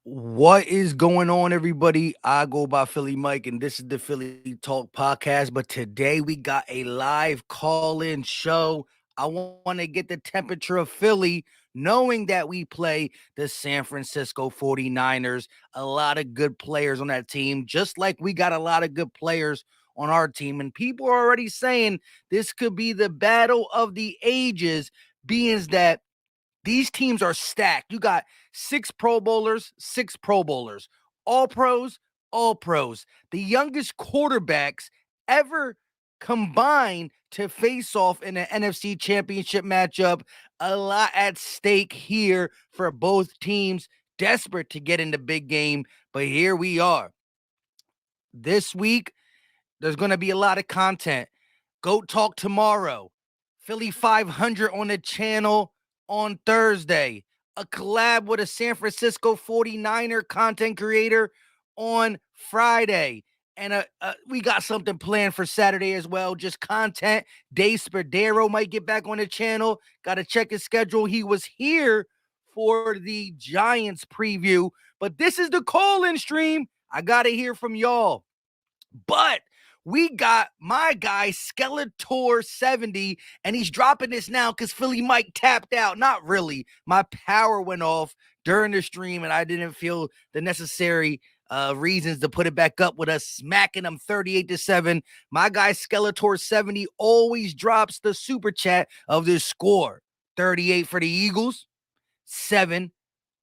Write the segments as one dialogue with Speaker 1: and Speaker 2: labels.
Speaker 1: What is going on, everybody? I go by Philly Mike, and this is the Philly Talk podcast. But today we got a live call-in show. I want to get the temperature of Philly, knowing that we play the San Francisco 49ers. A lot of good players on that team, just like we got a lot of good players on our team. And people are already saying this could be the battle of the ages, being that these teams are stacked. You got six Pro Bowlers, all pros, all pros. The youngest quarterbacks ever combined to face off in an NFC championship matchup. A lot at stake here for both teams, desperate to get in the big game. But here we are. This week, there's going to be a lot of content. Goat Talk tomorrow. Philly 500 on the channel on Thursday. A collab with a San Francisco 49er content creator on Friday. And we got something planned for Saturday as well. Just content. Dave Spadero might get back on the channel. Got to check his schedule. He was here for the Giants preview. But this is the call-in stream. I got to hear from y'all. But we got my guy, Skeletor70, and he's dropping this now because Philly Mike tapped out. Not really. My power went off during the stream, and I didn't feel the necessary reasons to put it back up with us smacking them 38-7. My guy, Skeletor70, always drops the super chat of this score. 38 for the Eagles, 7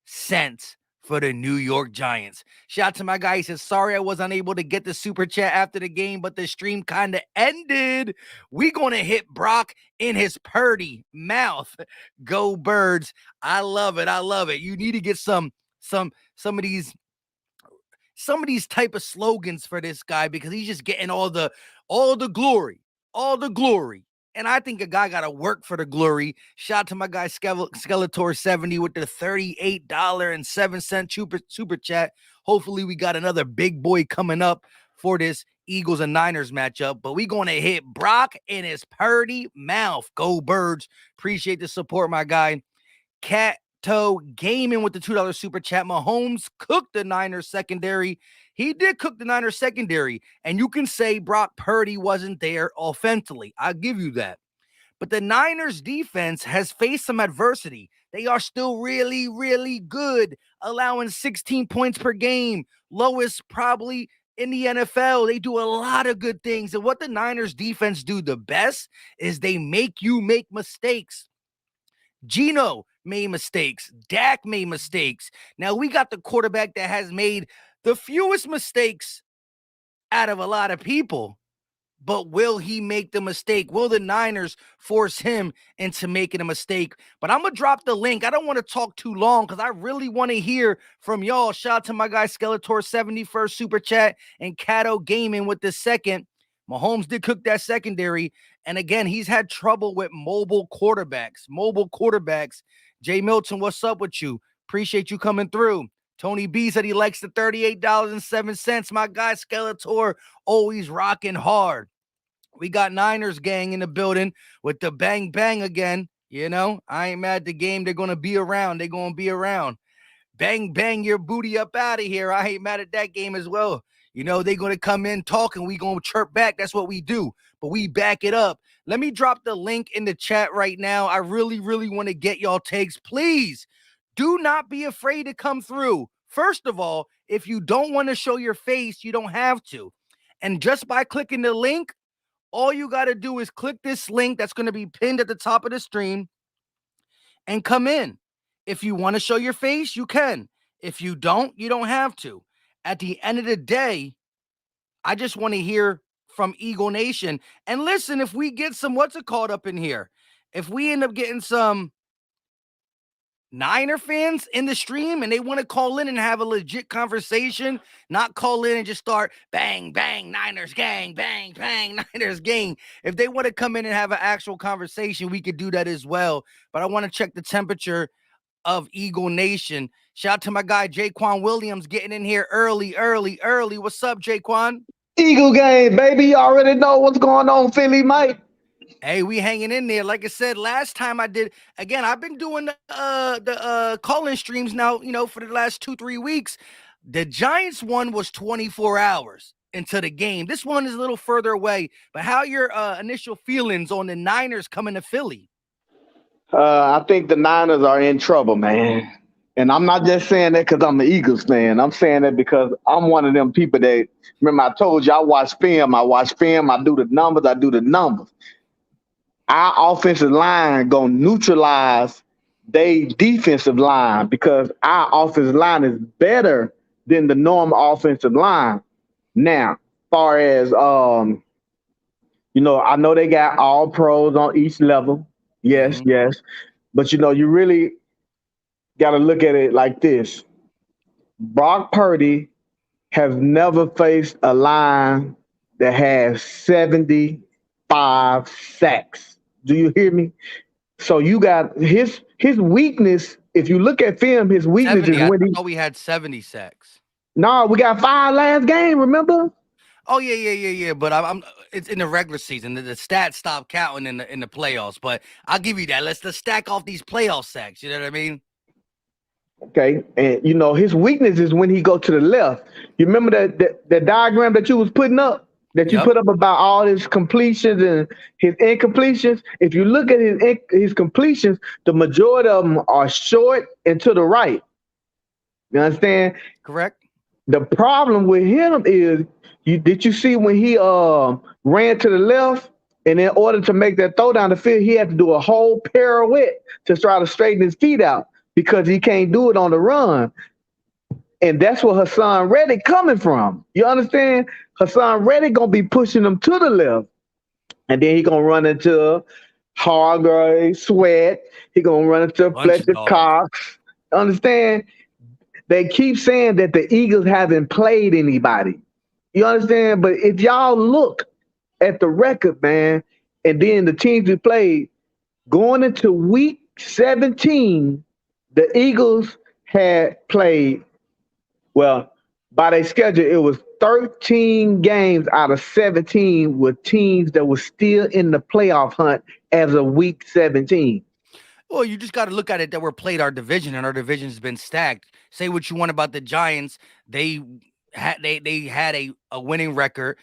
Speaker 1: cents for the New York Giants. Shout out to my guy. He says, sorry I was unable to get the super chat after the game, but the stream kind of ended. We going to hit Brock in his Purdy mouth. Go Birds. I love it. I love it. You need to get some of these type of slogans for this guy because he's just getting all the glory. And I think a guy got to work for the glory. Shout out to my guy Skeletor70 with the $38.07 super chat. Hopefully we got another big boy coming up for this Eagles and Niners matchup. But we going to hit Brock in his Purdy mouth. Go Birds. Appreciate the support, my guy. Cato Gaming with the $2 super chat. Mahomes cooked the Niners secondary. He did cook the Niners secondary, and you can say Brock Purdy wasn't there offensively. I'll give you that. But the Niners defense has faced some adversity. They are still really, really good, allowing 16 points per game, lowest probably in the NFL. They do a lot of good things. And what the Niners defense do the best is they make you make mistakes. Geno made mistakes. Dak made mistakes. Now we got the quarterback that has made the fewest mistakes out of a lot of people, but will he make the mistake? Will the Niners force him into making a mistake? But I'm going to drop the link. I don't want to talk too long because I really want to hear from y'all. Shout out to my guy Skeletor70 first super chat and Cato Gaming with the second. Mahomes did cook that secondary. And again, he's had trouble with mobile quarterbacks. Jay Milton, what's up with you? Appreciate you coming through. Tony B said he likes the $38.07. My guy Skeletor always rocking hard. We got Niners gang in the building with the bang bang again. You know, I ain't mad at the game. They're going to be around. They're going to be around. Bang bang your booty up out of here. I ain't mad at that game as well. You know, they're going to come in talking. We going to chirp back. That's what we do. But we back it up. Let me drop the link in the chat right now. I really, really want to get y'all takes. Please do not be afraid to come through. First of all, if you don't want to show your face, you don't have to. And just by clicking the link, all you got to do is click this link that's going to be pinned at the top of the stream and come in. If you want to show your face, you can. If you don't have to. At the end of the day, I just want to hear from Eagle Nation. And listen, if we get some, what's it called up in here? If we end up getting some Niner fans in the stream and they want to call in and have a legit conversation, not call in and just start bang, bang, Niners gang, bang, bang, Niners gang. If they want to come in and have an actual conversation, we could do that as well. But I want to check the temperature of Eagle Nation. Shout out to my guy, Jaquan Williams, getting in here early. What's up, Jaquan?
Speaker 2: Eagle game, baby. You already know what's going on, Philly Mike.
Speaker 1: Hey, we hanging in there. Like I said, last time I did, again, I've been doing the call-in streams now, for the last 2-3 weeks. The Giants one was 24 hours into the game. This one is a little further away. But how your initial feelings on the Niners coming to Philly?
Speaker 2: I think the Niners are in trouble, man. And I'm not just saying that because I'm an Eagles fan. I'm saying that because I'm one of them people that remember I told you I watch film. I watch film. I do the numbers. I do the numbers. Our offensive line gonna neutralize they defensive line because our offensive line is better than the normal offensive line. Now, far as I know they got all pros on each level. Yes,
Speaker 1: Mm-hmm.
Speaker 2: yes. But you really got to look at it like this. Brock Purdy has never faced a line that has 75 sacks. Do you hear me? So you got his weakness. If you look at film, his weakness is
Speaker 1: 70. I
Speaker 2: when he.
Speaker 1: thought we had 70 sacks.
Speaker 2: No, we got 5 last game. Remember?
Speaker 1: Oh yeah. But I'm it's in the regular season. The stats stop counting in the playoffs. But I'll give you that. Let's stack off these playoff sacks. You know what I mean?
Speaker 2: Okay, and his weakness is when he go to the left. You remember that diagram that you was putting up, that you
Speaker 1: Yep.
Speaker 2: put up about all his completions and his incompletions. If you look at his completions, the majority of them are short and to the right. You understand?
Speaker 1: Correct.
Speaker 2: The problem with him is did you see when he ran to the left and in order to make that throw down the field, he had to do a whole pirouette to try to straighten his feet out because he can't do it on the run. And that's where Hassan Reddick coming from. You understand? Hassan Reddick gonna be pushing him to the left. And then he gonna run into Hargrave, Sweat. He gonna run into
Speaker 1: Bunch of
Speaker 2: Fletcher
Speaker 1: dogs.
Speaker 2: Cox. Understand? They keep saying that the Eagles haven't played anybody. You understand? But if y'all look at the record, man, and then the teams we played, going into week 17, the Eagles had played, well, by their schedule, it was 13 games out of 17 with teams that were still in the playoff hunt as of week 17.
Speaker 1: Well, you just got to look at it that we're played our division and our division's been stacked. Say what you want about the Giants, they had a winning record.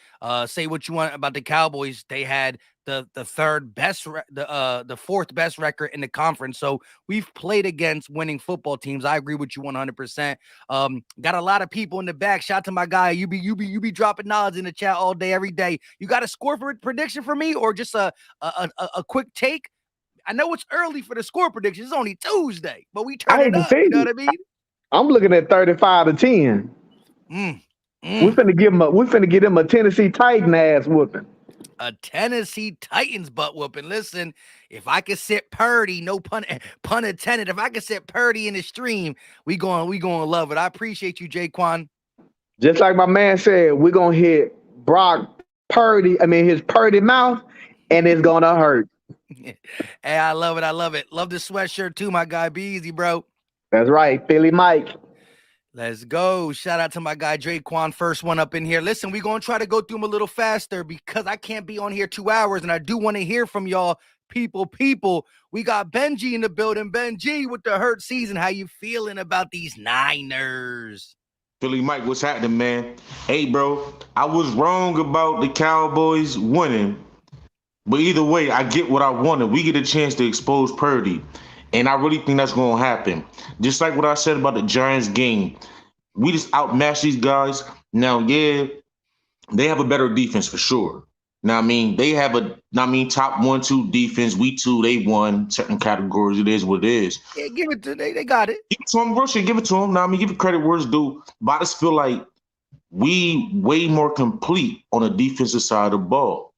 Speaker 1: Say what you want about the Cowboys, they had the third best the fourth best record in the conference. So we've played against winning football teams. I agree with you 100%. Got a lot of people in the back. Shout out to my guy. You be dropping knowledge in the chat all day every day. You got a score for prediction for me or just a quick take? I know it's early for the score prediction. It's only Tuesday, but we
Speaker 2: I
Speaker 1: turn
Speaker 2: hate
Speaker 1: it
Speaker 2: to
Speaker 1: up.
Speaker 2: tell
Speaker 1: You know what
Speaker 2: you,
Speaker 1: I mean?
Speaker 2: I'm looking at 35-10.
Speaker 1: Mm,
Speaker 2: We
Speaker 1: mm.
Speaker 2: finna give him a Tennessee Titan ass whooping.
Speaker 1: A Tennessee Titans butt whooping. Listen, if I could sit Purdy, no pun intended. If I could sit Purdy in the stream, we going to love it. I appreciate you, Jaquan.
Speaker 2: Just like my man said, we're gonna hit Brock Purdy. I mean his Purdy mouth, and it's gonna hurt.
Speaker 1: Hey, I love it. I love it. Love the sweatshirt too, my guy. Be easy, bro.
Speaker 2: That's right, Philly Mike.
Speaker 1: Let's go. Shout out to my guy Draquan, first one up in here. Listen, we're going to try to go through them a little faster because I can't be on here 2 hours, and I do want to hear from y'all, people. We got Benji in the building. Benji with the hurt season. How you feeling about these Niners?
Speaker 3: Philly Mike, what's happening, man? Hey, bro, I was wrong about the Cowboys winning, but either way, I get what I wanted. We get a chance to expose Purdy, and I really think that's going to happen. Just like what I said about the Giants game, we just outmatched these guys. Now, yeah, they have a better defense for sure. Now, I mean, they have top 1-2 defense. We two, they won certain categories. It is what it is.
Speaker 1: Yeah, give it to they got it.
Speaker 3: Give it to them, bro. Shit, give it to them. Now, I mean, give it credit where it's due. But I just feel like we way more complete on the defensive side of the ball.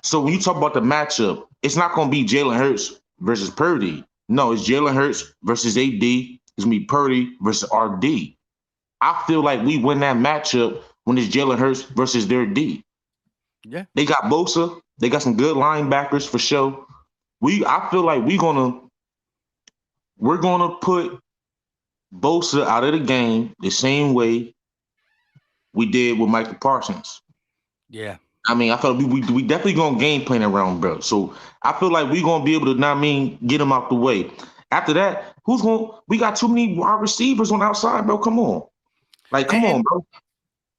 Speaker 3: So when you talk about the matchup, it's not going to be Jalen Hurts versus Purdy. No, it's Jalen Hurts versus AD. It's going to be Purdy versus RD. I feel like we win that matchup when it's Jalen Hurts versus their D.
Speaker 1: Yeah.
Speaker 3: They got Bosa. They got some good linebackers for sure. I feel like we're gonna put Bosa out of the game the same way we did with Michael Parsons.
Speaker 1: Yeah.
Speaker 3: I mean, I feel like we definitely gonna game plan around, bro. So I feel like we gonna be able to, not mean, get him out the way. After that, who's gonna? We got too many wide receivers on the outside, bro. Come on, like, come on, bro.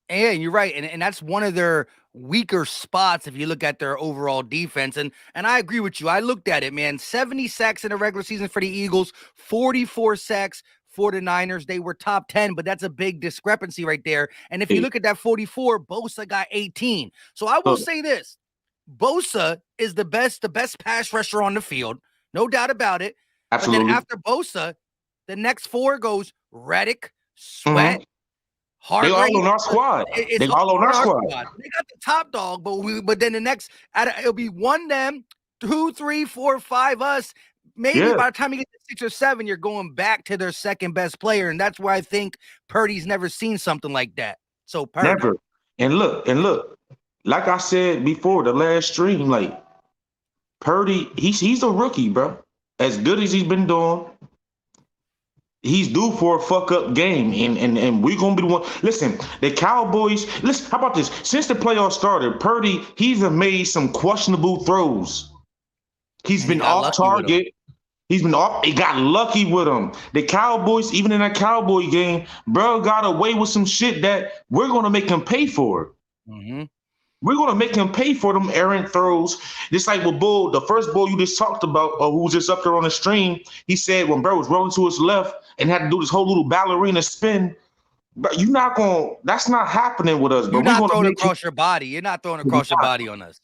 Speaker 1: Yeah, you're right. And that's one of their weaker spots if you look at their overall defense. And I agree with you. I looked at it, man. 70 sacks in the regular season for the Eagles, 44 sacks for the Niners. They were top 10, but that's a big discrepancy right there. And if you look at that 44, Bosa got 18. So I will say this. Bosa is the best pass rusher on the field. No doubt about it.
Speaker 3: Absolutely.
Speaker 1: But then after Bosa, the next four goes Reddick, Sweat,
Speaker 3: They
Speaker 1: Hargrave.
Speaker 3: all on our squad. They all on our squad.
Speaker 1: They got the top dog, but then the next, it'll be one them, 2, 3, 4, 5 us. Maybe by the time you get to 6 or 7, you're going back to their second best player, and that's where I think Purdy's never seen something like that. So Purdy.
Speaker 3: Never. And look, like I said before, the last stream, like Purdy, he's a rookie, bro. As good as he's been doing, he's due for a fuck up game, and we're gonna be the one. Listen, the Cowboys. Listen, how about this? Since the playoffs started, Purdy, he's made some questionable throws. He's been off target. He's been off. He got lucky with him. The Cowboys, even in that Cowboy game, bro, got away with some shit that we're gonna make him pay for.
Speaker 1: Mm-hmm.
Speaker 3: We're gonna make him pay for them errant throws. Just like with Bull, the first Bull you just talked about, who was just up there on the stream, he said when bro was rolling to his left and had to do this whole little ballerina spin. But you're not gonna. That's not happening with us. But
Speaker 1: you're not throwing across your body. You're not throwing across your body on us.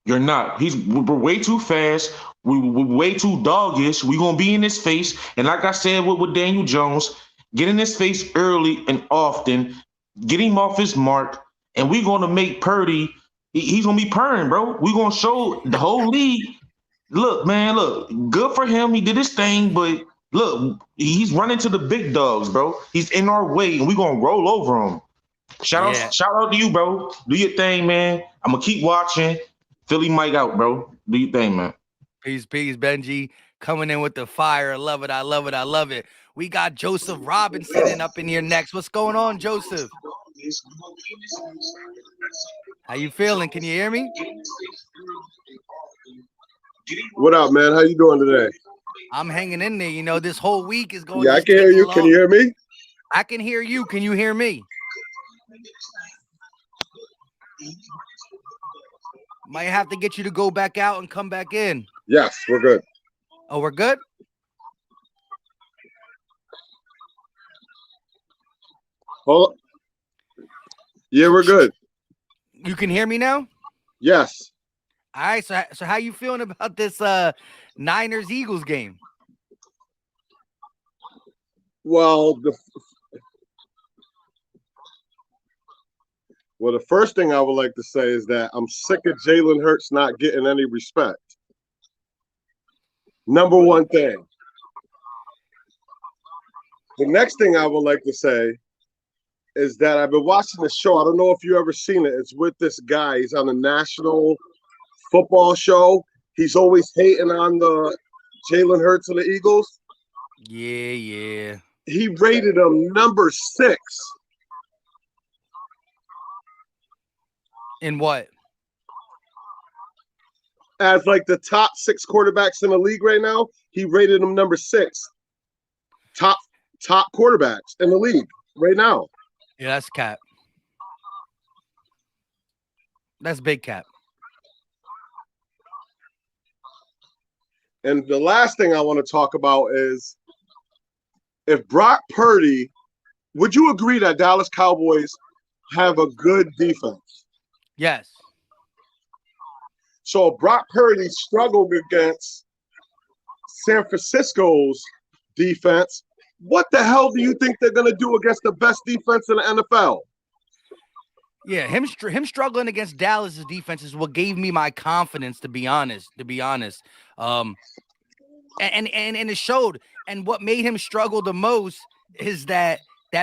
Speaker 3: You're not. We're way too fast. We're way too doggish. We're gonna be in his face. And like I said with Daniel Jones, get in his face early and often, get him off his mark. And we're going to make Purdy, he's going to be purring, bro. We're going to show the whole league, look, man, look, good for him. He did his thing, but look, he's running to the big dogs, bro. He's in our way, and we're going to roll over him. Shout out to you, bro. Do your thing, man. I'm going to keep watching. Philly Mike out, bro. Do your thing, man.
Speaker 1: Peace, Benji. Coming in with the fire. I love it. We got Joseph Robinson up in here next. What's going on, Joseph? How you feeling? Can you hear me?
Speaker 4: What up, man? How you doing today?
Speaker 1: I'm hanging in there. You know, this whole week is going.
Speaker 4: Yeah, I can hear you. Can you hear me?
Speaker 1: I can hear you. Can you hear me? Might have to get you to go back out and come back in.
Speaker 4: Yes, we're good.
Speaker 1: Oh, we're good?
Speaker 4: Hold on. Yeah, we're good.
Speaker 1: You can hear me now?
Speaker 4: Yes.
Speaker 1: All right. So how you feeling about this Niners-Eagles game?
Speaker 4: Well, the first thing I would like to say is that I'm sick of Jalen Hurts not getting any respect. Number one thing. The next thing I would like to say is that I've been watching the show. I don't know if you ever seen it. It's with this guy. He's on the national football show. He's always hating on the Jalen Hurts of the Eagles.
Speaker 1: Yeah.
Speaker 4: He rated him number 6.
Speaker 1: In what?
Speaker 4: As like the top 6 quarterbacks in the league right now, he rated him number 6. Top quarterbacks in the league right now.
Speaker 1: Yeah, that's cap. That's big cap.
Speaker 4: And the last thing I want to talk about is if Brock Purdy, would you agree that Dallas Cowboys have a good defense?
Speaker 1: Yes.
Speaker 4: So Brock Purdy struggled against San Francisco's defense. What the hell do you think they're going to do against the best defense in the NFL?
Speaker 1: Yeah, him struggling against Dallas's defense is what gave me my confidence, to be honest. And it showed. And what made him struggle the most is that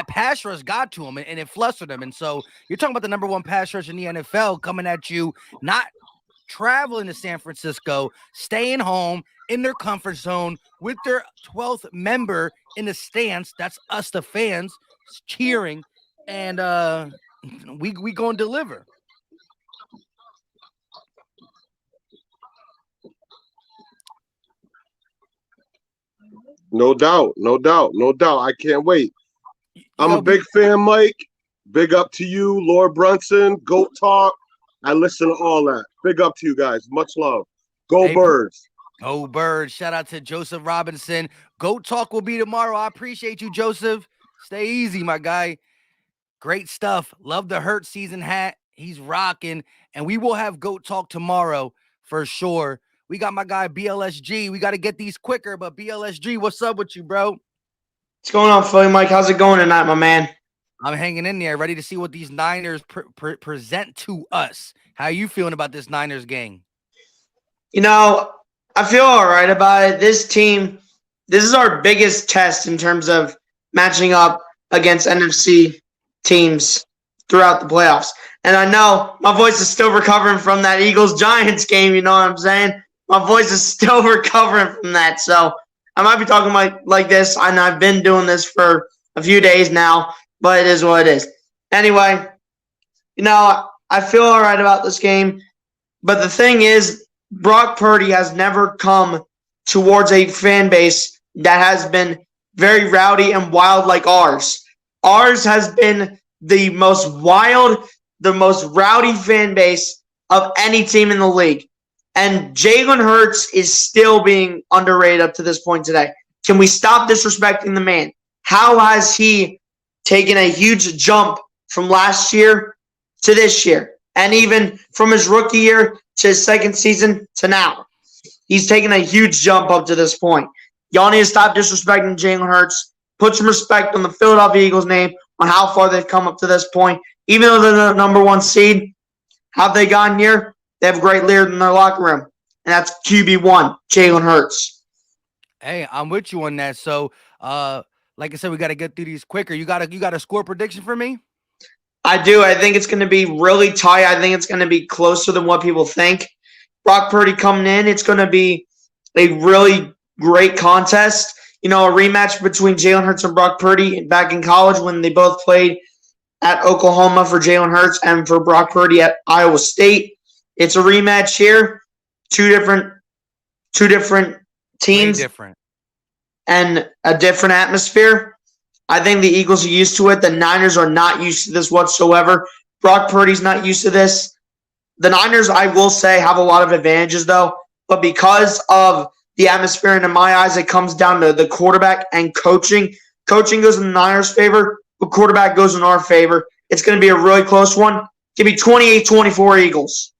Speaker 1: pass rush got to him and it flustered him. And so you're talking about the number 1 pass rush in the NFL coming at you, not traveling to San Francisco, staying home in their comfort zone with their 12th member in the stands. That's us, the fans, cheering, and we gonna deliver.
Speaker 4: No doubt. No doubt. No doubt. I can't wait. I'm
Speaker 1: Yo,
Speaker 4: a big fan, Mike. Big up to you, Lord Brunson, Goat Talk. I listen to all that. Big up to you guys. Much love. Go
Speaker 1: hey,
Speaker 4: Birds.
Speaker 1: Go Birds. Shout out to Joseph Robinson. Goat Talk will be tomorrow. I appreciate you, Joseph. Stay easy, my guy. Great stuff. Love the Hurt season hat. He's rocking. And we will have Goat Talk tomorrow for sure. We got my guy BLSG. We got to get these quicker, but BLSG, what's up with you, bro?
Speaker 5: What's going on, Philly Mike? How's it going tonight, my man?
Speaker 1: I'm hanging in there, ready to see what these Niners present to us. How you feeling about this Niners game?
Speaker 5: You know, I feel all right about it. This team, this is our biggest test in terms of matching up against NFC teams throughout the playoffs. And I know my voice is still recovering from that Eagles-Giants game, you know what I'm saying? My voice is still recovering from that. So I might be talking like this, and I've been doing this for a few days now, but it is what it is. Anyway, you know, I feel all right about this game. But the thing is, Brock Purdy has never come towards a fan base that has been very rowdy and wild like ours. Ours has been the most wild, the most rowdy fan base of any team in the league. And Jalen Hurts is still being underrated up to this point today. Can we stop disrespecting the man? How has he taken a huge jump from last year to this year? And even from his rookie year to his second season to now. He's taken a huge jump up to this point. Y'all need to stop disrespecting Jalen Hurts. Put some respect on the Philadelphia Eagles name, on how far they've come up to this point. Even though they're the number one seed, how have they gotten here? They have a great leader in their locker room. And that's QB1, Jalen Hurts.
Speaker 1: Hey, I'm with you on that. So, like I said, we got to get through these quicker. You got a score prediction for me?
Speaker 5: I do. I think it's going to be really tight. I think it's going to be closer than what people think. Brock Purdy coming in, it's going to be a really great contest. You know, a rematch between Jalen Hurts and Brock Purdy back in college when they both played at Oklahoma for Jalen Hurts and for Brock Purdy at Iowa State. It's a rematch here. Two different teams.
Speaker 1: Way different.
Speaker 5: And a different atmosphere. I think the Eagles are used to it. The Niners are not used to this whatsoever. Brock Purdy's not used to this. The Niners, I will say, have a lot of advantages, though. But because of the atmosphere, and in my eyes, it comes down to the quarterback and coaching. Coaching goes in the Niners' favor, but quarterback goes in our favor. It's going to be a really close one. Give me 28-24 Eagles.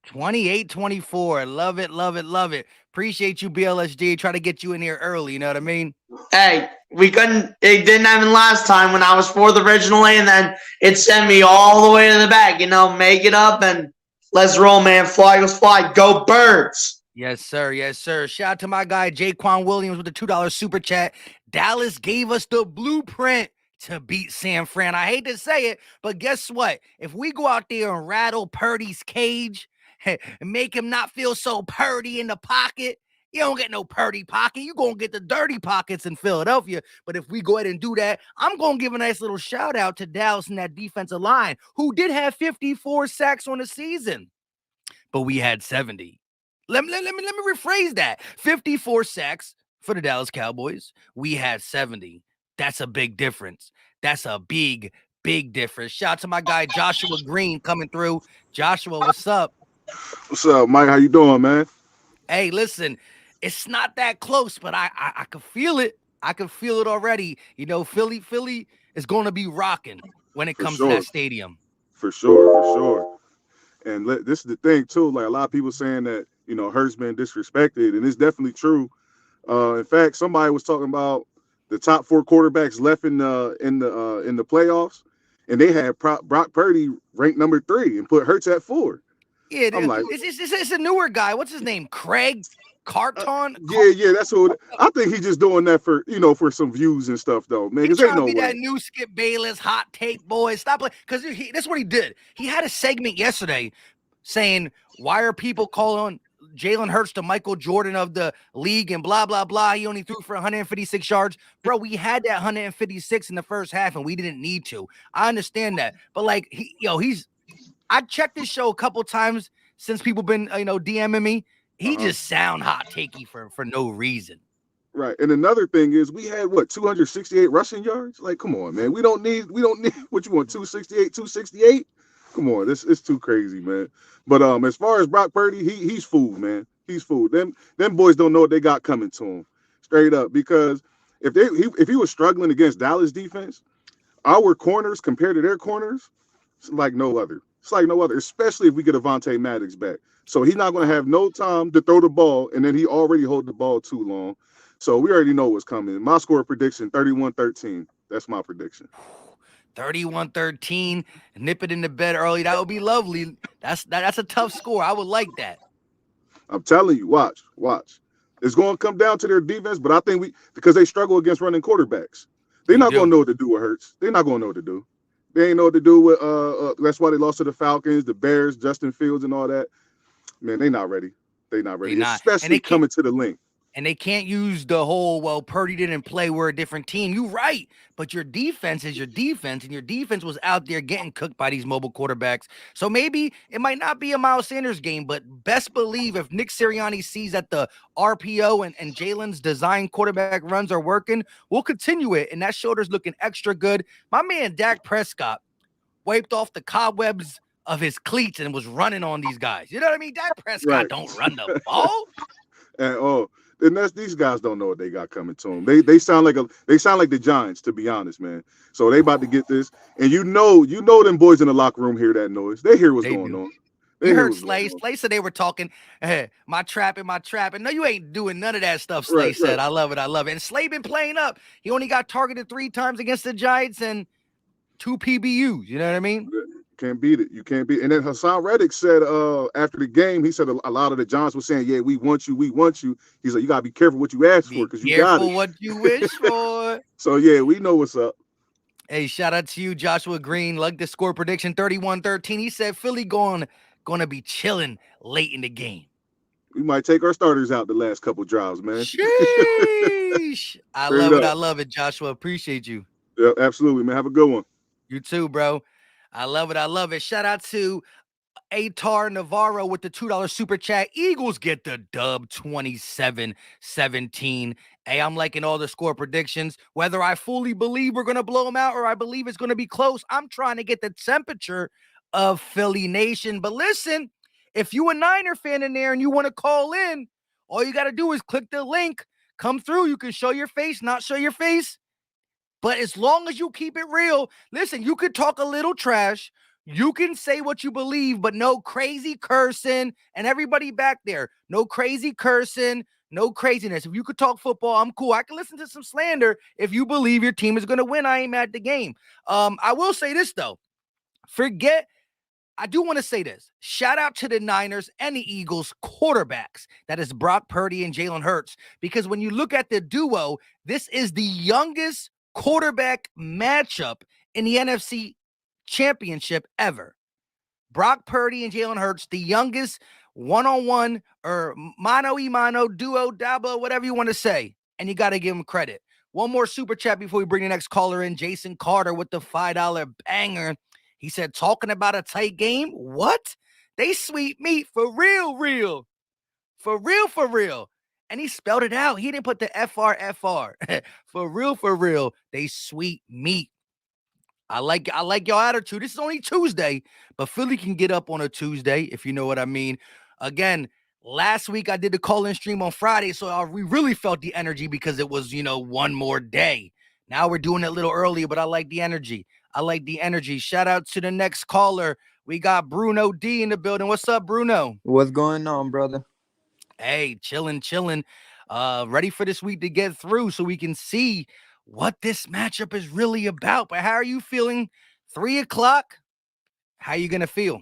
Speaker 1: 28-24. Love it, love it, love it. Appreciate you, BLSG. Try to get you in here early, you know what I mean?
Speaker 5: Hey, we couldn't. It didn't happen last time when I was fourth originally, and then it sent me all the way to the back. You know, make it up and let's roll, man. Fly, Eagles, fly. Go Birds.
Speaker 1: Yes, sir. Yes, sir. Shout out to my guy, Jaquan Williams, with the $2 super chat. Dallas gave us the blueprint to beat San Fran. I hate to say it, but guess what? If we go out there and rattle Purdy's cage and make him not feel so Purdy in the pocket, you don't get no Purdy pocket. You're going to get the dirty pockets in Philadelphia. But if we go ahead and do that, I'm going to give a nice little shout out to Dallas and that defensive line, who did have 54 sacks on the season, but we had 70. Let me rephrase that. 54 sacks for the Dallas Cowboys. We had 70. That's a big difference. That's a big difference. Shout out to my guy, Joshua Green, coming through. Joshua, what's up?
Speaker 6: What's up, Mike? How you doing, man?
Speaker 1: Hey, listen, it's not that close, but I can feel it. I can feel it already. You know, Philly is going to be rocking when it comes to that stadium.
Speaker 6: For sure. And this is the thing, too. Like, a lot of people saying that, you know, Hurts been disrespected, and it's definitely true. In fact, somebody was talking about the top 4 quarterbacks left in the playoffs, and they had Brock Purdy ranked number 3 and put Hurts at 4.
Speaker 1: Yeah,
Speaker 6: I'm like,
Speaker 1: it's a newer guy. What's his name? Craig Carton?
Speaker 6: Yeah, that's what I think. He's just doing that for, you know, for some views and stuff, though, man.
Speaker 1: He's trying to be
Speaker 6: way.
Speaker 1: that new Skip Bayless hot take boy. Stop it, because that's what he did. He had a segment yesterday saying, why are people calling Jalen Hurts the Michael Jordan of the league and blah, blah, blah. He only threw for 156 yards. Bro, we had that 156 in the first half, and we didn't need to. I understand that. But, like, I checked this show a couple times since people been, DMing me. He just sound hot takey for no reason.
Speaker 6: Right. And another thing is we had 268 rushing yards? Like, come on, man. We don't need what you want, 268, 268? Come on, this is too crazy, man. But as far as Brock Purdy, he's fooled, man. He's fooled. Them boys don't know what they got coming to him. Straight up. Because if he was struggling against Dallas defense, our corners compared to their corners, it's like no other. It's like no other, especially if we get Avonte Maddox back. So he's not going to have no time to throw the ball, and then he already hold the ball too long. So we already know what's coming. My score prediction, 31-13. That's my prediction.
Speaker 1: 31-13. Nip it in the bed early. That would be lovely. That's a tough score. I would like that.
Speaker 6: I'm telling you, watch. It's going to come down to their defense, but I think because they struggle against running quarterbacks. They're not going to know what to do with Hurts. They're not going to know what to do. They ain't know what to do with that's why they lost to the Falcons, the Bears, Justin Fields, and all that. Man, they not ready. They not ready, especially coming to the link.
Speaker 1: And they can't use the whole, Purdy didn't play, we're a different team. You're right. But your defense is your defense, and your defense was out there getting cooked by these mobile quarterbacks. So maybe it might not be a Miles Sanders game, but best believe if Nick Sirianni sees that the RPO and Jalen's design quarterback runs are working, we'll continue it. And that shoulder's looking extra good. My man Dak Prescott wiped off the cobwebs of his cleats and was running on these guys. You know what I mean? Dak Prescott don't run the ball.
Speaker 6: And these guys don't know what they got coming to them. They sound like the Giants, to be honest, man. So they about to get this, and you know them boys in the locker room hear that noise. They hear what's going on.
Speaker 1: You heard Slay. Slay said they were talking, hey, my trap. No, you ain't doing none of that stuff, Slay said. Right. I love it. And Slay been playing up. He only got targeted 3 times against the Giants and 2 PBUs. You know what I mean?
Speaker 6: Can't beat it. You can't beat it. And then Hassan Reddick said after the game, he said a lot of the Giants were saying, yeah, we want you. He's like, you got to be careful what you ask for because you got it.
Speaker 1: Careful what you wish for.
Speaker 6: So, yeah, we know what's up.
Speaker 1: Hey, shout out to you, Joshua Green. Like the score prediction, 31-13. He said Philly going to be chilling late in the game.
Speaker 6: We might take our starters out the last couple drives, man.
Speaker 1: Sheesh. I love it, Joshua. Appreciate you.
Speaker 6: Yeah, absolutely, man. Have a good one.
Speaker 1: You too, bro. I love it. Shout out to Atar Navarro with the $2 super chat. Eagles get the dub 27-17. Hey, I'm liking all the score predictions. Whether I fully believe we're going to blow them out or I believe it's going to be close, I'm trying to get the temperature of Philly Nation. But listen, if you a Niner fan in there and you want to call in, all you got to do is click the link. Come through. You can show your face, not show your face. But as long as you keep it real, listen, you could talk a little trash. You can say what you believe, but no crazy cursing. And everybody back there, no crazy cursing, no craziness. If you could talk football, I'm cool. I can listen to some slander if you believe your team is going to win. I ain't mad at the game. I will say this, though. I do want to say this. Shout out to the Niners and the Eagles quarterbacks. That is Brock Purdy and Jalen Hurts. Because when you look at the duo, this is the youngest quarterback matchup in the NFC championship ever. Brock Purdy and Jalen Hurts, the youngest one-on-one or mano-a-mano, duo, double, whatever you want to say. And you got to give them credit. One more super chat before we bring the next caller in. Jason Carter with the $5 banger. He said, talking about a tight game? What? They sweet meat for real. For real. And he spelled it out. He didn't put the FR. For real. They sweet meat. I like your attitude. This is only Tuesday, but Philly can get up on a Tuesday, if you know what I mean. Again, last week I did the call-in stream on Friday, so we really felt the energy because it was, one more day. Now we're doing it a little earlier, but I like the energy. Shout out to the next caller. We got Bruno D in the building. What's up, Bruno?
Speaker 7: What's going on, brother?
Speaker 1: Hey, chilling. Ready for this week to get through so we can see what this matchup is really about. But how are you feeling? 3 o'clock? How you going to feel?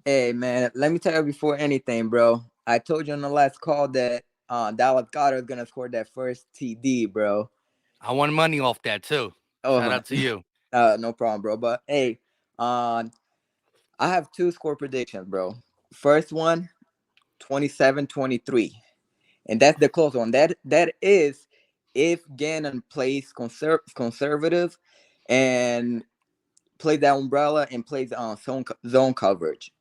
Speaker 7: Hey, man, let me tell you before anything, bro. I told you on the last call that Dallas Goedert is going to score that first TD, bro.
Speaker 1: I won money off that, too. Shout out to you.
Speaker 7: No problem, bro. But, hey, I have 2 score predictions, bro. First one, 27-23. And that's the close one. That is if Gannon plays conservative and plays that umbrella and plays zone coverage.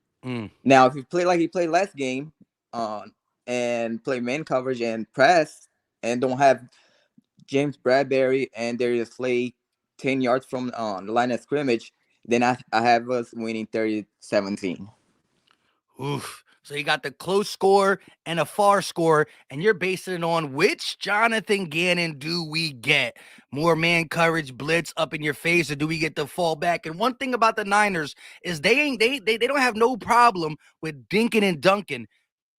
Speaker 7: Now, if you play like he played last game and play man coverage and press, and don't have James Bradbury and Darius Slay 10 yards from the line of scrimmage, then I have us winning 30-17.
Speaker 1: Oof. So you got the close score and a far score, and you're basing it on which Jonathan Gannon do we get? More man coverage, blitz up in your face, or do we get the fall back? And one thing about the Niners is they don't have no problem with dinking and dunking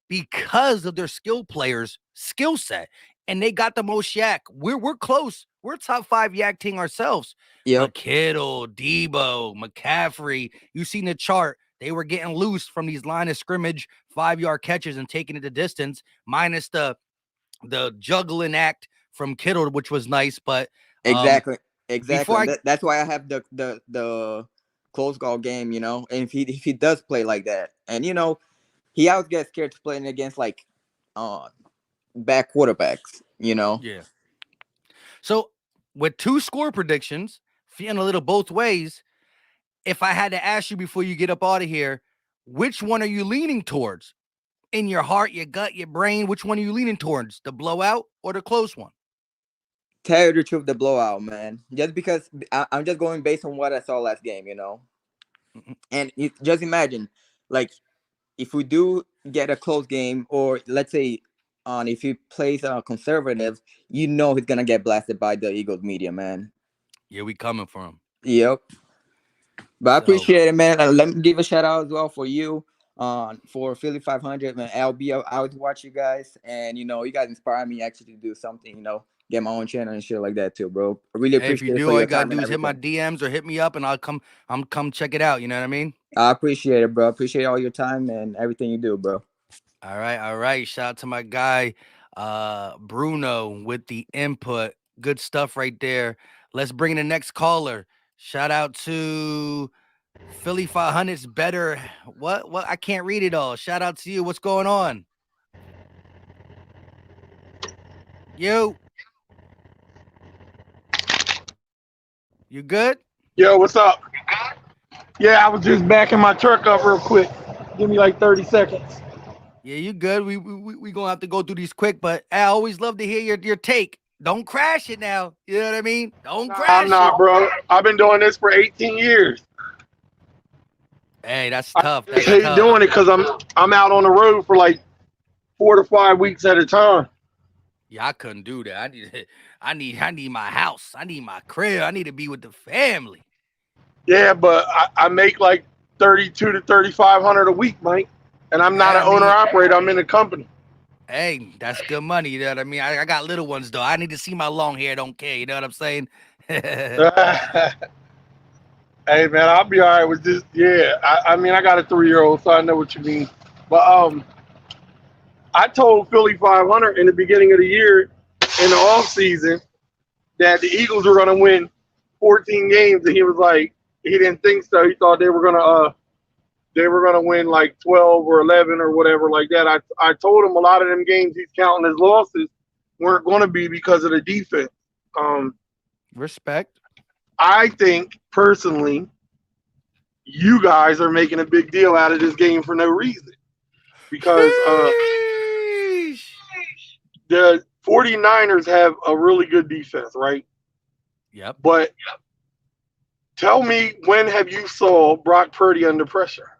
Speaker 1: because of their skill players' skill set. And they got the most yak. We're close. We're top 5 yak team ourselves.
Speaker 7: Yep.
Speaker 1: But Kittle, Debo, McCaffrey, you seen the chart. They were getting loose from these line of scrimmage 5-yard catches and taking it the distance, minus the juggling act from Kittle, which was nice. But
Speaker 7: Exactly. That's why I have the close call game, you know. And if he does play like that, and you know, he always gets scared to playing against like back quarterbacks, you know.
Speaker 1: Yeah. So with 2 score predictions, feeling a little both ways, if I had to ask you before you get up out of here, which one are you leaning towards? In your heart, your gut, your brain, which one are you leaning towards? The blowout or the close one?
Speaker 7: Tell you the truth, the blowout, man. Just because I'm just going based on what I saw last game, you know. And just imagine, like, if we do get a close game, or let's say, if he plays conservative, you know he's gonna get blasted by the Eagles media, man.
Speaker 1: Yeah, we coming for him.
Speaker 7: Yep. But I appreciate it, man. Let me give a shout out as well for you, for Philly 500, man. LB, I always watch you guys, and you know, you guys inspire me actually to do something, you know, get my own channel and shit like that too, bro. I really appreciate
Speaker 1: if you
Speaker 7: it.
Speaker 1: do,
Speaker 7: For
Speaker 1: all
Speaker 7: your
Speaker 1: you gotta
Speaker 7: time
Speaker 1: do
Speaker 7: and
Speaker 1: is hit my
Speaker 7: everything.
Speaker 1: DMs or hit me up, and I'm come check it out. You know what I mean?
Speaker 7: I appreciate it, bro. I appreciate all your time and everything you do, bro.
Speaker 1: All right. Shout out to my guy, Bruno, with the input. Good stuff right there. Let's bring in the next caller. Shout out to Philly 500's better. What? I can't read it all. Shout out to you. What's going on? You good?
Speaker 8: Yo, what's up? Yeah, I was just backing my truck up real quick. Give me like 30 seconds.
Speaker 1: Yeah, you good. We gonna have to go through these quick, but I always love to hear your take. Don't crash it now. You know what I mean? Don't crash
Speaker 8: I'm not,
Speaker 1: it.
Speaker 8: bro. I've been doing this for 18 years.
Speaker 1: Hey, that's tough.
Speaker 8: I hate doing it because I'm out on the road for like 4 to 5 weeks at a time.
Speaker 1: Yeah, I couldn't do that. I need my house. I need my crib. I need to be with the family.
Speaker 8: Yeah, but I make like 32 to 3,500 a week, Mike. And I'm not an owner operator. I'm in a company.
Speaker 1: Hey, that's good money. You know what I mean? I got little ones though. I need to see my long hair. Don't care. You know what I'm saying?
Speaker 8: Hey man, I'll be all right with this. Yeah, I mean I got a 3-year-old, so I know what you mean. But I told Philly 500 in the beginning of the year, in the off season, that the Eagles were going to win 14 games, and he was like, he didn't think so. He thought they were gonna win like 12 or 11 or whatever like that. I told him a lot of them games he's counting as losses weren't going to be because of the defense.
Speaker 1: Respect.
Speaker 8: I think personally, you guys are making a big deal out of this game for no reason, because the 49ers have a really good defense, right?
Speaker 1: Yep.
Speaker 8: But tell me, when have you saw Brock Purdy under pressure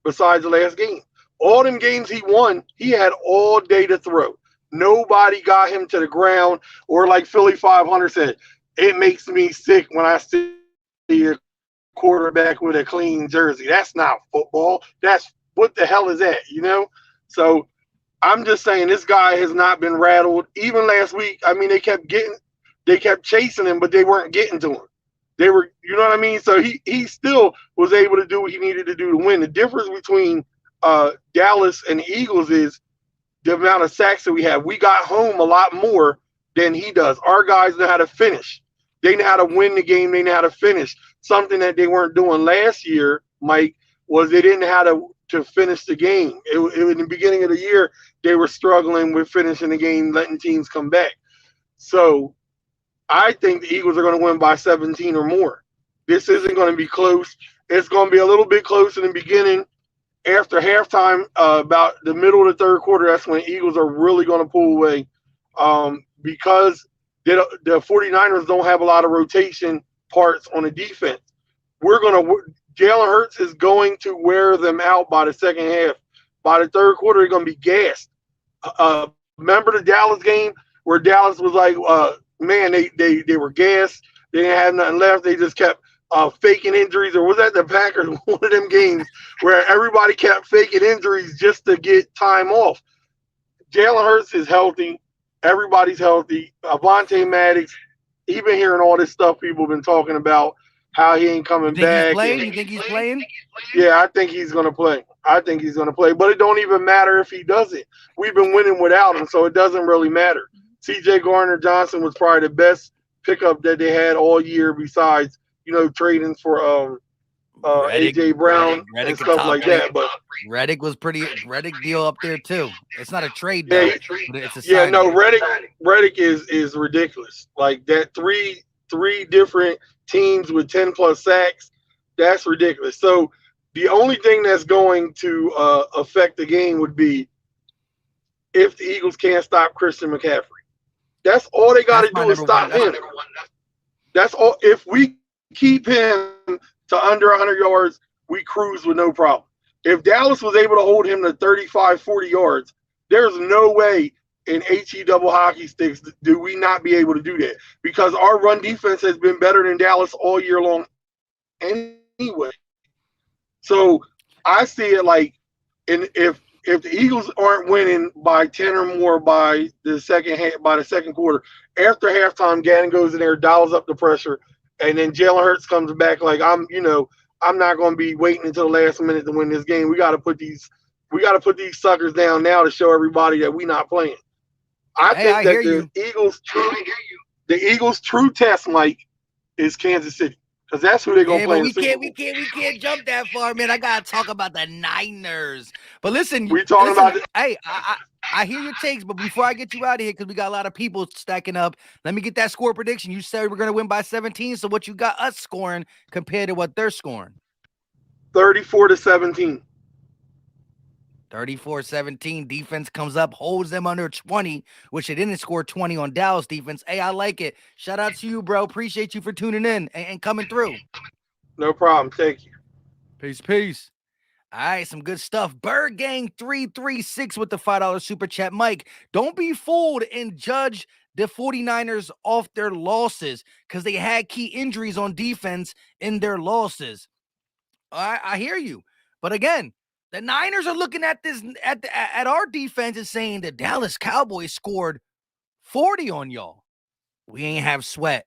Speaker 8: besides the last game? All them games he won, he had all day to throw. Nobody got him to the ground, or like Philly 500 said, it makes me sick when I see a quarterback with a clean jersey. That's not football. That's, what the hell is that, you know? So I'm just saying this guy has not been rattled. Even last week, I mean, they kept chasing him, but they weren't getting to him. They were, you know what I mean? So he still was able to do what he needed to do to win. The difference between Dallas and the Eagles is the amount of sacks that we have. We got home a lot more than he does. Our guys know how to finish. They know how to win the game. They know how to finish. Something that they weren't doing last year, Mike, was they didn't know how to finish the game. In the beginning of the year, they were struggling with finishing the game, letting teams come back. So I think the Eagles are going to win by 17 or more. This isn't going to be close. It's going to be a little bit close in the beginning. After halftime, about the middle of the third quarter, that's when the Eagles are really going to pull away. because the 49ers don't have a lot of rotation parts on the defense. Jalen Hurts is going to wear them out by the second half. By the third quarter, they're going to be gassed. Remember the Dallas game where Dallas was like, man, they were gassed. They didn't have nothing left. They just kept faking injuries. Or was that the Packers? One of them games where everybody kept faking injuries just to get time off. Jalen Hurts is healthy. Everybody's healthy. Avonte Maddox, he been hearing all this stuff people been talking about, how he ain't coming back.
Speaker 1: You think he's playing?
Speaker 8: Yeah, I think he's going to play. But it don't even matter if he doesn't. We've been winning without him, so it doesn't really matter. C.J. Gardner-Johnson was probably the best pickup that they had all year besides, trading for A.J. Brown and stuff like that. But
Speaker 1: Reddick deal up there too. It's not a trade though. But it's a
Speaker 8: signing. Reddick is ridiculous. Like that three different teams with 10+ sacks, that's ridiculous. So the only thing that's going to affect the game would be if the Eagles can't stop Christian McCaffrey. That's all they got to do is stop him. That's all. If we keep him to under 100 yards, we cruise with no problem. If Dallas was able to hold him to 35, 40 yards, there's no way in HE double hockey sticks do we not be able to do that, because our run defense has been better than Dallas all year long anyway. So I see it like, if the Eagles aren't winning by 10 or more by the second quarter, after halftime, Gannon goes in there, dials up the pressure, and then Jalen Hurts comes back like, I'm not going to be waiting until the last minute to win this game. We got to put these suckers down now to show everybody that we're not playing. I think that the Eagles' true test, Mike, is Kansas City, because that's who they're gonna play.
Speaker 1: But we can't jump that far, man. I gotta talk about the Niners. But listen, hey, I hear your takes, but before I get you out of here, because we got a lot of people stacking up, let me get that score prediction. You said we're gonna win by 17. So what you got us scoring compared to what they're scoring?
Speaker 8: 34-17.
Speaker 1: 34-17. Defense comes up, holds them under 20, which they didn't score 20 on Dallas defense. Hey, I like it. Shout out to you, bro. Appreciate you for tuning in and coming through.
Speaker 8: No problem. Thank you.
Speaker 1: Peace. All right, some good stuff. Bird Gang 336 with the $5 super chat. Mike, don't be fooled and judge the 49ers off their losses, because they had key injuries on defense in their losses. All right, I hear you. But again, the Niners are looking at this at our defense and saying the Dallas Cowboys scored 40 on y'all. We ain't have Sweat.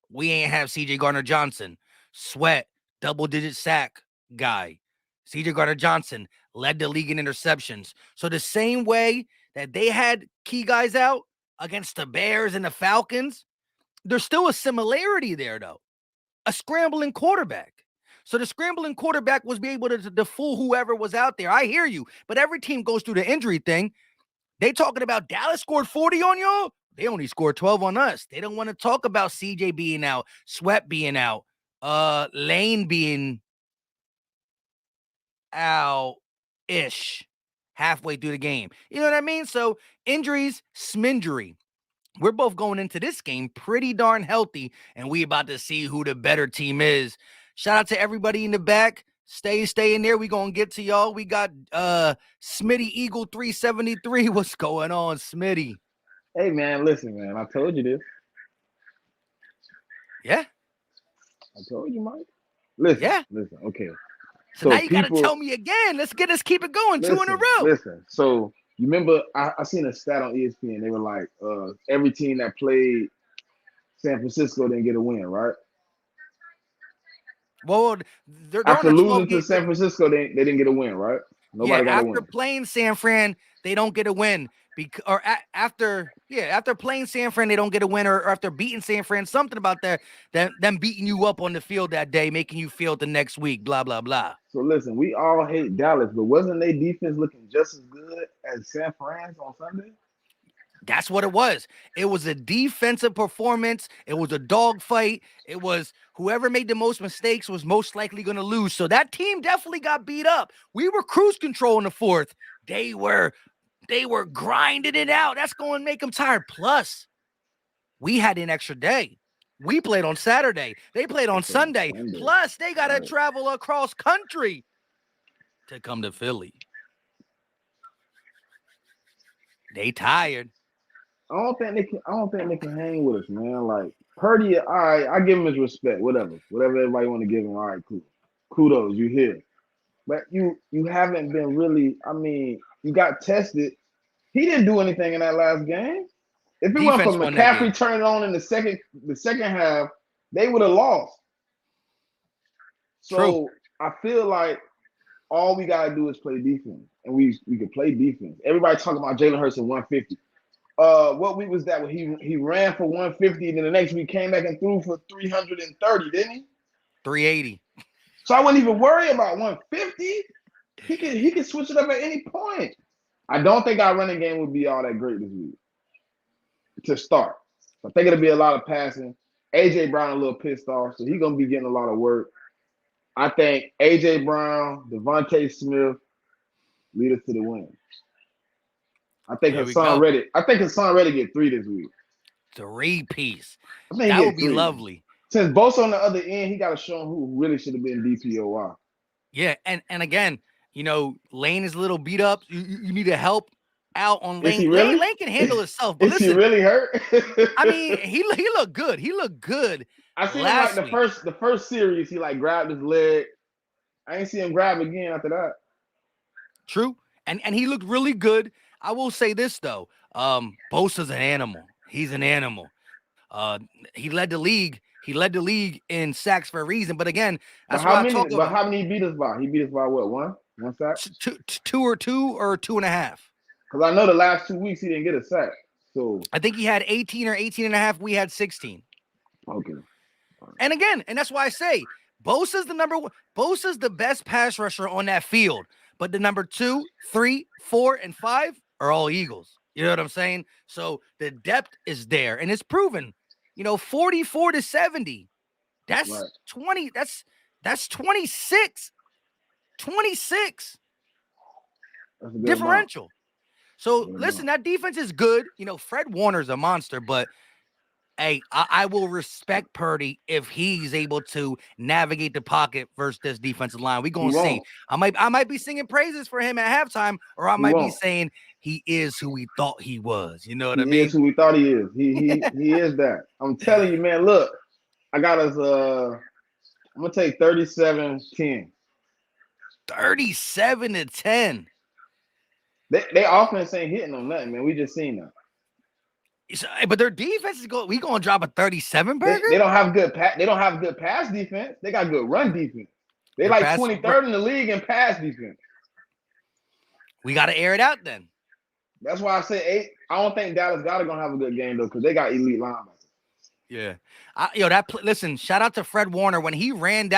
Speaker 1: We ain't have C.J. Gardner-Johnson. Sweat, double-digit sack guy. C.J. Gardner-Johnson led the league in interceptions. So the same way that they had key guys out against the Bears and the Falcons, there's still a similarity there, though. A scrambling quarterback. So the scrambling quarterback was be able to fool whoever was out there. I hear you, but every team goes through the injury thing. They talking about Dallas scored 40 on y'all. They only scored 12 on us. They don't want to talk about CJ being out, Sweat being out, Lane being out-ish halfway through the game. You know what I mean? So injuries, sminjury. We're both going into this game pretty darn healthy, and we about to see who the better team is. Shout out to everybody in the back. Stay in there. We gonna get to y'all. We got Smitty Eagle 373. What's going on, Smitty?
Speaker 9: Hey man, listen, man. I told you this.
Speaker 1: Yeah.
Speaker 9: I told you, Mike. Listen.
Speaker 1: Yeah.
Speaker 9: Listen. Okay.
Speaker 1: So now you gotta tell me again. Let's keep it going.
Speaker 9: Listen,
Speaker 1: 2 in a row.
Speaker 9: Listen. So you remember I seen a stat on ESPN. They were like, every team that played San Francisco didn't get a win, right?
Speaker 1: Well, they're
Speaker 9: after
Speaker 1: on a
Speaker 9: losing to San Francisco, they didn't get a win, right? Nobody got a win.
Speaker 1: After playing San Fran, they don't get a win. After playing San Fran, they don't get a win, or after beating San Fran, something about them beating you up on the field that day, making you feel the next week, blah, blah, blah.
Speaker 9: So listen, we all hate Dallas, but wasn't their defense looking just as good as San Fran's on Sunday?
Speaker 1: That's what it was. It was a defensive performance. It was a dogfight. It was whoever made the most mistakes was most likely going to lose. So that team definitely got beat up. We were cruise control in the fourth. They were grinding it out. That's going to make them tired. Plus, We had an extra day. We played on Saturday. They played on Sunday. Plus, they got to travel across country to come to Philly. They tired.
Speaker 9: I don't think they can hang with us, man. Like Purdy, all right, I give him his respect, whatever everybody want to give him. All right, cool, kudos, you here, but you haven't been really. I mean, you got tested. He didn't do anything in that last game. If it went from McCaffrey turning on in the second half, they would have lost. So
Speaker 1: True.
Speaker 9: I feel like all we gotta do is play defense, and we can play defense. Everybody talking about Jalen Hurts at 150. What week was that when he ran for 150, and then the next week came back and threw for 330, didn't he?
Speaker 1: 380.
Speaker 9: So I wouldn't even worry about 150. He can switch it up at any point. I don't think our running game would be all that great this week to start. I think it'll be a lot of passing. AJ Brown a little pissed off, so he's gonna be getting a lot of work. I think AJ Brown, Devontae Smith lead us to the win. I think Hassan Reddick get 3 this week.
Speaker 1: 3-piece.
Speaker 9: I think
Speaker 1: that would be lovely.
Speaker 9: Since Bosa on the other end, he got to show him who really should have been DPOY.
Speaker 1: Yeah, and again, you know, Lane is a little beat up. You need to help out on Lane.
Speaker 9: Really?
Speaker 1: Lane can handle himself. But
Speaker 9: Is he really hurt?
Speaker 1: I mean, he looked good. He looked good.
Speaker 9: I seen him like the first series. He like grabbed his leg. I ain't see him grab again after that.
Speaker 1: True, and he looked really good. I will say this though, Bosa's an animal. He's an animal. He led the league. He led the league in sacks for a reason. But again, that's what I'm talking about.
Speaker 9: But how many he beat us by? He beat us by what? One sack?
Speaker 1: Two or 2.5.
Speaker 9: Because I know the last 2 weeks he didn't get a sack. So
Speaker 1: I think he had 18 or 18.5. We had 16.
Speaker 9: Okay.
Speaker 1: And again, and that's why I say Bosa's the number one. Bosa's the best pass rusher on that field. But the number 2, 3, 4, and 5 are all Eagles. You know what I'm saying? So the depth is there, and it's proven. You know, 44-70. That's right. 20. That's 26. 26 differential. Amount. So listen, that defense is good. You know, Fred Warner's a monster, but hey, I will respect Purdy if he's able to navigate the pocket versus this defensive line. We're gonna see. I might be singing praises for him at halftime, or I might be saying he is who we thought he was. You know what I mean?
Speaker 9: He is who we thought he is. He is that. I'm telling you, man. Look, I got us. I'm gonna take 37-10.
Speaker 1: 37-10.
Speaker 9: They offense ain't hitting on nothing, man. We just seen that.
Speaker 1: But their defense is we gonna drop a 37 burger.
Speaker 9: They don't have good they don't have good pass defense. They got good run defense. They like 23rd in the league in pass defense.
Speaker 1: We gotta air it out then.
Speaker 9: That's why I say 8. I don't think Dallas got gonna have a good game though, because they got elite linebackers.
Speaker 1: Yeah, listen. Shout out to Fred Warner when he ran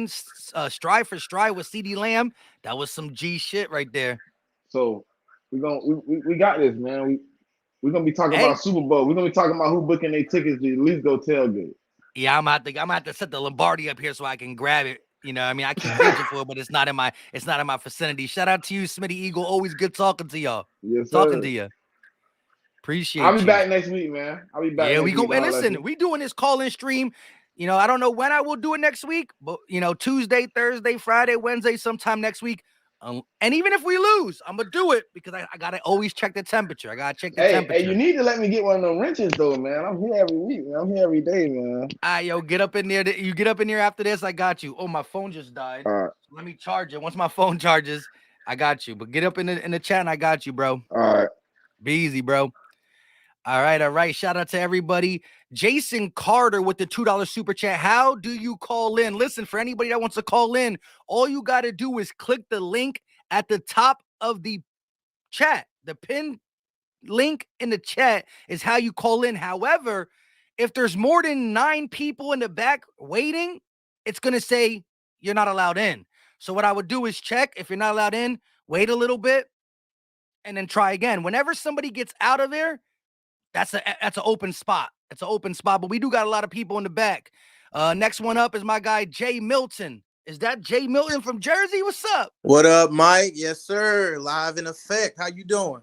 Speaker 1: stride for stride with CeeDee Lamb. That was some G shit right there.
Speaker 9: So we got this, man. We're gonna be talking about Super Bowl. We're gonna be talking about who booking their tickets to at least go tailgate.
Speaker 1: Yeah, I'm gonna have to set the Lombardi up here so I can grab it. You know, I mean, I keep reaching for it, but it's not in my vicinity. Shout out to you, Smitty Eagle. Always good talking to y'all.
Speaker 9: Yes,
Speaker 1: talking to you. Appreciate.
Speaker 9: I'll be back next week, man. I'll be back.
Speaker 1: Yeah, we go. And listen, we doing this call-in stream. You know, I don't know when I will do it next week, but you know, Tuesday, Thursday, Friday, Wednesday, sometime next week. And even if we lose, I'm gonna do it because I gotta always check the temperature. I gotta check the temperature.
Speaker 9: Hey, you need to let me get one of them wrenches though, man. I'm here every week, man. I'm here every day, man.
Speaker 1: Yo, get up in there. You get up in there after this. I got you. Oh, my phone just died.
Speaker 9: All right.
Speaker 1: Let me charge it. Once my phone charges, I got you. But get up in the chat and I got you, bro.
Speaker 9: All right.
Speaker 1: Be easy, bro. All right. Shout out to everybody. Jason Carter with the $2 super chat. How do you call in? Listen, for anybody that wants to call in, all you got to do is click the link at the top of the chat. The pinned link in the chat is how you call in. However, if there's more than 9 people in the back waiting, it's going to say you're not allowed in. So what I would do is check. If you're not allowed in, wait a little bit and then try again. Whenever somebody gets out of there, that's an open spot. It's an open spot, but we do got a lot of people in the back. Next one up is my guy, Jay Milton. Is that Jay Milton from Jersey? What's up?
Speaker 10: What up, Mike? Yes, sir. Live in effect. How you doing?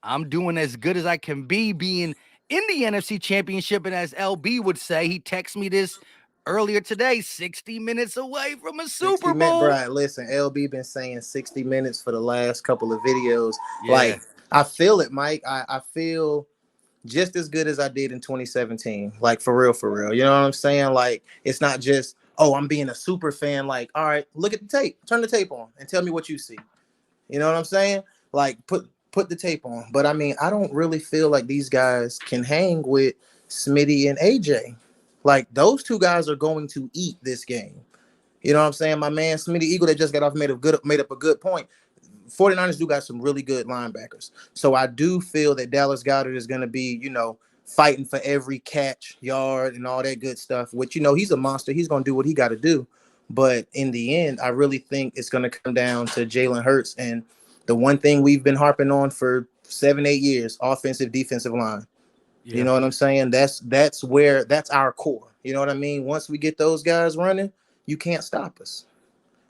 Speaker 1: I'm doing as good as I can be, being in the NFC Championship, and as LB would say, he texted me this earlier today, 60 minutes away from a
Speaker 10: 60
Speaker 1: Super
Speaker 10: minutes,
Speaker 1: Bowl.
Speaker 10: bro. Listen, LB been saying 60 minutes for the last couple of videos.
Speaker 1: Yeah.
Speaker 10: Like, I feel it, Mike. I feel just as good as I did in 2017. Like, for real. You know what I'm saying? Like, it's not just, oh, I'm being a super fan. Like, all right, look at the tape. Turn the tape on and tell me what you see. You know what I'm saying? Like, put the tape on. But, I mean, I don't really feel like these guys can hang with Smitty and AJ. Like, those two guys are going to eat this game. You know what I'm saying? My man Smitty Eagle that just got off made up a good point. 49ers do got some really good linebackers. So I do feel that Dallas Goedert is going to be, fighting for every catch, yard, and all that good stuff, which, he's a monster. He's going to do what he got to do. But in the end, I really think it's going to come down to Jalen Hurts. And the one thing we've been harping on for 7-8 years, offensive, defensive line.
Speaker 1: Yeah.
Speaker 10: You know what I'm saying? That's our core. You know what I mean? Once we get those guys running, you can't stop us.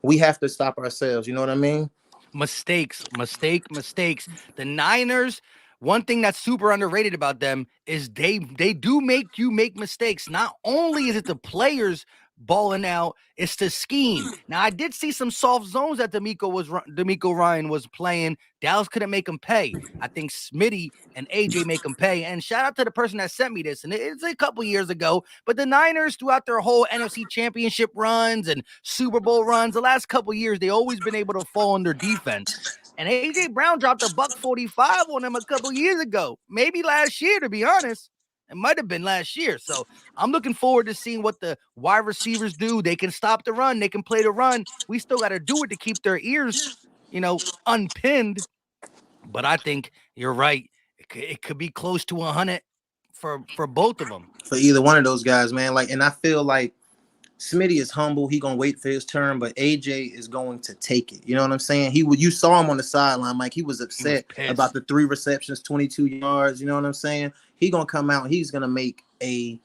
Speaker 10: We have to stop ourselves. You know what I mean?
Speaker 1: Mistakes. The Niners, one thing that's super underrated about them is they do make you make mistakes. Not only is it the players balling out, it's the scheme. Now, I did see some soft zones that D'Amico Ryan was playing. Dallas couldn't make him pay. I think Smitty and AJ make him pay. And shout out to the person that sent me this. And it's a couple years ago. But the Niners, throughout their whole NFC Championship runs and Super Bowl runs, the last couple years, they always been able to fall on their defense. And AJ Brown dropped a $145 on them a couple years ago. Maybe last year, to be honest. It might have been last year. So I'm looking forward to seeing what the wide receivers do. They can stop the run. They can play the run. We still got to do it to keep their ears, unpinned. But I think you're right. It could be close to 100 for both of them.
Speaker 10: For either one of those guys, man. Like, and I feel like Smitty is humble. He gonna wait for his turn, but AJ is going to take it. You know what I'm saying? You saw him on the sideline, Mike. He was upset about the 3 receptions, 22 yards. You know what I'm saying? He gonna come out. He's gonna make an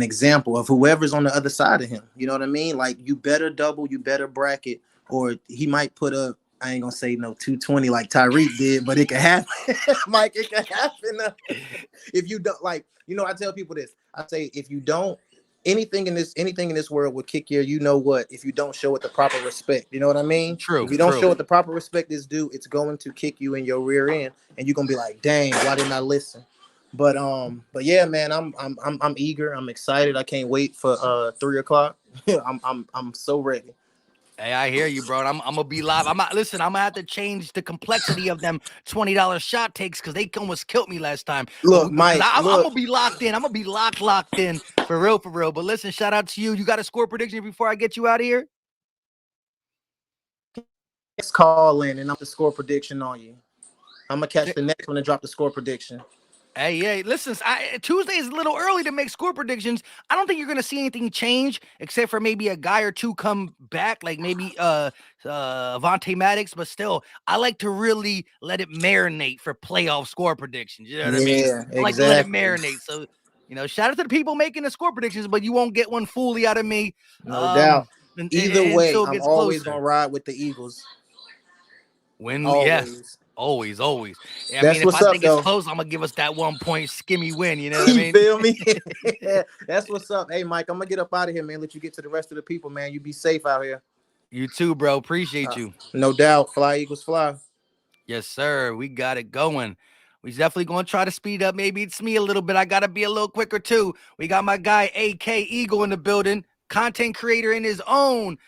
Speaker 10: example of whoever's on the other side of him. You know what I mean? Like, you better double, you better bracket, or he might put up. I ain't gonna say no 220 like Tyreek did, but it can happen. Mike, it can happen. If you don't, like, I tell people this. I say, if you don't, anything in this world will kick you. You know what? If you don't show it the proper respect, you know what I mean?
Speaker 1: True.
Speaker 10: If you don't show it the proper respect is due, it's going to kick you in your rear end, and you're gonna be like, dang, why didn't I listen? But yeah, man, I'm eager. I'm excited. I can't wait for 3:00. I'm so ready.
Speaker 1: Hey, I hear you, bro. I'm gonna be live. I'm gonna have to change the complexity of them $20 shot takes because they almost killed me last time.
Speaker 10: Look, Mike,
Speaker 1: I'm gonna be locked in. I'm gonna be locked in for real. But listen, shout out to you. You got a score prediction before I get you out of here?
Speaker 10: Next call in, and I'm the score prediction on you. I'm gonna catch the next one and drop the score prediction.
Speaker 1: Hey, listen, Tuesday is a little early to make score predictions. I don't think you're going to see anything change except for maybe a guy or two come back, like maybe Vontae Maddox. But still, I like to really let it marinate for playoff score predictions. You know what I mean? I like to let it marinate. So, shout out to the people making the score predictions, but you won't get one fully out of me.
Speaker 10: No doubt. Either way, I'm always going to ride with the Eagles.
Speaker 1: Always. I
Speaker 10: That's
Speaker 1: mean, if I think
Speaker 10: though.
Speaker 1: it's close, I'm gonna give us that 1 point skimmy win. You know what I mean?
Speaker 10: You feel me? That's what's up. Hey, Mike, I'm gonna get up out of here, man. Let you get to the rest of the people, man. You be safe out here.
Speaker 1: You too, bro. Appreciate you.
Speaker 10: No doubt. Fly, Eagles, fly.
Speaker 1: Yes, sir. We got it going. We definitely gonna try to speed up. Maybe it's me a little bit. I gotta be a little quicker too. We got my guy AK Eagle in the building, content creator in his own.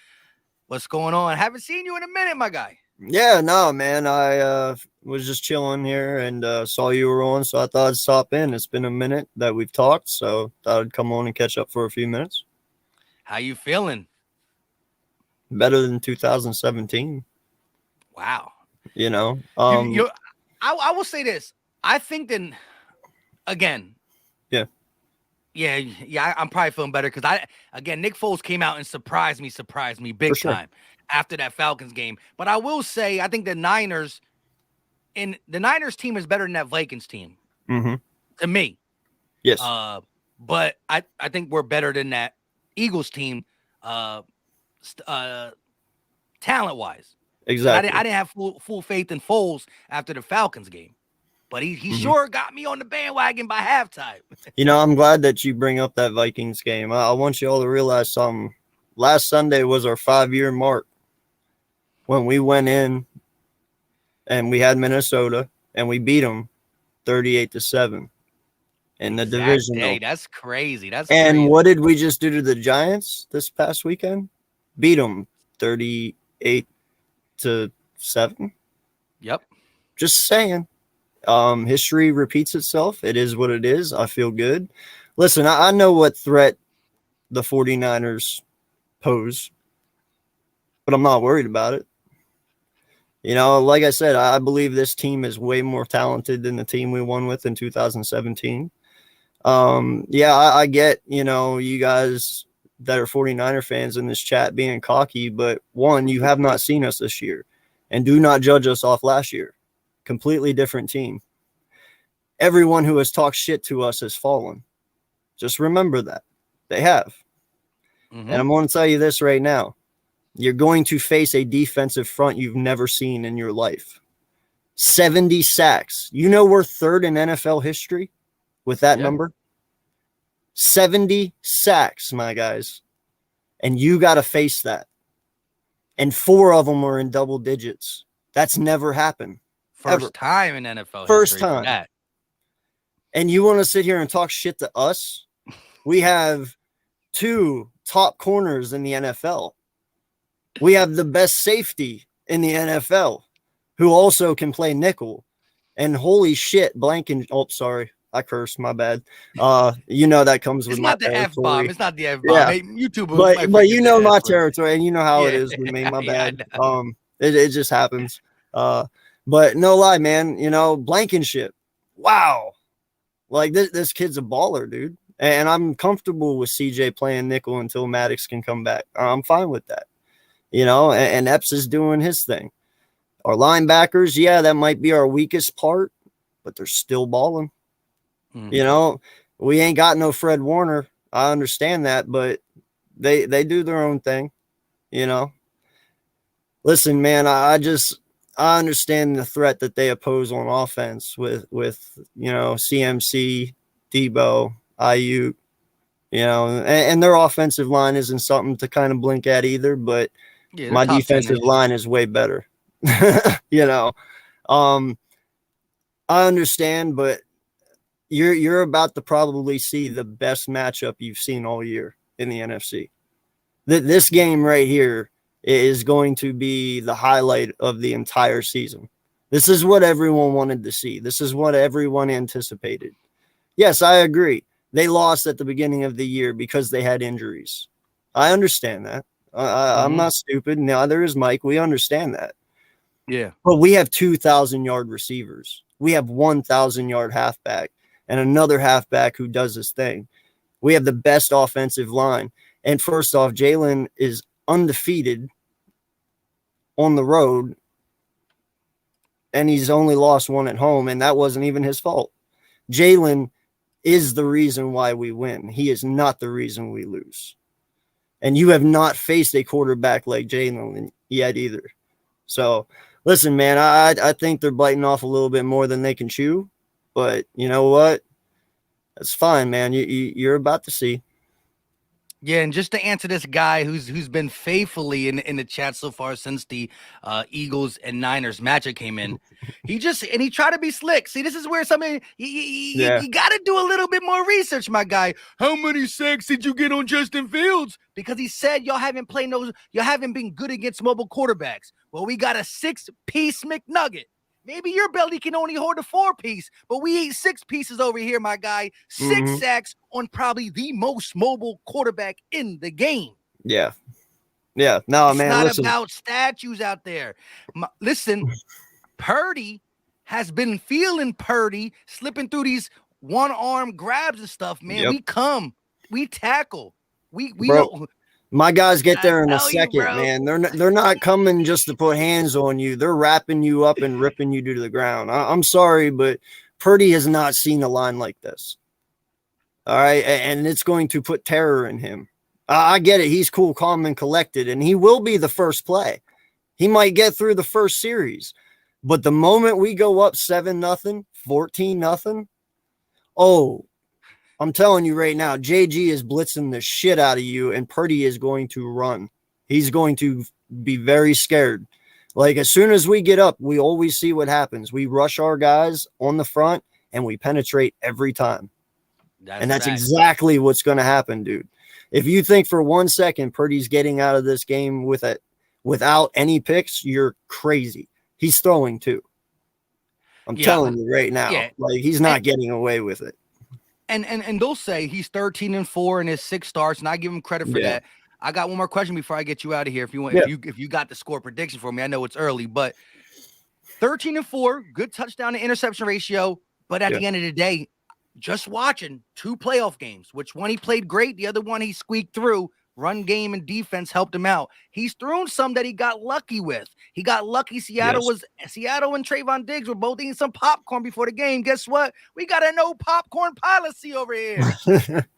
Speaker 1: What's going on? Haven't seen you in a minute, my guy.
Speaker 11: Yeah, no, man. I was just chilling here and saw you were on, so I thought I'd stop in. It's been a minute that we've talked, so thought I'd come on and catch up for a few minutes.
Speaker 1: How you feeling?
Speaker 11: Better than 2017.
Speaker 1: Wow.
Speaker 11: I
Speaker 1: will say this. I think then, again. Yeah, I'm probably feeling better because Nick Foles came out and surprised me big time after that Falcons game. But I will say, I think the Niners team is better than that Vikings team to me.
Speaker 11: Yes.
Speaker 1: But I think we're better than that Eagles team, talent wise.
Speaker 11: Exactly.
Speaker 1: I didn't have full faith in Foles after the Falcons game. but he sure got me on the bandwagon by halftime.
Speaker 11: You know, I'm glad that you bring up that Vikings game. I want you all to realize something. Last Sunday was our 5-year mark when we went in and we had Minnesota and we beat them 38-7 in the divisional.
Speaker 1: Hey, that's crazy.
Speaker 11: And
Speaker 1: crazy.
Speaker 11: what did we just do to the Giants this past weekend? Beat them 38-7.
Speaker 1: Yep.
Speaker 11: Just saying. History repeats itself. It is what it is. I feel good. Listen, I know what threat the 49ers pose, but I'm not worried about it. You know, like I said, I believe this team is way more talented than the team we won with in 2017. Yeah, I get, you know, you guys that are 49er fans in this chat being cocky, but one, you have not seen us this year, and do not judge us off last year. Completely different team. Everyone who has talked shit to us has fallen. Just remember that. They have. And I'm going to tell you this right now. You're going to face a defensive front you've never seen in your life. 70 sacks. You know we're third in NFL history with that number? 70 sacks, my guys. And you got to face that. And 4 of them were in double digits. That's never happened.
Speaker 1: First time in NFL
Speaker 11: First
Speaker 1: history.
Speaker 11: time.
Speaker 1: That.
Speaker 11: And you want to sit here and talk shit to us? We have 2 top corners in the NFL. We have the best safety in the NFL who also can play nickel. And holy shit, Blanken. Oh, sorry. I cursed. My bad. You know that comes with my territory.
Speaker 1: It's not the F-bomb.
Speaker 11: Yeah.
Speaker 1: Hey, YouTube.
Speaker 11: But you know my territory, and you know how it is with me. My bad. It just happens. But no lie, man. You know, Blankenship. Wow. Like this kid's a baller, dude. And I'm comfortable with CJ playing nickel until Maddox can come back. I'm fine with that. You know, and Epps is doing his thing. Our linebackers, yeah, that might be our weakest part, but they're still balling. You know, we ain't got no Fred Warner. I understand that, but they do their own thing, you know. Listen, man, I understand the threat that they oppose on offense with you know, CMC, Debo, Ayuk, you know, and their offensive line isn't something to kind of blink at either, but my defensive line is way better. You know, I understand, but you're about to probably see the best matchup you've seen all year in the NFC. This game right here is going to be the highlight of the entire season. This is what everyone wanted to see. This is what everyone anticipated. Yes, I agree. They lost at the beginning of the year because they had injuries. I understand that. I'm not stupid. Neither is Mike. We understand that.
Speaker 1: Yeah.
Speaker 11: But we have 2,000-yard receivers. We have 1,000-yard halfback and another halfback who does his thing. We have the best offensive line. And first off, Jalen is undefeated on the road, and he's only lost 1 at home, and that wasn't even his fault. Jalen is the reason why we win. He is not the reason we lose. And you have not faced a quarterback like Jalen yet either. So, listen, man, I think they're biting off a little bit more than they can chew. But you know what? That's fine, man. You're about to see.
Speaker 1: Yeah, and just to answer this guy who's been faithfully in the chat so far since the Eagles and Niners matchup came in, he tried to be slick. See, this is where something you got to do a little bit more research, my guy. How many sacks did you get on Justin Fields? Because he said y'all haven't been good against mobile quarterbacks. Well, we got a 6-piece McNugget. Maybe your belly can only hold a 4-piece, but we eat 6 pieces over here, my guy. 6 sacks on probably the most mobile quarterback in the game.
Speaker 11: Yeah. Yeah. No,
Speaker 1: it's
Speaker 11: man.
Speaker 1: Not
Speaker 11: listen.
Speaker 1: about statues out there. Listen, Purdy has been feeling Purdy, slipping through these one-arm grabs and stuff, man.
Speaker 11: Yep.
Speaker 1: We tackle. We
Speaker 11: don't. My guys get there in a second,
Speaker 1: you,
Speaker 11: man. They're not coming just to put hands on you. They're wrapping you up and ripping you to the ground. I'm sorry, but Purdy has not seen a line like this. All right, and it's going to put terror in him. I get it. He's cool, calm, and collected, and he will be the first play. He might get through the first series, But the moment we go up 7-0, 14-0, oh, I'm telling you right now, JG is blitzing the shit out of you, and Purdy is going to run. He's going to be very scared. Like, as soon as we get up, we always see what happens. We rush our guys on the front, and we penetrate every time. That's exactly what's going to happen, dude. If you think for 1 second Purdy's getting out of this game without any picks, you're crazy. He's throwing too. I'm telling you right now, like, he's not getting away with it.
Speaker 1: And they'll say he's 13-4 in his 6 starts, and I give him credit for that. I got one more question before I get you out of here. If you want, if you got the score prediction for me, I know it's early, but 13-4, good touchdown to interception ratio. But at the end of the day, just watching 2 playoff games, which one he played great, the other one he squeaked through. Run game and defense helped him out. He's thrown some that he got lucky with. He got lucky. Seattle and Trayvon Diggs were both eating some popcorn before the game. Guess what? We got a no popcorn policy over here.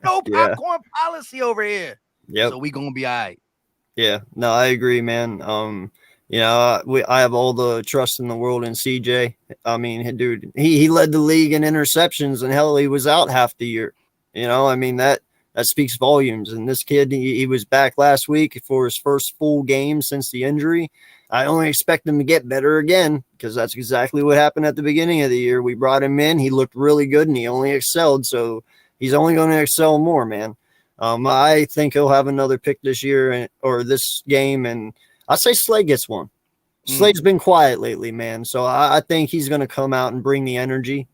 Speaker 1: No popcorn policy over here. So we gonna be all right.
Speaker 11: Yeah, no, I agree, man. I have all the trust in the world in CJ. I mean, dude, he led the league in interceptions, and hell, he was out half the year. I mean, that speaks volumes. And this kid, he was back last week for his first full game since the injury. I only expect him to get better again, because that's exactly what happened at the beginning of the year. We brought him in. He looked really good, and he only excelled. So he's only going to excel more, man. I think he'll have another pick this year or this game, and I say Slade gets one. Slade's been quiet lately, man. So I think he's going to come out and bring the energy,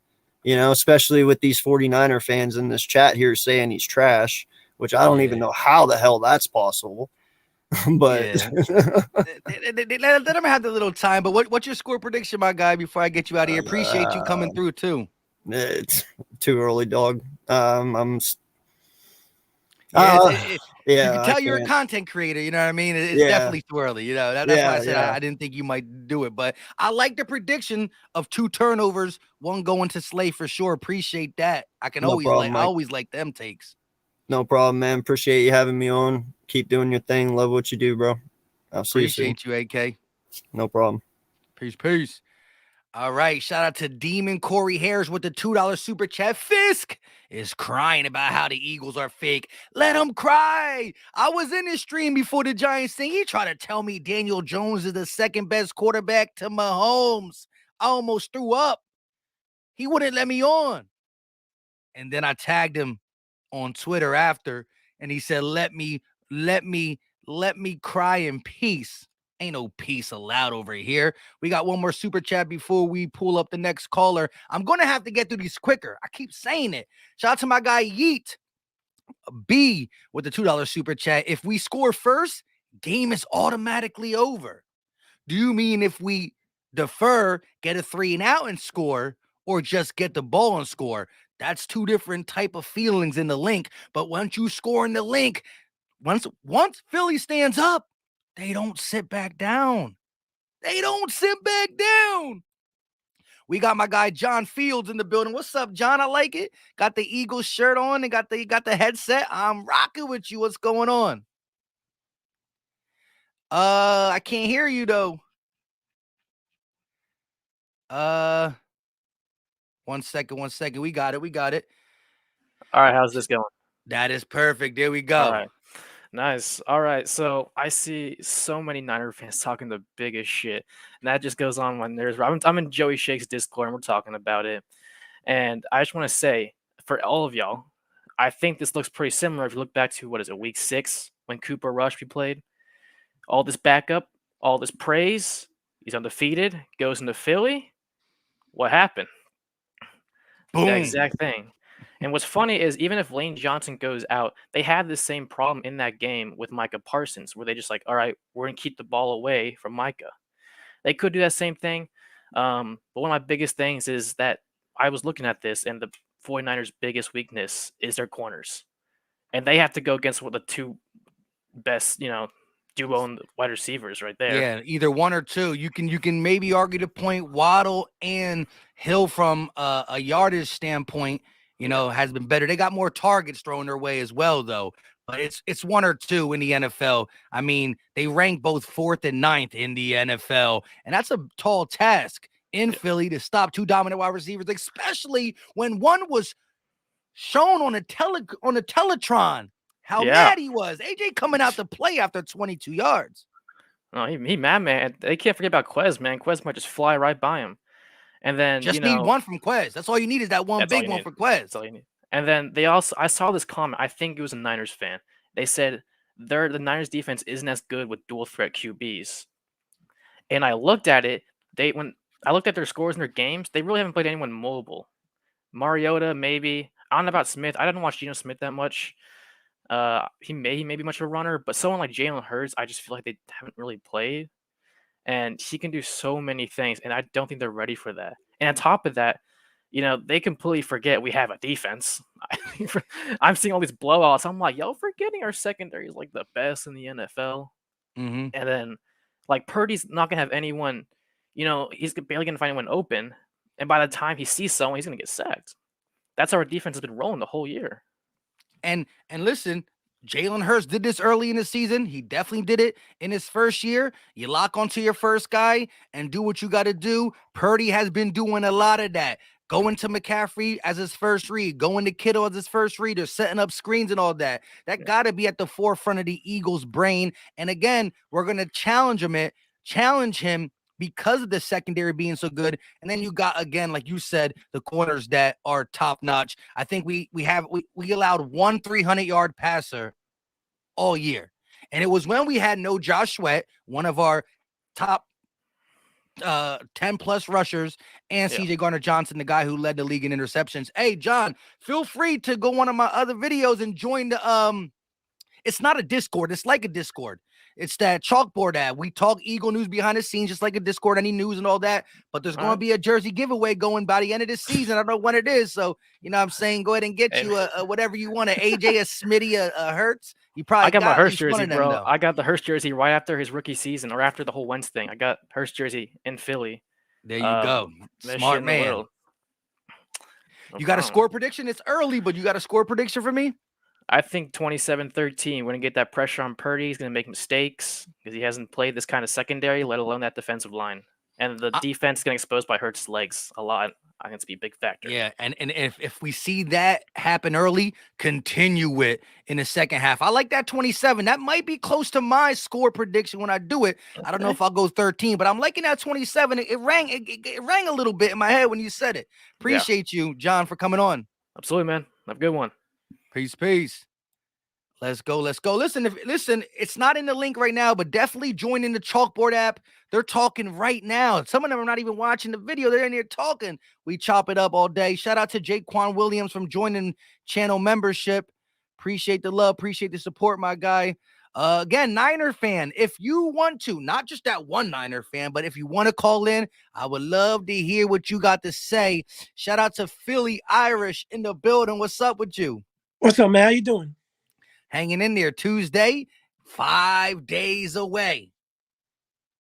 Speaker 11: especially with these 49er fans in this chat here saying he's trash, which I don't even know how the hell that's possible. But
Speaker 1: let him have the little time. But what's your score prediction, my guy, before I get you out of here? Appreciate you coming through, too.
Speaker 11: It's too early, dog.
Speaker 1: You can tell you're a content creator, you know what I mean? It's definitely too early, that's why I said I didn't think you might do it, but I like the prediction of 2 turnovers, 1 going to Slay for sure. Appreciate that. I always like them takes.
Speaker 11: No problem, man. Appreciate you having me on. Keep doing your thing. Love what you do, bro. I'll see you soon.
Speaker 1: Appreciate you, AK.
Speaker 11: No problem.
Speaker 1: Peace. All right, shout out to Demon Corey Harris with the $2 super chat. Fisk is crying about how the Eagles are fake. Let him cry. I was in this stream before the Giants thing. He tried to tell me Daniel Jones is the second best quarterback to Mahomes. I almost threw up. He wouldn't let me on. And then I tagged him on Twitter after, and he said, let me cry in peace. Ain't no peace allowed over here. We got one more super chat before we pull up the next caller. I'm going to have to get through these quicker. I keep saying it. Shout out to my guy Yeet B with the $2 super chat. If we score first, game is automatically over. Do you mean if we defer, get a 3 and out and score, or just get the ball and score? That's 2 different type of feelings in the link. But once you score in the link, once Philly stands up, they don't sit back down. We got my guy John Fields in the building. What's up, John? I like it. Got the Eagles shirt on and got the headset. I'm rocking with you. What's going on? I can't hear you though. 1 second. We got it.
Speaker 12: All right, how's this going?
Speaker 1: That is perfect. There we go.
Speaker 12: All right. Nice. All right. So I see so many Niner fans talking the biggest shit. And that just goes on my nerves. I'm in Joey Shake's Discord and we're talking about it. And I just want to say, for all of y'all, I think this looks pretty similar if you look back to, week 6 when Cooper Rush played. All this backup, all this praise. He's undefeated, goes into Philly. What happened?
Speaker 1: Boom.
Speaker 12: The exact thing. And what's funny is even if Lane Johnson goes out, they had the same problem in that game with Micah Parsons, where they just all right, we're going to keep the ball away from Micah. They could do that same thing. But one of my biggest things is that I was looking at this, and the 49ers' biggest weakness is their corners. And they have to go against the 2 best, duo and wide receivers right there.
Speaker 1: Yeah, either 1 or 2. You can maybe argue the point Waddle and Hill from a yardage standpoint, has been better. They got more targets thrown their way as well, though. But it's 1 or 2 in the NFL. I mean, they rank both 4th and 9th in the NFL, and that's a tall task. in Philly to stop two dominant wide receivers, especially when one was shown on a Teletron. How mad he was. AJ coming out to play after 22 yards.
Speaker 12: Oh, he mad, man. They can't forget about Quez, man. Quez might just fly right by him. And then
Speaker 1: just need one from Quez. That's all you need is that one big one for Quez.
Speaker 12: That's all you need. And then I saw this comment. I think it was a Niners fan. They said the Niners defense isn't as good with dual threat QBs. And I looked at it. When I looked at their scores in their games, they really haven't played anyone mobile. Mariota, maybe. I don't know about Smith. I didn't watch Geno Smith that much. He may be much of a runner, but someone like Jalen Hurts, I just feel like they haven't really played. And he can do so many things, and I don't think they're ready for that. And on top of that, they completely forget we have a defense. I'm seeing all these blowouts. I'm like, y'all forgetting our secondary is like the best in the NFL.
Speaker 1: Mm-hmm.
Speaker 12: And then, like, Purdy's not gonna have anyone. He's barely gonna find anyone open. And by the time he sees someone, he's gonna get sacked. That's how our defense has been rolling the whole year.
Speaker 1: And listen, Jalen Hurts did this early in the season. He definitely did it in his first year. You lock onto your first guy and do what you got to do. Purdy has been doing a lot of that. Going to McCaffrey as his first read, going to Kittle as his first read, or setting up screens and all that. That got to be at the forefront of the Eagles' brain. And again, we're going to challenge him because of the secondary being so good. And then you got, again, like you said, the corners that are top notch. I think we allowed one 300-yard passer all year. And it was when we had no Josh Sweat, one of our top 10 plus rushers, and CJ Gardner-Johnson, the guy who led the league in interceptions. Hey, John, feel free to go one of my other videos and join the it's not a Discord, it's like a Discord. It's that chalkboard app. We talk Eagle news behind the scenes, just like a Discord, any news and all that. But there's going to be a jersey giveaway going by the end of this season. I don't know when it is. So, you know what I'm saying? Go ahead and get you a whatever you want, a AJ, a Smitty, a Hurts. You probably
Speaker 12: I got my Hurts jersey,
Speaker 1: them,
Speaker 12: bro.
Speaker 1: though.
Speaker 12: I got the Hurts jersey right after his rookie season or after the whole Wentz thing. I got Hurts jersey in Philly.
Speaker 1: There you go. Smart man. You got a score prediction? It's early, but you got a score prediction for me?
Speaker 12: I think 27-13. We're going to get that pressure on Purdy. He's going to make mistakes because he hasn't played this kind of secondary, let alone that defensive line. And the defense getting exposed by Hurts' legs a lot. I think it's be a big factor.
Speaker 1: Yeah, and if we see that happen early, continue it in the second half. I like that 27. That might be close to my score prediction when I do it. I don't know if I'll go 13, but I'm liking that 27. It rang a little bit in my head when you said it. Appreciate you, John, for coming on.
Speaker 12: Absolutely, man. Have a good one.
Speaker 1: Peace. Let's go. Listen, it's not in the link right now, but definitely join in the Chalkboard app. They're talking right now. Some of them are not even watching the video. They're in here talking. We chop it up all day. Shout out to Jaquan Williams from joining channel membership. Appreciate the love. Appreciate the support, my guy. Again, Niner fan, if you want to, not just that one Niner fan, but if you want to call in, I would love to hear what you got to say. Shout out to Philly Irish in the building. What's up with you?
Speaker 13: What's up, man? How you doing?
Speaker 1: Hanging in there. Tuesday, 5 days away.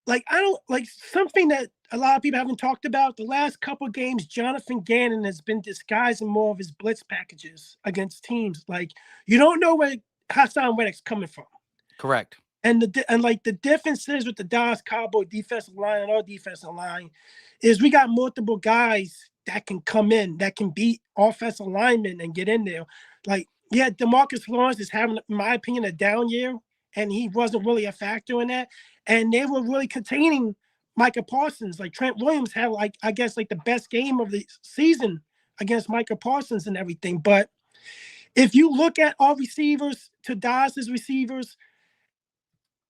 Speaker 13: I don't something that a lot of people haven't talked about. The last couple of games, Jonathan Gannon has been disguising more of his blitz packages against teams. You don't know where Hassan Reddick's coming from.
Speaker 1: Correct.
Speaker 13: And the differences with the Dallas Cowboy defensive line and our defensive line is we got multiple guys that can come in, that can beat offensive linemen and get in there. DeMarcus Lawrence is having, in my opinion, a down year, and he wasn't really a factor in that. And they were really containing Micah Parsons. Trent Williams had, the best game of the season against Micah Parsons and everything. But if you look at our receivers to Dallas's receivers,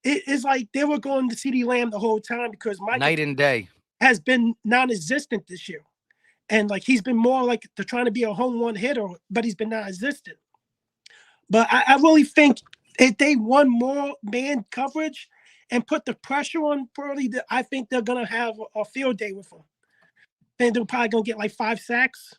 Speaker 13: it's like they were going to CeeDee Lamb the whole time because Micah
Speaker 1: night and day
Speaker 13: has been non-existent this year. And he's been more they're trying to be a home run hitter, but he's been non-existent. But I really think if they won more man coverage and put the pressure on Purdy, I think they're going to have a field day with him. Then they're probably going to get 5 sacks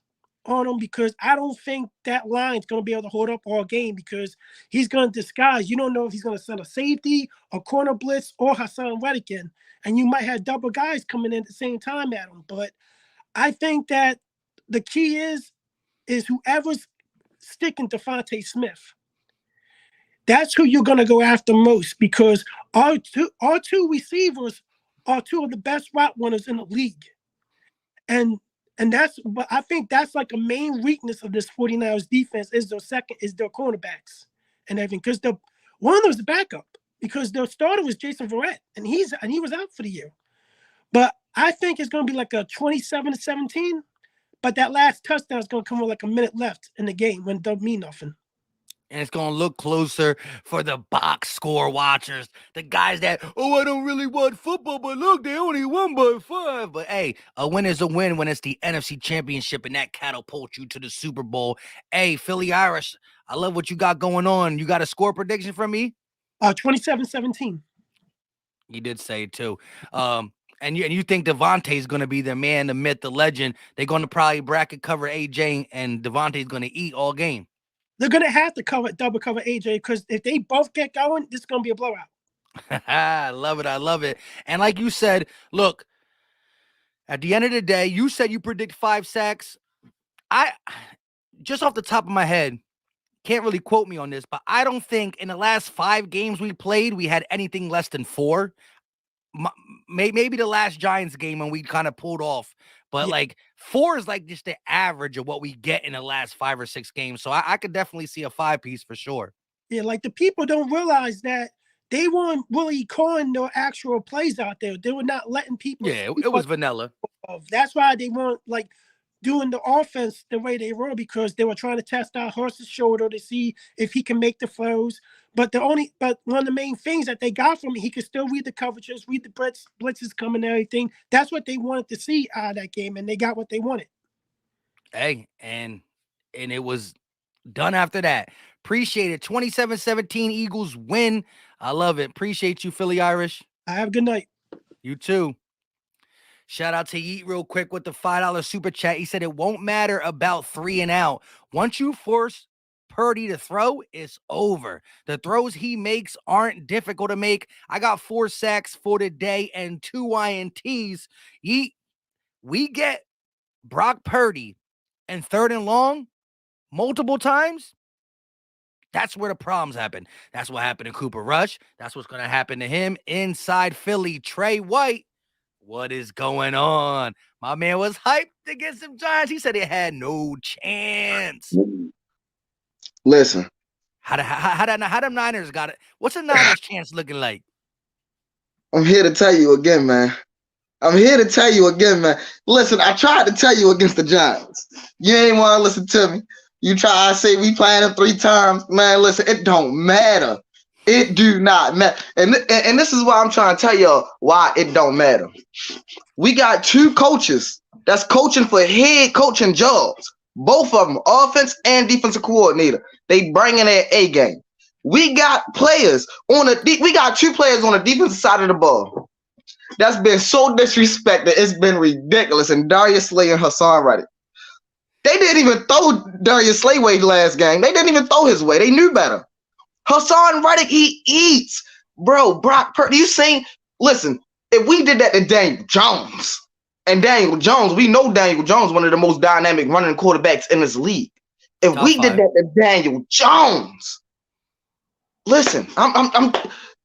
Speaker 13: on him because I don't think that line's going to be able to hold up all game because he's going to disguise. You don't know if he's going to send a safety, a corner blitz, or Hassan Reddick in. And you might have double guys coming in at the same time at him. But I think that the key is whoever's sticking to Devontae Smith. That's who you're going to go after most because our two receivers are two of the best route runners in the league. And that's, but I think that's like a main weakness of this 49ers defense is their cornerbacks and everything. Because one of them was the backup, because their starter was Jason Verrett, and he was out for the year. But I think it's going to be like a 27-17. But that last touchdown is going to come with like a minute left in the game when it don't mean nothing.
Speaker 1: And it's going to look closer for the box score watchers, the guys that, I don't really want football, but look, they only won by 5. But hey, a win is a win when it's the NFC Championship and that catapults you to the Super Bowl. Hey, Philly Irish, I love what you got going on. You got a score prediction for me?
Speaker 13: 27-17.
Speaker 1: You did say it too. And you think Devontae's going to be the man, the myth, the legend. They're going to probably bracket cover AJ, and Devontae's going to eat all game.
Speaker 13: They're going to have to double cover AJ, because if they both get going, this is going to be a blowout.
Speaker 1: I love it. I love it. And like you said, look, at the end of the day, you said you predict 5 sacks. I, just off the top of my head, can't really quote me on this, but I don't think in the last 5 games we played, we had anything less than 4. Maybe the last Giants game when we kind of pulled off, but like 4 is like just the average of what we get in the last 5 or 6 games. So I could definitely see a 5-piece for sure.
Speaker 13: Yeah, like the people don't realize that they weren't really calling no actual plays out there. They were not letting people.
Speaker 1: Yeah, it was vanilla.
Speaker 13: That's why they weren't like doing the offense the way they were, because they were trying to test out Hurts' shoulder to see if he can make the throws. But one of the main things that they got from him, he could still read the coverages, read the blitzes coming and everything. That's what they wanted to see out of that game, and they got what they wanted.
Speaker 1: Hey, and it was done after that. Appreciate it. 27-17 Eagles win. I love it. Appreciate you, Philly Irish.
Speaker 13: Have a good night.
Speaker 1: You too. Shout out to Yeet real quick with the $5 super chat. He said it won't matter about 3 and out. Once you force Purdy to throw, it's over. The throws he makes aren't difficult to make. I got 4 sacks for the day and 2 INTs. Yeet, we get Brock Purdy and 3rd and long multiple times. That's where the problems happen. That's what happened to Cooper Rush. That's what's going to happen to him inside Philly. Trey White, what is going on? My man was hyped against some Giants. He said he had no chance.
Speaker 14: Listen.
Speaker 1: How them Niners got it? What's the Niners chance looking like?
Speaker 14: I'm here to tell you again, man. Listen, I tried to tell you against the Giants. You ain't want to listen to me. You try, I say we playing them 3 times. Man, listen, it don't matter. It do not matter. And this is why I'm trying to tell y'all why it don't matter. We got 2 coaches that's coaching for head coaching jobs. Both of them, offense and defensive coordinator. They bringing their A game. We got players we got 2 players on the defensive side of the ball that's been so disrespected. It's been ridiculous. And Darius Slay and Hassan Reddick. They didn't even throw Darius Slay way last game. They didn't even throw his way. They knew better. Hassan Reddick, he eats. Bro, Brock Purdy, you seen? Listen, if we did that to Daniel Jones, and Daniel Jones, we know Daniel Jones, one of the most dynamic running quarterbacks in this league. If
Speaker 1: Top
Speaker 14: we
Speaker 1: 5.
Speaker 14: did that to Daniel Jones, listen, I'm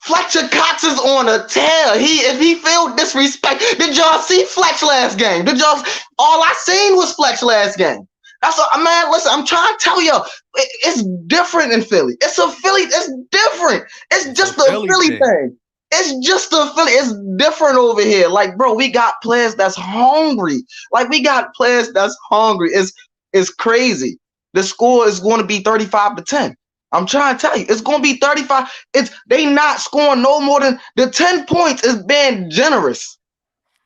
Speaker 14: Fletcher Cox is on a tear. If he feel disrespect, did y'all see Fletch last game? All I seen was Fletch last game. That's all, man. Listen, I'm trying to tell y'all, it's different in Philly. It's different. It's just a Philly thing. It's just a Philly. It's different over here. Like, bro, we got players that's hungry. It's crazy. The score is going to be 35-10. I'm trying to tell you, it's going to be 35. They not scoring no more than the 10 points is being generous.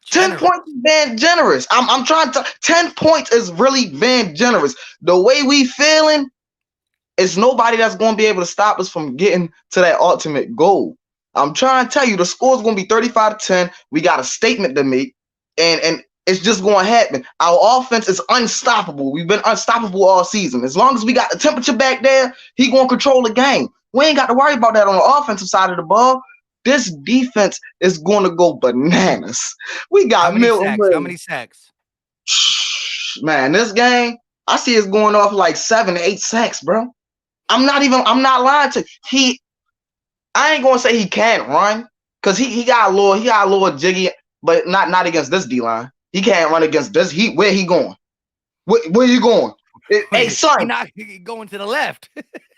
Speaker 14: 10 points is being generous. I'm trying to 10 points is really being generous. The way we feeling, it's nobody that's going to be able to stop us from getting to that ultimate goal. I'm trying to tell you, the score is going to be 35-10. We got a statement to make, and it's just going to happen. Our offense is unstoppable. We've been unstoppable all season. As long as we got the temperature back there, he going to control the game. We ain't got to worry about that on the offensive side of the ball. This defense is going to go bananas. We got
Speaker 1: How many sacks?
Speaker 14: Man, this game, I see it's going off like 7 to 8 sacks, bro. I'm not lying to you. I ain't gonna say he can't run, because he got a little jiggy, but not against this D-line. He can't run against this heat. Where he going? Where you going? Hey, son.
Speaker 1: He's not going to the left.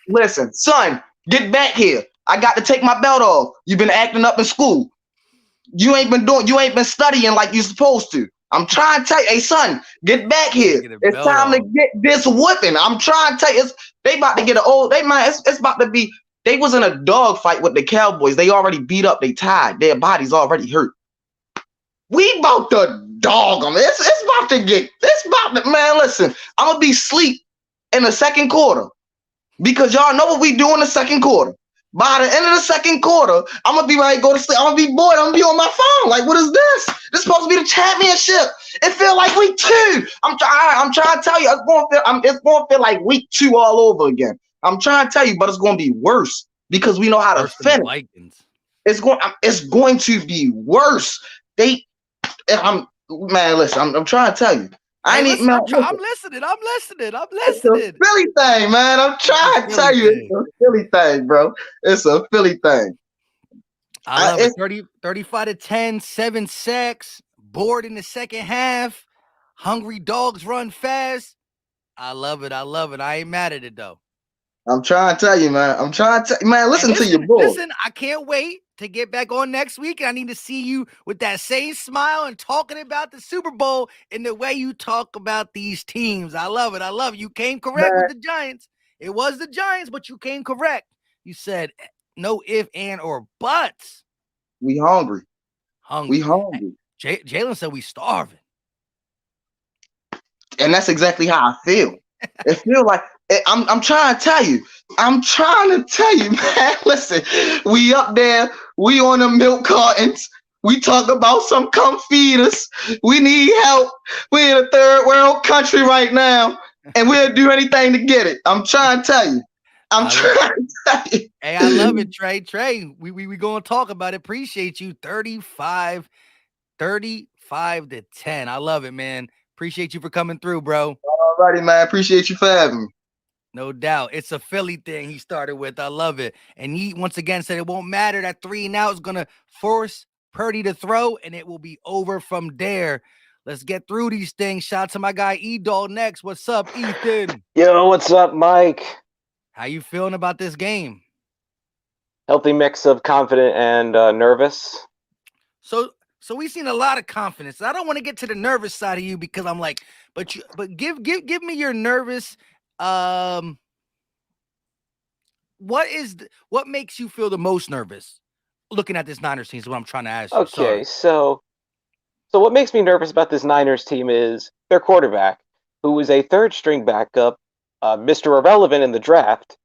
Speaker 14: Listen, son, get back here. I got to take my belt off. You've been acting up in school. You ain't been studying like you're supposed to. I'm trying to tell you, hey son, get back here. It's time to get this whipping. I'm trying to tell you, they about to get an old. It's about to be. They was in a dog fight with the Cowboys. They already beat up. They tied. Their bodies already hurt. We about to dog them. It's about to get. It's about to, man. Listen, I'm gonna be asleep in the second quarter because y'all know what we do in the second quarter. By the end of the second quarter, I'm gonna be ready to go to sleep. I'm gonna be bored. I'm gonna be on my phone. Like, what is this? This is supposed to be the championship. It feel like week 2. I'm trying to tell you, it's gonna feel like week 2 all over again. I'm trying to tell you, but it's gonna be worse because we know how to finish. It's going to be worse. Man, listen, I'm trying to tell you. I'm listening. It's a Philly thing, man. I'm trying to tell you, it's a Philly thing, bro. It's a Philly thing.
Speaker 1: I love it. 35-10, 7 sacks, bored in the second half. Hungry dogs run fast. I love it. I ain't mad at it though.
Speaker 14: I'm trying to tell you, man. Listen to your boy.
Speaker 1: Listen, I can't wait to get back on next week. I need to see you with that same smile and talking about the Super Bowl in the way you talk about these teams. I love it. You came correct with the Giants. It was the Giants, but you came correct. You said no if, and, or buts.
Speaker 14: We hungry. We hungry.
Speaker 1: Jalen said we starving.
Speaker 14: And that's exactly how I feel. It feel like I'm trying to tell you. Man. Listen, we up there. We on the milk cartons. We talk about some come feed us. We need help. We're in a third world country right now, and we'll do anything to get it. I'm trying to tell you.
Speaker 1: Hey, I love it, Trey. Trey, we gonna talk about it. Appreciate you. 35-10. I love it, man. Appreciate you for coming through, bro.
Speaker 14: Alrighty, man. Appreciate you for having me.
Speaker 1: No doubt. It's a Philly thing he started with. I love it. And he once again said it won't matter. That 3 and out is going to force Purdy to throw, and it will be over from there. Let's get through these things. Shout out to my guy E-Dog next. What's up, Ethan?
Speaker 15: Yo, what's up, Mike?
Speaker 1: How you feeling about this game?
Speaker 15: Healthy mix of confident and nervous.
Speaker 1: So we've seen a lot of confidence. I don't want to get to the nervous side of you because I'm like, but give me your nervous. What makes you feel the most nervous looking at this Niners team is what I'm trying to ask you.
Speaker 15: Okay, so what makes me nervous about this Niners team is their quarterback, who is a third string backup, Mr. Irrelevant in the draft.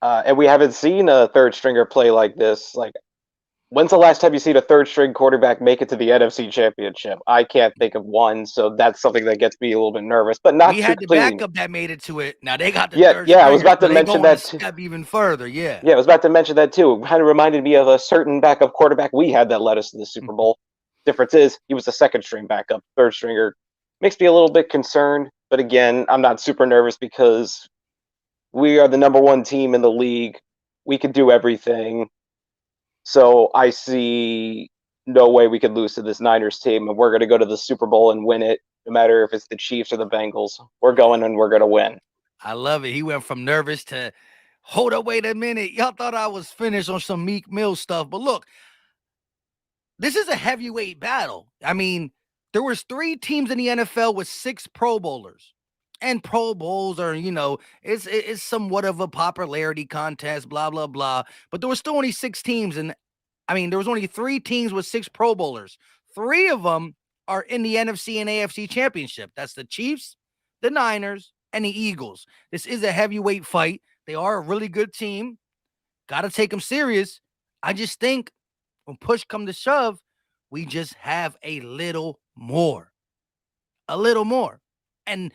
Speaker 15: And we haven't seen a third stringer play like this. Like, when's the last time you seen a third string quarterback make it to the NFC Championship? I can't think of one, so that's something that gets me a little bit nervous. But not
Speaker 1: we had the backup that made it to it. Now they got the third
Speaker 15: stringer, I was about to mention that too.
Speaker 1: Step even further, yeah.
Speaker 15: Yeah, I was about to mention that too. It kind of reminded me of a certain backup quarterback we had that led us to the Super Bowl. Difference is he was a second string backup. Third stringer makes me a little bit concerned, but again, I'm not super nervous because we are the number 1 team in the league. We could do everything. So I see no way we could lose to this Niners team, and we're going to go to the Super Bowl and win it, no matter if it's the Chiefs or the Bengals. We're going and we're going to win.
Speaker 1: I love it. He went from nervous to, hold up, wait a minute. Y'all thought I was finished on some Meek Mill stuff. But look, this is a heavyweight battle. I mean, there was 3 teams in the NFL with 6 Pro Bowlers. And Pro Bowls are, it's somewhat of a popularity contest, blah, blah, blah. But there was still only 6 teams. And there was only 3 teams with 6 Pro Bowlers. 3 of them are in the NFC and AFC championship. That's the Chiefs, the Niners, and the Eagles. This is a heavyweight fight. They are a really good team. Got to take them serious. I just think when push comes to shove, we just have a little more. And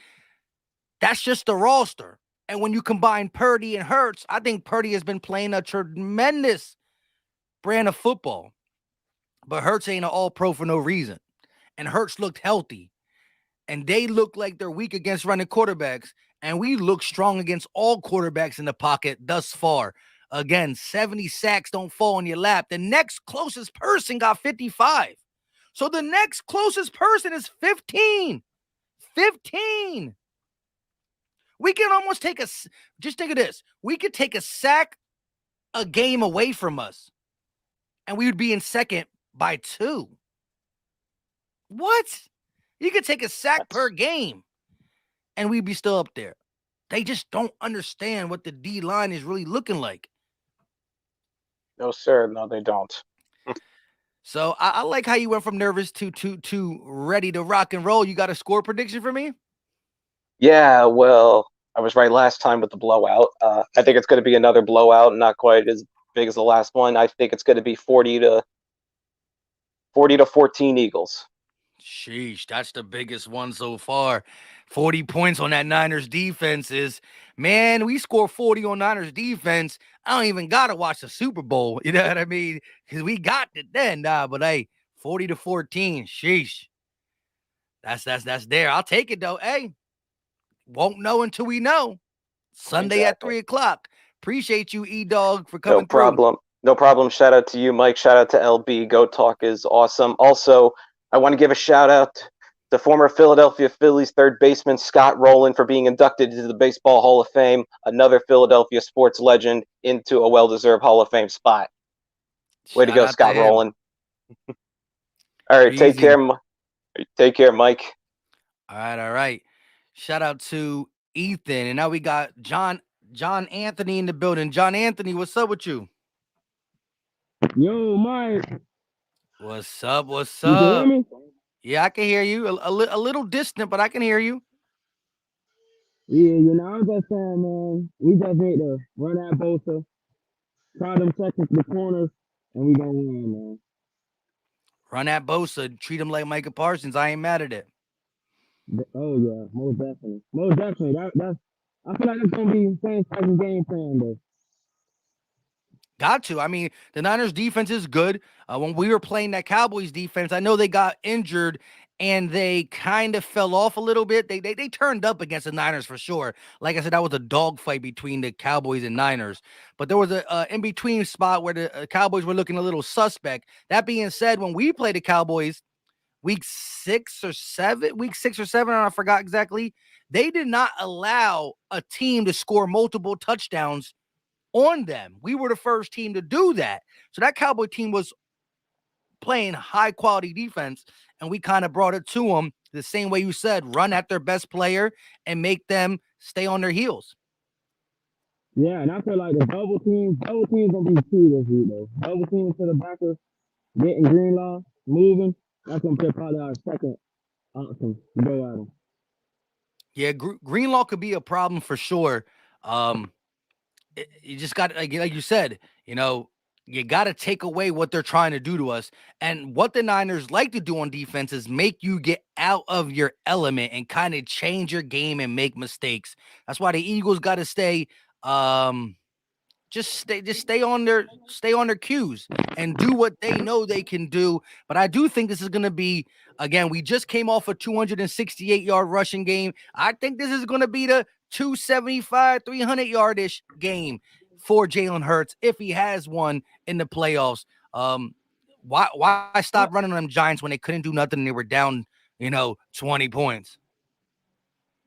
Speaker 1: that's just the roster. And when you combine Purdy and Hurts, I think Purdy has been playing a tremendous brand of football. But Hurts ain't an all-pro for no reason. And Hurts looked healthy. And they look like they're weak against running quarterbacks. And we look strong against all quarterbacks in the pocket thus far. Again, 70 sacks don't fall in your lap. The next closest person got 55. So the next closest person is 15. 15. We can almost take just think of this. We could take a sack a game away from us, and we would be in second by 2. What? You could take a sack per game, and we'd be still up there. They just don't understand what the D line is really looking like.
Speaker 15: No, sir. No, they don't.
Speaker 1: So I like how you went from nervous to ready to rock and roll. You got a score prediction for me?
Speaker 15: Yeah, well, I was right last time with the blowout. I think it's going to be another blowout, not quite as big as the last one. I think it's going to be 40 to 14 Eagles.
Speaker 1: Sheesh, that's the biggest one so far. 40 points on that Niners defense is, man, we score 40 on Niners defense. I don't even got to watch the Super Bowl. You know what I mean? Because we got it then. But hey, 40 to 14. Sheesh. That's there. I'll take it though. Hey, won't know until we know. Sunday at 3 o'clock. Appreciate you, E-Dog, for coming through.
Speaker 15: No problem. No problem. Shout out to you, Mike. Shout out to LB. Goat Talk is awesome. Also, I want to give a shout out to former Philadelphia Phillies third baseman Scott Rowland for being inducted into the Baseball Hall of Fame, another Philadelphia sports legend into a well-deserved Hall of Fame spot. Way to go, Scott Rowland. All right, take care. Take care, Mike.
Speaker 1: All right. Shout out to Ethan. And now we got John Anthony in the building. John Anthony, what's up with you?
Speaker 16: Yo, Mike.
Speaker 1: What's up? What's
Speaker 16: You can hear
Speaker 1: up?
Speaker 16: me?
Speaker 1: Yeah, I can hear you. A little distant, but I can hear you.
Speaker 16: Yeah, I'm just saying, man, we just need to run that Bosa, try them seconds to the corners, and we gonna win, man.
Speaker 1: Run that Bosa. Treat him like Micah Parsons. I ain't mad at it.
Speaker 16: Oh yeah, most definitely. That's I feel like it's gonna be the same type of game plan though.
Speaker 1: Got to. I mean, the Niners defense is good. When we were playing that Cowboys defense, I know they got injured and they kind of fell off a little bit. They turned up against the Niners for sure. Like I said, that was a dogfight between the Cowboys and Niners. But there was a in-between spot where the Cowboys were looking a little suspect. That being said, when we played the Cowboys, week 6 or 7, I forgot exactly, they did not allow a team to score multiple touchdowns on them. We were the first team to do that. So that Cowboy team was playing high quality defense, and we kind of brought it to them the same way you said, run at their best player and make them stay on their heels.
Speaker 16: Yeah, and I feel like the double teams gonna be key this week though. Double teams to the backers, getting Greenlaw moving. That's gonna be probably our second option to go at them.
Speaker 1: Yeah, Greenlaw could be a problem for sure. You just got, like you said, you got to take away what they're trying to do to us. And what the Niners like to do on defense is make you get out of your element and kind of change your game and make mistakes. That's why the Eagles got to stay, stay on their cues and do what they know they can do. But I do think this is going to be, again, we just came off a 268-yard rushing game. I think this is going to be the 275, 300-yard-ish game for Jalen Hurts if he has one in the playoffs. Why stop running on them Giants when they couldn't do nothing and they were down, 20 points?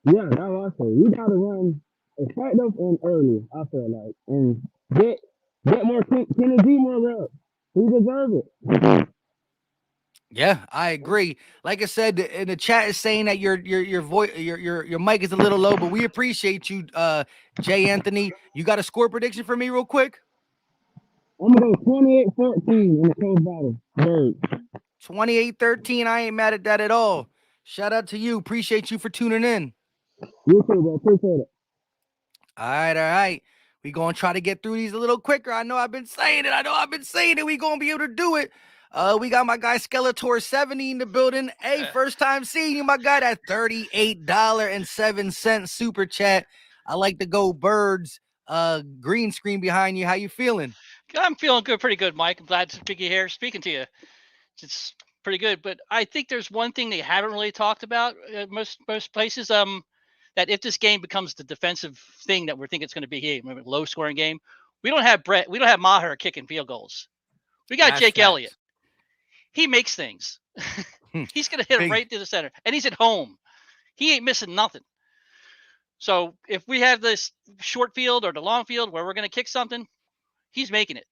Speaker 16: Yeah, that's what I say. We gotta run effective and early, I feel like. And get more Kennedy more reps. He deserves it.
Speaker 1: Yeah, I agree. Like I said, in the chat is saying that your voice, your mic is a little low, but we appreciate you, Jay Anthony. You got a score prediction for me real quick?
Speaker 16: I'm gonna go 28-14 in the close battle. Birds.
Speaker 1: 28-13. I ain't mad at that at all. Shout out to you. Appreciate you for tuning in.
Speaker 16: You too, bro. Appreciate it.
Speaker 1: All right. We gonna try to get through these a little quicker. I know I've been saying it. We gonna be able to do it. We got my guy Skeletor 70 in the building. Hey, first time seeing you, my guy. That $38.07 super chat. I like to go Birds. Green screen behind you. How you feeling?
Speaker 17: I'm feeling good, pretty good, Mike. I'm glad to be here speaking to you. It's pretty good, but I think there's one thing they haven't really talked about most places. That if this game becomes the defensive thing that we're thinking it's going to be here, a low scoring game, we don't have Maher kicking field goals. We got Jake Elliott. he makes things. He's going to hit it
Speaker 1: Big.
Speaker 17: right to the center, and he's at home. He ain't missing nothing. So if we have this short field or the long field where we're going to kick something, he's making it.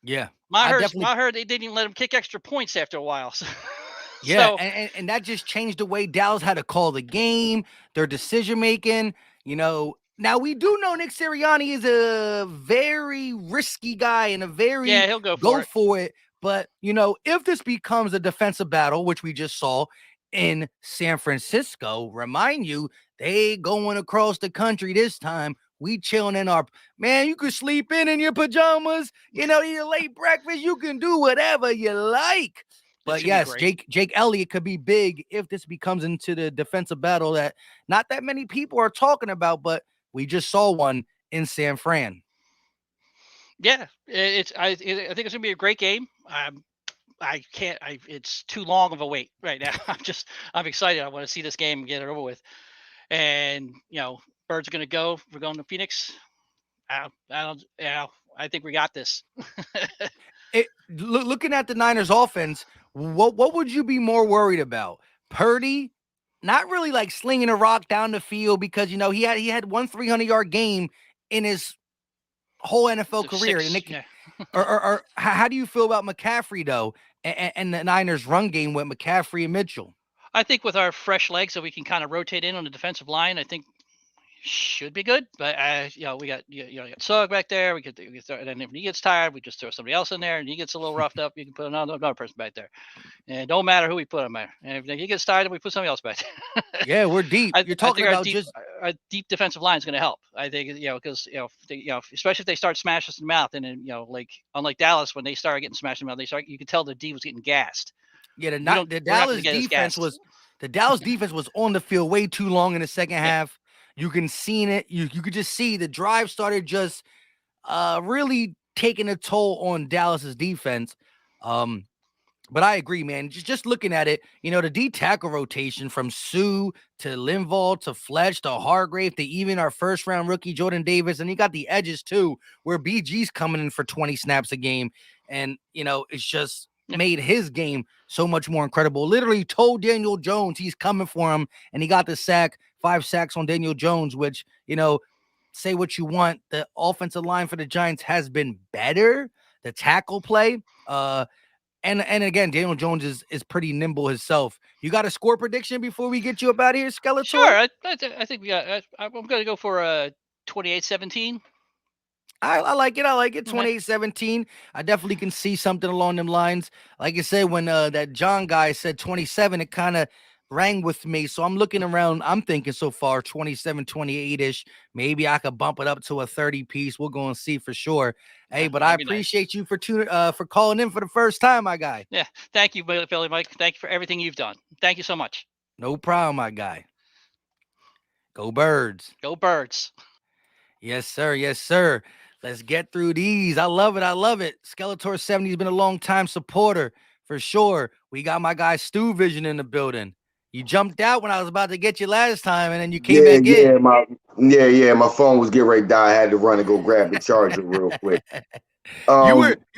Speaker 1: Yeah.
Speaker 17: I heard they didn't even let him kick extra points after a while. So,
Speaker 1: Yeah, and that just changed the way Dallas had to call the game, their decision making. You know, now we do know Nick Sirianni is a very risky guy and a very
Speaker 17: he'll go
Speaker 1: for it. But you know, if this becomes a defensive battle, which we just saw in San Francisco, remind you they going across the country this time. We chilling in our man. You could sleep in your pajamas. You know, eat a late breakfast. You can do whatever you like. But yes, Jake Elliott could be big if this becomes into the defensive battle that not that many people are talking about, but we just saw one in San Fran.
Speaker 17: Yeah, I think it's gonna be a great game. It's too long of a wait right now. I'm excited. I want to see this game and get it over with. And you know, Birds are gonna go. We're going to Phoenix. I think we got this.
Speaker 1: Looking at the Niners offense, what would you be more worried about? Purdy, not really like slinging a rock down the field because, you know, he had one 300-yard game in his whole NFL career. Or how do you feel about McCaffrey, though, and the Niners run game with McCaffrey and Mitchell?
Speaker 17: I think with our fresh legs that we can kind of rotate in on the defensive line, I think should be good. But you know, we got Sugg back there. We could throw, and then if he gets tired, we just throw somebody else in there, and he gets a little roughed up. You can put another person back there, and it don't matter who we put him there. And if he gets tired, we put somebody else back there.
Speaker 1: Yeah, we're deep. You're talking about
Speaker 17: our deep defensive line is going to help. I think because especially if they start smashing us in the mouth, and then like unlike Dallas when they started getting smashed in the mouth, you could tell the D was getting gassed.
Speaker 1: Yeah, the Dallas defense was on the field way too long in the second half. You can see it. You could just see the drive started just really taking a toll on Dallas's defense. But I agree, man. Just looking at it, you know, the D tackle rotation from Sue to Linval to Fletch to Hargrave to even our first round rookie Jordan Davis, and you got the edges too, where BG's coming in for 20 snaps a game, and you know it's just made his game so much more incredible. Literally told Daniel Jones he's coming for him, and he got the sack, 5 sacks on Daniel Jones, which, you know, say what you want, the offensive line for the Giants has been better. The tackle play, and again, Daniel Jones is pretty nimble himself. You got a score prediction before we get you up out of here, Skeletor?
Speaker 17: Sure, I think we got. I'm going to go for 28-17.
Speaker 1: I like it. 28-17. I definitely can see something along them lines. Like I said, when that John guy said 27, it kind of rang with me. So I'm looking around. I'm thinking so far 27, 28-ish. Maybe I could bump it up to a 30 piece. We'll go and see for sure. Hey, but I appreciate you for calling in for the first time, my guy.
Speaker 17: Yeah. Thank you, Billy Mike. Thank you for everything you've done. Thank you so much.
Speaker 1: No problem, my guy. Go Birds.
Speaker 17: Go Birds.
Speaker 1: Yes, sir. Yes, sir. Let's get through these. I love it. Skeletor 70 has been a long time supporter for sure. We got my guy Stu Vision in the building. You jumped out when I was about to get you last time, and then you came back in.
Speaker 18: My phone was getting ready to die. I had to run and go grab the charger real quick.
Speaker 1: You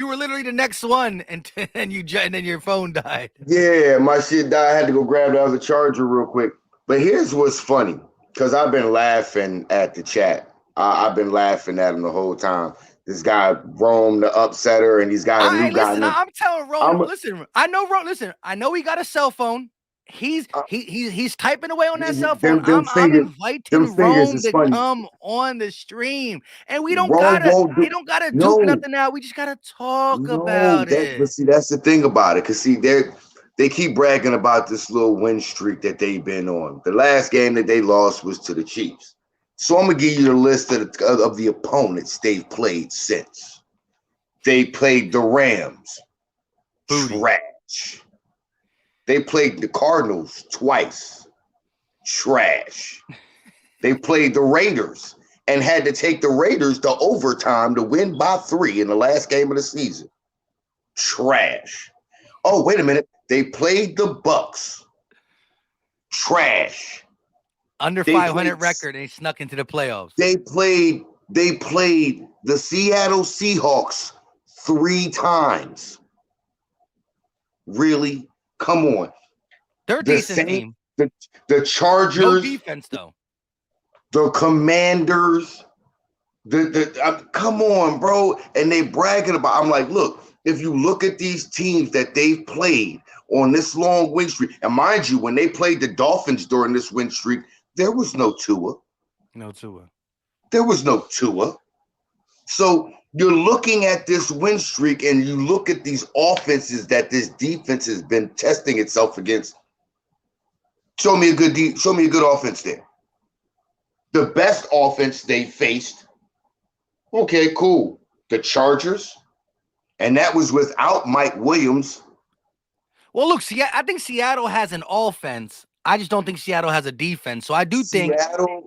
Speaker 1: were literally the next one, and then your phone died.
Speaker 18: Yeah, my shit died. I had to go grab the other charger real quick. But here's what's funny, because I've been laughing at the chat. I've been laughing at him the whole time. This guy Rome, the upsetter, and he's got a new guy.
Speaker 1: I'm telling Rome. Listen, I know Rome. Listen, I know he got a cell phone. He's typing away on that cell phone. I'm inviting Rome to come on the stream, and we don't gotta do nothing now. We just gotta talk about it.
Speaker 18: But see, that's the thing about it, because see, they keep bragging about this little win streak that they've been on. The last game that they lost was to the Chiefs. So I'm gonna give you the list of the opponents they've played since. They played the Rams. Trash. They played the Cardinals twice. Trash. They played the Raiders and had to take the Raiders to overtime to win by 3 in the last game of the season. Trash. Oh, wait a minute. They played the Bucks. Trash.
Speaker 1: Under 500 record, and he snuck into the playoffs.
Speaker 18: They played the Seattle Seahawks 3 times. Really? Come on.
Speaker 1: They're a
Speaker 18: The
Speaker 1: decent
Speaker 18: same,
Speaker 1: team.
Speaker 18: the Chargers,
Speaker 1: No defense though.
Speaker 18: the Commanders, come on, bro. And they bragging about. I'm like, look, if you look at these teams that they've played on this long win streak, and mind you, when they played the Dolphins during this win streak, there was no Tua.
Speaker 1: No Tua.
Speaker 18: There was no Tua. So you're looking at this win streak, and you look at these offenses that this defense has been testing itself against. Show me a good offense there. The best offense they faced. Okay, cool. The Chargers, and that was without Mike Williams.
Speaker 1: Well, look, I think Seattle has an offense. I just don't think Seattle has a defense. So I do think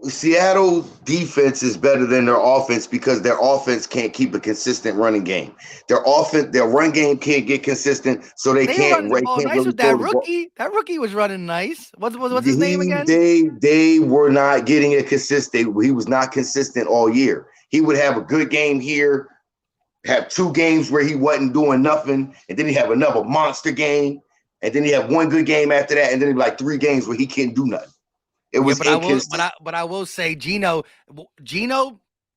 Speaker 18: Seattle's defense is better than their offense because their offense can't keep a consistent running game. Their run game can't get consistent, so they can't.
Speaker 1: Run the ball nice with that rookie. That rookie was running nice. What's his name again?
Speaker 18: They were not getting it consistent. He was not consistent all year. He would have a good game here, have 2 games where he wasn't doing nothing, and then he have another monster game. And then he had 1 good game after that, and then like 3 games where he can't do nothing. It was inconsistent.
Speaker 1: But I will say, Gino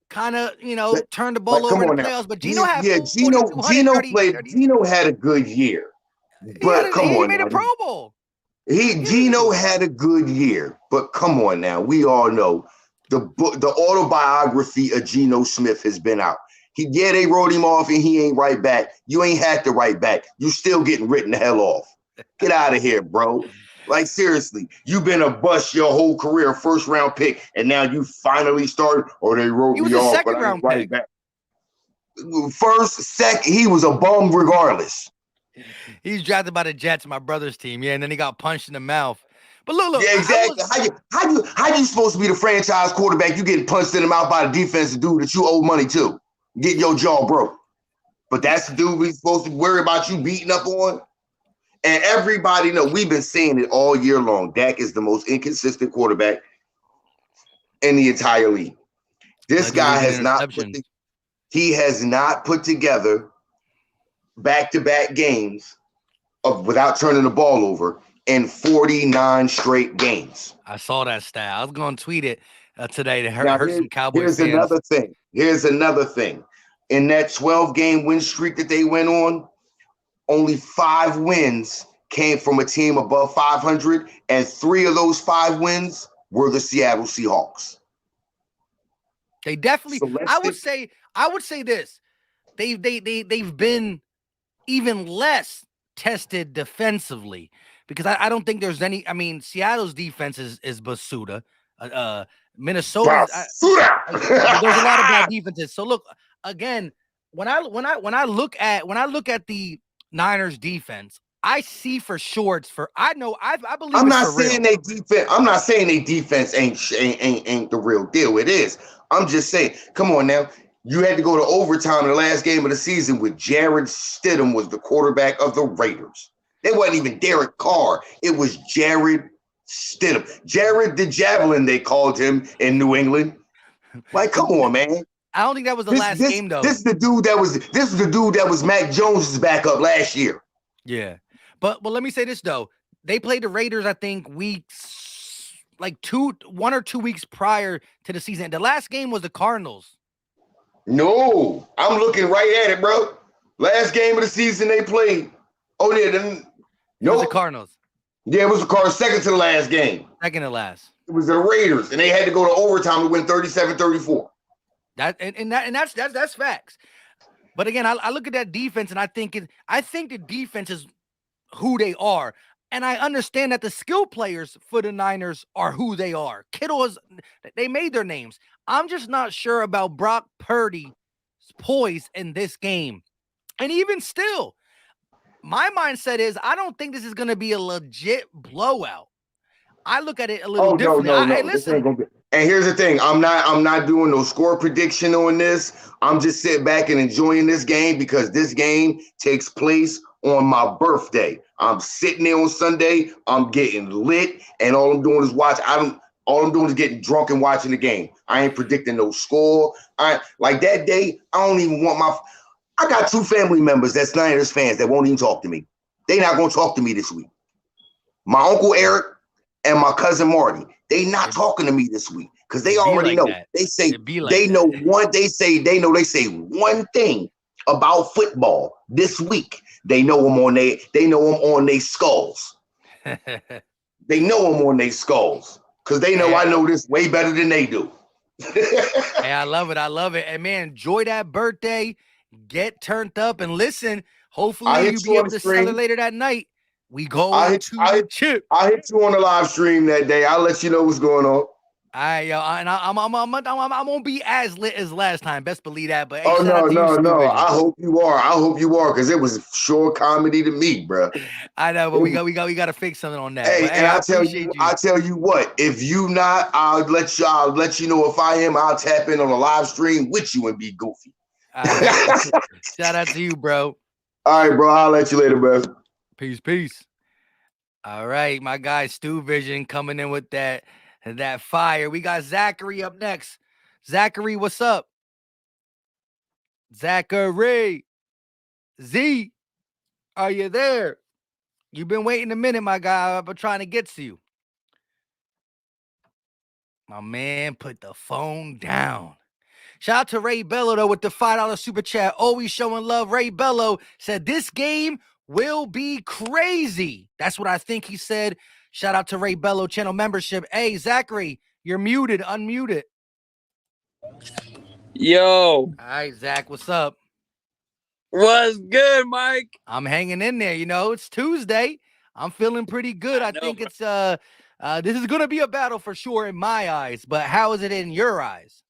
Speaker 1: kind of turned the ball over in the playoffs. But Gino had
Speaker 18: Gino had a good year. But
Speaker 1: he made a Pro Bowl.
Speaker 18: Gino had a good year. But come on now, we all know the autobiography of Geno Smith has been out. They wrote him off, and he ain't right back. You ain't had to write back. You still getting written the hell off. Get out of here, bro. Like, seriously, you've been a bust your whole career, 1st round pick, and now you finally started, or they wrote me off, but I ain't right back. 1st, 2nd, he was a bum regardless.
Speaker 1: He's drafted by the Jets, my brother's team, and then he got punched in the mouth. But look,
Speaker 18: yeah, exactly. How you supposed to be the franchise quarterback? You getting punched in the mouth by the defensive dude that you owe money to, getting your jaw broke. But that's the dude we supposed to worry about you beating up on. And everybody know we've been saying it all year long. Dak is the most inconsistent quarterback in the entire league. This guy has not put together back-to-back games without turning the ball over in 49 straight games.
Speaker 1: I saw that stat. I was going to tweet it today to hurt some Cowboys fans.
Speaker 18: Here's another thing. In that 12-game win streak that they went on, only 5 wins came from a team above 500, and 3 of those 5 wins were the Seattle Seahawks.
Speaker 1: They definitely. I would say this. They've been even less tested defensively because I don't think there's any. I mean, Seattle's defense is Basuda. Minnesota. There's a lot of bad defenses. So look again. When I look at the Niners defense, I see for shorts for I believe
Speaker 18: I'm not saying they defense. I'm not saying they defense ain't the real deal. It is. I'm just saying, come on now. You had to go to overtime in the last game of the season with Jared Stidham was the quarterback of the Raiders. It wasn't even Derek Carr. It was Jared Stidham. Jared the Javelin, they called him in New England. Like, come on, man.
Speaker 1: I don't think that was the last game though.
Speaker 18: This is the dude that was Mac Jones's backup last year.
Speaker 1: Yeah. But let me say this though. They played the Raiders, I think, weeks like 1 or 2 weeks prior to the season. The last game was the Cardinals.
Speaker 18: No, I'm looking right at it, bro. Last game of the season they played. Oh, yeah.
Speaker 1: It was the Cardinals.
Speaker 18: Yeah, it was the Cardinals. Second to the last game.
Speaker 1: Second to last.
Speaker 18: It was the Raiders, and they had to go to overtime to win 37-34.
Speaker 1: That's facts. But again, I look at that defense, and I think the defense is who they are. And I understand that the skill players for the Niners are who they are. They made their names. I'm just not sure about Brock Purdy's poise in this game. And even still, my mindset is I don't think this is going to be a legit blowout. I look at it a little differently.
Speaker 18: No.
Speaker 1: Listen.
Speaker 18: And here's the thing. I'm not doing no score prediction on this. I'm just sitting back and enjoying this game because this game takes place on my birthday. I'm sitting there on Sunday. I'm getting lit, and all I'm doing is watch. All I'm doing is getting drunk and watching the game. I ain't predicting no score. Like that day, I don't even want I got 2 family members that's Niners fans that won't even talk to me. They not gonna talk to me this week. My uncle Eric and my cousin Marty, they not talking to me this week because they already know. They say they know one. They say one thing about football this week. They know them on their skulls. They know them on their skulls because they know I know this way better than they do.
Speaker 1: Hey, I love it. I love it. And man, enjoy that birthday. Get turned up and listen. Hopefully you'll be able to celebrate later that night. We go to the chip.
Speaker 18: I hit you on the live stream that day. I'll let you know what's going on.
Speaker 1: All right, yo, and I'm gonna be as lit as last time. Best believe that. But hey,
Speaker 18: oh
Speaker 1: shout out to you, Stu Vision.
Speaker 18: I hope you are, because it was sure comedy to me, bro.
Speaker 1: I know, but we got to fix something on that.
Speaker 18: Hey,
Speaker 1: but,
Speaker 18: and I tell you what, if you not, I'll let you know if I am. I'll tap in on a live stream with you and be goofy.
Speaker 1: Shout out to you, bro.
Speaker 18: All right, bro. I'll let you later, bro.
Speaker 1: Peace. All right, my guy Stu Vision coming in with that fire. We got Zachary up next. Zachary, what's up? Zachary. Z, are you there? You've been waiting a minute, my guy. I've been trying to get to you. My man put the phone down. Shout out to Ray Bello, though, with the $5 super chat. Always showing love. Ray Bello said, this game will be crazy. That's what I think he said. Shout out to Ray Bello channel membership. Hey, Zachary, you're muted. Unmute it.
Speaker 19: Yo.
Speaker 1: All right, Zach, what's up?
Speaker 19: What's good, Mike?
Speaker 1: I'm hanging in there. It's Tuesday. I'm feeling pretty good. I think it's this is gonna be a battle for sure in my eyes. But how is it in your eyes?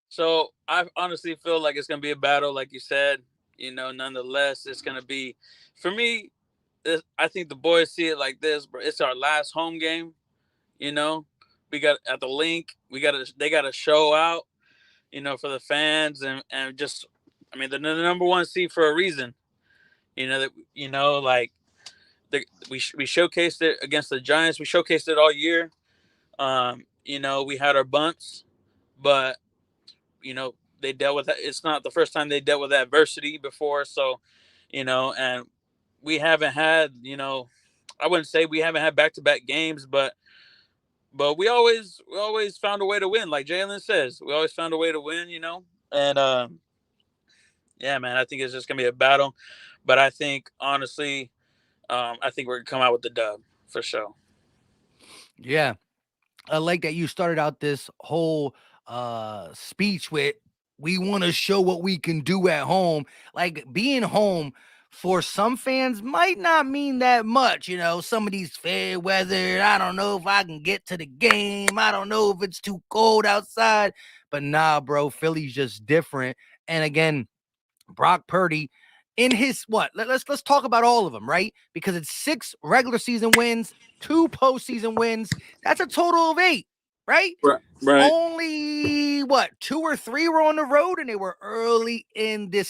Speaker 19: So I honestly feel like it's gonna be a battle, like you said. Nonetheless, it's gonna be, for me, I think the boys see it like this, bro. It's our last home game. We got at the link. They got to show out. For the fans and just, they're the number one seed for a reason. We showcased it against the Giants. We showcased it all year. We had our bunts, but they dealt with it. It's not the first time they dealt with adversity before. So, and we haven't had, I wouldn't say we haven't had back-to-back games, but we always found a way to win. Like Jalen says, we always found a way to win, and yeah, man, I think it's just going to be a battle, but I think honestly, I think we're going to come out with the dub for sure.
Speaker 1: Yeah. I like that you started out this whole speech with, we want to show what we can do at home. Like, being home for some fans might not mean that much. Some of these fair weather, I don't know if I can get to the game. I don't know if it's too cold outside. But nah, bro, Philly's just different. And again, Brock Purdy in his let's talk about all of them, right? Because it's 6 regular season wins, 2 postseason wins. That's a total of 8, right?
Speaker 19: Right.
Speaker 1: Only 2 or 3 were on the road, and they were early in the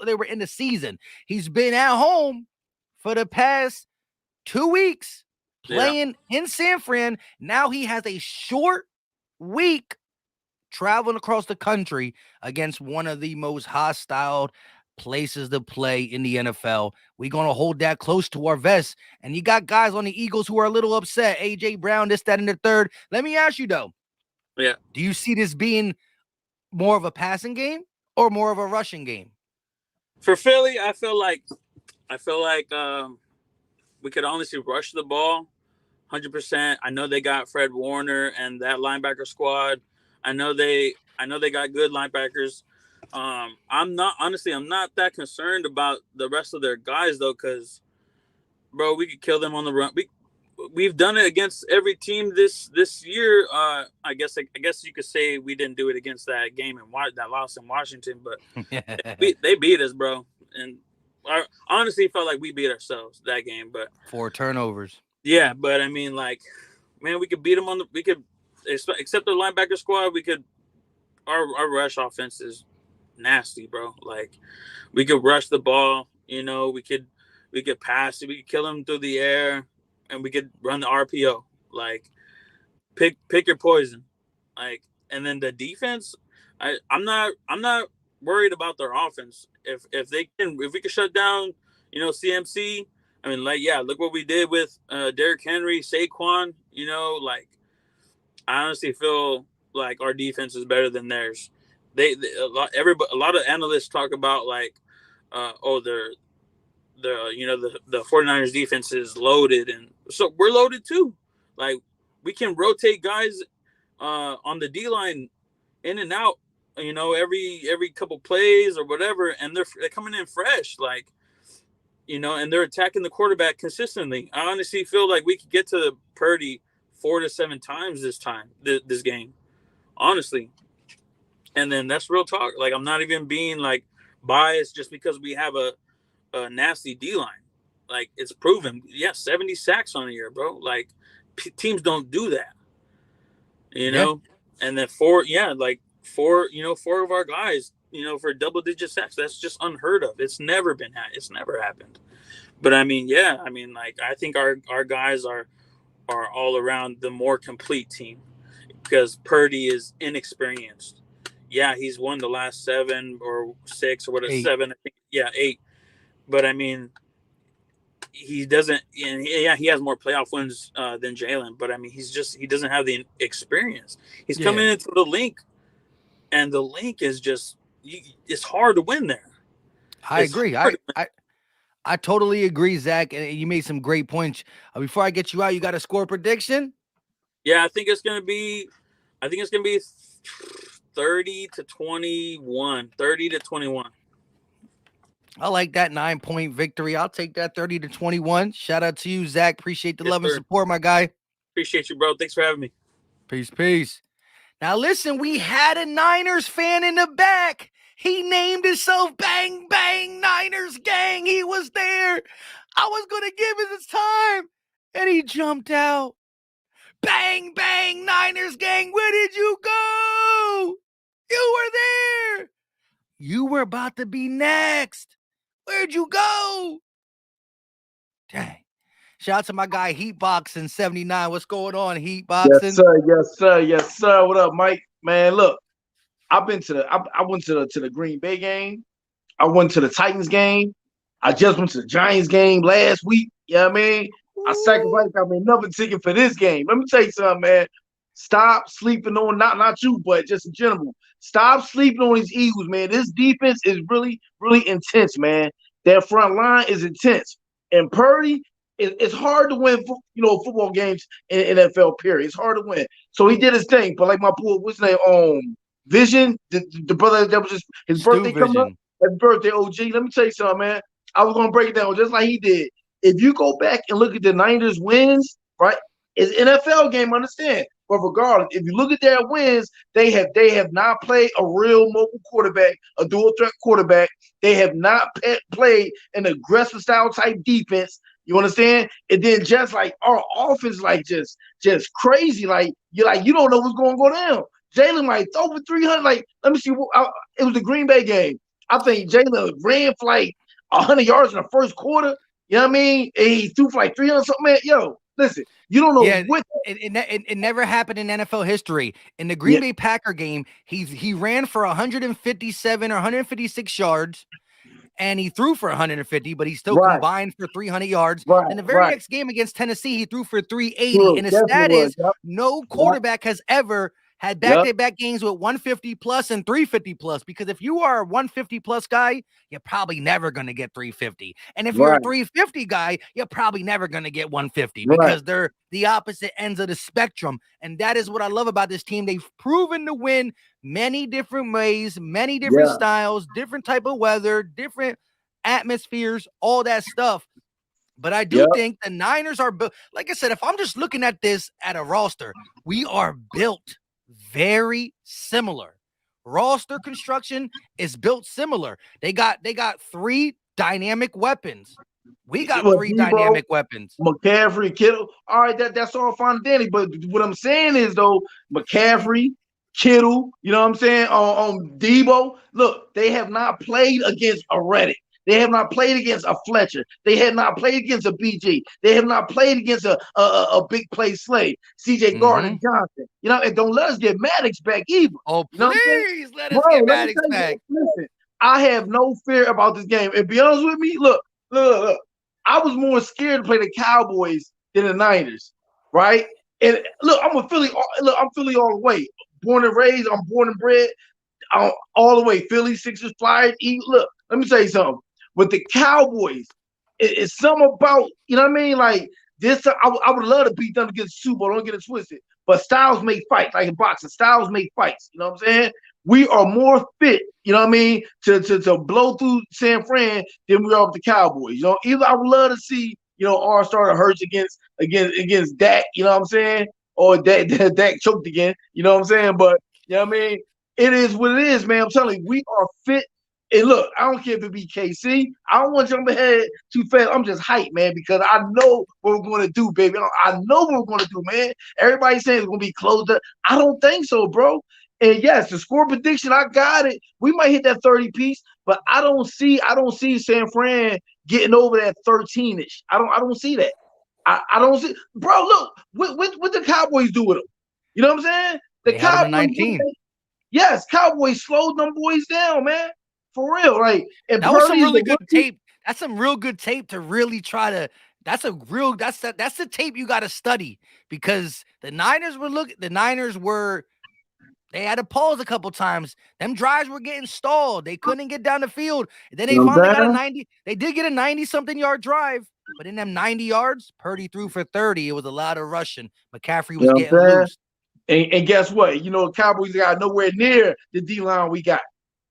Speaker 1: they were in the season. He's been at home for the past 2 weeks playing in San Fran. Now he has a short week traveling across the country against one of the most hostile places to play in the NFL. We're going to hold that close to our vest. And you got guys on the Eagles who are a little upset. A.J. Brown, this, that, and the third. Let me ask you, though.
Speaker 19: Yeah.
Speaker 1: Do you see this being more of a passing game or more of a rushing game?
Speaker 19: For Philly, I feel like we could honestly rush the ball 100%. I know they got Fred Warner and that linebacker squad. I know they got good linebackers. I'm not that concerned about the rest of their guys though, because bro, we could kill them on the run. We've done it against every team this year. I guess you could say we didn't do it against that game and that loss in Washington, but they beat us, bro. And I honestly felt like we beat ourselves that game. But
Speaker 1: 4 turnovers.
Speaker 19: Yeah, but I mean, like, man, we could beat them except the linebacker squad. Our rush offense is nasty, bro. Like, we could rush the ball. We could pass it. We could kill them through the air. And we could run the RPO. Like, pick your poison. Like, and then the defense, I'm not worried about their offense. If we can shut down, You know, CMC. I mean, like, yeah, look what we did with Derrick Henry, Saquon. You know, like, I honestly feel like our defense is better than theirs. A lot of analysts talk about like, the 49ers defense is loaded, and so we're loaded too. Like, we can rotate guys on the D line in and out, you know, every couple plays or whatever, and they're coming in fresh, like, you know, and they're attacking the quarterback consistently. I honestly feel like we could get to Purdy 4 to 7 times this game, honestly. And then that's real talk. Like, I'm not even being like biased just because we have a nasty D line. Like, it's proven. Yeah, 70 sacks on a year, bro. Like, teams don't do that, you know. And then four of our guys, you know, for double-digit sacks. That's just unheard of. It's never happened. But I mean, like, I think our guys are all around the more complete team because Purdy is inexperienced. Yeah, he's won the last 7 or 6 or whatever, 7. I think, 8. But I mean, he doesn't. And he has more playoff wins than Jalen. But I mean, he doesn't have the experience. He's coming into the link, and the link is just it's hard to win there.
Speaker 1: I agree. I totally agree, Zach. And you made some great points. Before I get you out, you got a score prediction?
Speaker 19: Yeah, I think it's gonna be 30 to 21. 30 to 21.
Speaker 1: I like that 9-point victory. I'll take that 30 to 21. Shout out to you, Zach. Appreciate the love and support, my guy.
Speaker 19: Appreciate you, bro. Thanks for having me.
Speaker 1: Peace. Now, listen, we had a Niners fan in the back. He named himself Bang Bang Niners Gang. He was there. I was going to give it his time, and he jumped out. Bang Bang Niners Gang, where did you go? You were there. You were about to be next. Where'd you go? Dang. Shout out to my guy Heatboxing 79. What's going on, Heatboxing?
Speaker 20: Yes, sir. What up, Mike? Man, look, I went to the Green Bay game. I went to the Titans game. I just went to the Giants game last week. You know what I mean? I sacrificed another ticket for this game. Let me tell you something, man. Stop sleeping on not you, but just in general. Stop sleeping on these Eagles, man. This defense is really, really intense, man. Their front line is intense. And Purdy, it's hard to win, football games in NFL, period. It's hard to win. So he did his thing. But like my boy, what's his name? Vision, the brother that was just his birthday coming up. Happy birthday, OG. Let me tell you something, man. I was gonna break it down just like he did. If you go back and look at the Niners wins, right? It's an NFL game, understand. But regardless, if you look at their wins, they have not played a real mobile quarterback, a dual threat quarterback. They have not played an aggressive style type defense. You understand? And then just like our offense, like just crazy. Like you don't know what's going to go down. Jalen like over 300. Like let me see. It was the Green Bay game. I think Jalen ran for like 100 yards in the first quarter. You know what I mean? And he threw for like 300 something. Man, yo, listen, you don't know what.
Speaker 1: It never happened in NFL history. In the Green Bay Packer game, he ran for 157 or 156 yards, and he threw for 150, but he still combined for 300 yards. In the very next game against Tennessee, he threw for 380. And the stat is no quarterback has ever had back-to-back games with 150 plus and 350 plus, because if you are a 150 plus guy, you're probably never going to get 350. And if you're a 350 guy, you're probably never going to get 150 because they're the opposite ends of the spectrum. And that is what I love about this team. They've proven to win many different ways, many different styles, different type of weather, different atmospheres, all that stuff. But I do think the Niners are built. Like I said, if I'm just looking at this at a roster, we are built very similar. Roster construction is built similar. They got 3 dynamic weapons. We got 3 dynamic weapons.
Speaker 20: McCaffrey, Kittle. All right, that's all fine and dandy. But what I'm saying is though, McCaffrey, Kittle, you know what I'm saying? On Debo, look, they have not played against a Reddick. They have not played against a Fletcher. They have not played against a BG. They have not played against a big play Slade, CJ Gardner Johnson. You know, and don't let us get Maddox back either.
Speaker 1: Oh,
Speaker 20: you know
Speaker 1: please let us get Maddox back.
Speaker 20: Listen, I have no fear about this game. And be honest with me, look, more scared to play the Cowboys than the Niners, right? And look, I'm Philly all the way. Born and raised, I'm born and bred all the way. Philly, Sixers, Flyers. Look, let me tell you something. With the Cowboys, it's something about, you know what I mean? Like this, I would love to beat them to get the Super Bowl. Don't get it twisted. But styles make fights, like in boxing. Styles make fights. You know what I'm saying? We are more fit, you know what I mean, to blow through San Fran than we are with the Cowboys. You know, either I would love to see, All-Star Hurts against Dak, you know what I'm saying? Or Dak choked again, you know what I'm saying? But you know what I mean? It is what it is, man. I'm telling you, we are fit. And look, I don't care if it be KC. I don't want to jump ahead too fast. I'm just hyped, man, because I know what we're going to do, baby. I know what we're going to do, man. Everybody's saying it's going to be closed up. I don't think so, bro. And yes, the score prediction, I got it. We might hit that 30 piece, but I don't see San Fran getting over that 13-ish. I don't see that. I don't see, bro. Look, what the Cowboys do with them? You know what I'm saying? The
Speaker 1: They held them to
Speaker 20: Cowboys,
Speaker 1: 19.
Speaker 20: yes, Cowboys slowed them boys down, man. For real, like, and
Speaker 1: That was some
Speaker 20: Purdy is
Speaker 1: really
Speaker 20: a
Speaker 1: good
Speaker 20: rookie.
Speaker 1: tape. That's some real good tape to really try to. That's the tape you got to study, because the Niners they had to pause a couple times. Them drives were getting stalled. They couldn't get down the field. And then they
Speaker 20: You know what
Speaker 1: finally
Speaker 20: I'm
Speaker 1: got a
Speaker 20: saying?
Speaker 1: 90. They did get a 90-something yard drive, but in them 90 yards, Purdy threw for 30. It was a lot of rushing. McCaffrey
Speaker 20: You
Speaker 1: was
Speaker 20: know what
Speaker 1: getting
Speaker 20: I'm saying?
Speaker 1: loose.
Speaker 20: And guess what? You know, Cowboys got nowhere near the D line we got.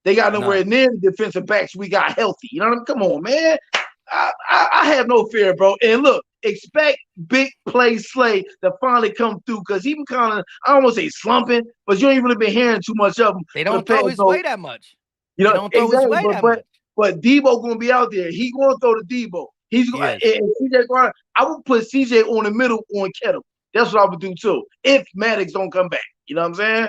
Speaker 20: They got nowhere
Speaker 1: None.
Speaker 20: near the defensive backs we got healthy. You know what I mean? Come on, man. I have no fear, bro. And look, expect big play Slay to finally come through, because he been kind of, I don't want to say slumping, but you ain't really been hearing too much of him.
Speaker 1: They
Speaker 20: So the
Speaker 1: don't throw
Speaker 20: fans
Speaker 1: his
Speaker 20: know,
Speaker 1: way that much.
Speaker 20: you
Speaker 1: They
Speaker 20: know,
Speaker 1: don't throw his
Speaker 20: exactly.
Speaker 1: way that
Speaker 20: But
Speaker 1: much.
Speaker 20: but Debo gonna be out there. He gonna throw to Debo. He's going
Speaker 1: Yes.
Speaker 20: and CJ Gardner. I would put CJ on the middle on Kettle. That's what I would do too. If Maddox don't come back, you know what I'm saying?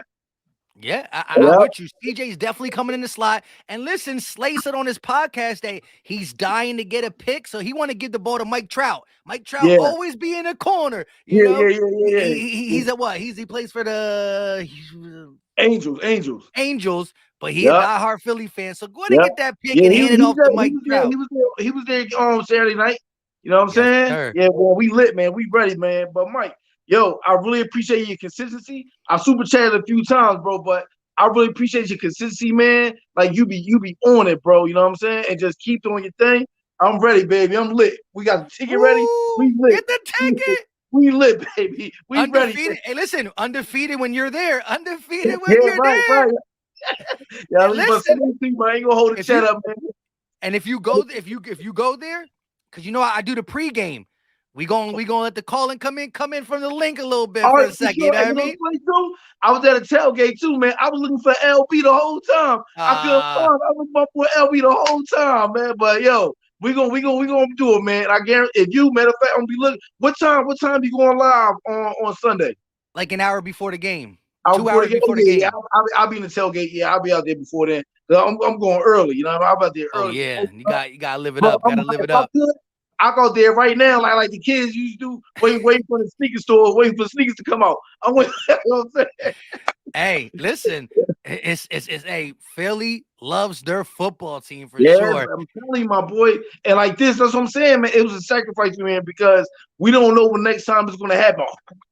Speaker 1: Yeah, I'm
Speaker 20: Yeah.
Speaker 1: with you. CJ's definitely coming in the slot. And listen, Slay said on his podcast that he's dying to get a pick, so he want to give the ball to Mike Trout. Mike Trout
Speaker 20: Yeah.
Speaker 1: always be in the corner, you
Speaker 20: Yeah,
Speaker 1: know.
Speaker 20: yeah.
Speaker 1: He's at what? He plays for the
Speaker 20: Angels.
Speaker 1: but he a
Speaker 20: Yeah.
Speaker 1: diehard Philly fan. So go ahead and
Speaker 20: Yeah.
Speaker 1: get that pick
Speaker 20: Yeah,
Speaker 1: and
Speaker 20: he
Speaker 1: hand it
Speaker 20: was
Speaker 1: off
Speaker 20: there.
Speaker 1: to Mike Trout.
Speaker 20: He was there on Saturday night. You know what I'm
Speaker 1: Yes,
Speaker 20: saying?
Speaker 1: sir.
Speaker 20: Yeah, well, we lit, man. We ready, man. But Mike, yo, I really appreciate your consistency. I super chatted a few times, bro, but I really appreciate your consistency, man. Like you be on it, bro. You know what I'm saying? And just keep doing your thing. I'm ready, baby. I'm lit. We got the ticket ready. We lit.
Speaker 1: Get the ticket.
Speaker 20: We lit, baby. We ready.
Speaker 1: Undefeated. Hey, listen, undefeated when you're there. Undefeated when
Speaker 20: Yeah,
Speaker 1: you're
Speaker 20: right.
Speaker 1: there.
Speaker 20: Yeah,
Speaker 1: And
Speaker 20: but
Speaker 1: listen,
Speaker 20: some of these people I ain't gonna hold the
Speaker 1: if
Speaker 20: chat
Speaker 1: you
Speaker 20: up, man.
Speaker 1: and if you go there, because you know I do the pregame. We gonna let the calling come in from the link a little bit
Speaker 20: All
Speaker 1: for
Speaker 20: right,
Speaker 1: a
Speaker 20: for
Speaker 1: second.
Speaker 20: sure.
Speaker 1: You know what I
Speaker 20: And you know
Speaker 1: mean?
Speaker 20: what's funny too? I was at a tailgate too, man. I was looking for LB the whole time. I couldn't find. I was looking for LB the whole time, man. But yo, we gonna do it, man. I guarantee. If you, matter of fact, I'm gonna be looking. What time you going live on Sunday?
Speaker 1: Like an hour before the game.
Speaker 20: Hour
Speaker 1: 2 hours before the game.
Speaker 20: Yeah, I'll be in the tailgate. Yeah, I'll be out there before then. I'm going early. You know, I'm out there
Speaker 1: Oh
Speaker 20: early.
Speaker 1: yeah, you gotta live it
Speaker 20: But
Speaker 1: up. Gotta live it
Speaker 20: if I
Speaker 1: up.
Speaker 20: could, I go there right now, like the kids used to do, waiting for the sneaker store, waiting for sneakers to come out. I'm waiting. You know what I'm saying?
Speaker 1: Hey, listen, it's hey, Philly loves their football team for
Speaker 20: Yeah,
Speaker 1: sure.
Speaker 20: I'm telling you, my boy. And like this, that's what I'm saying, man. It was a sacrifice, man, because we don't know when next time it's going to happen.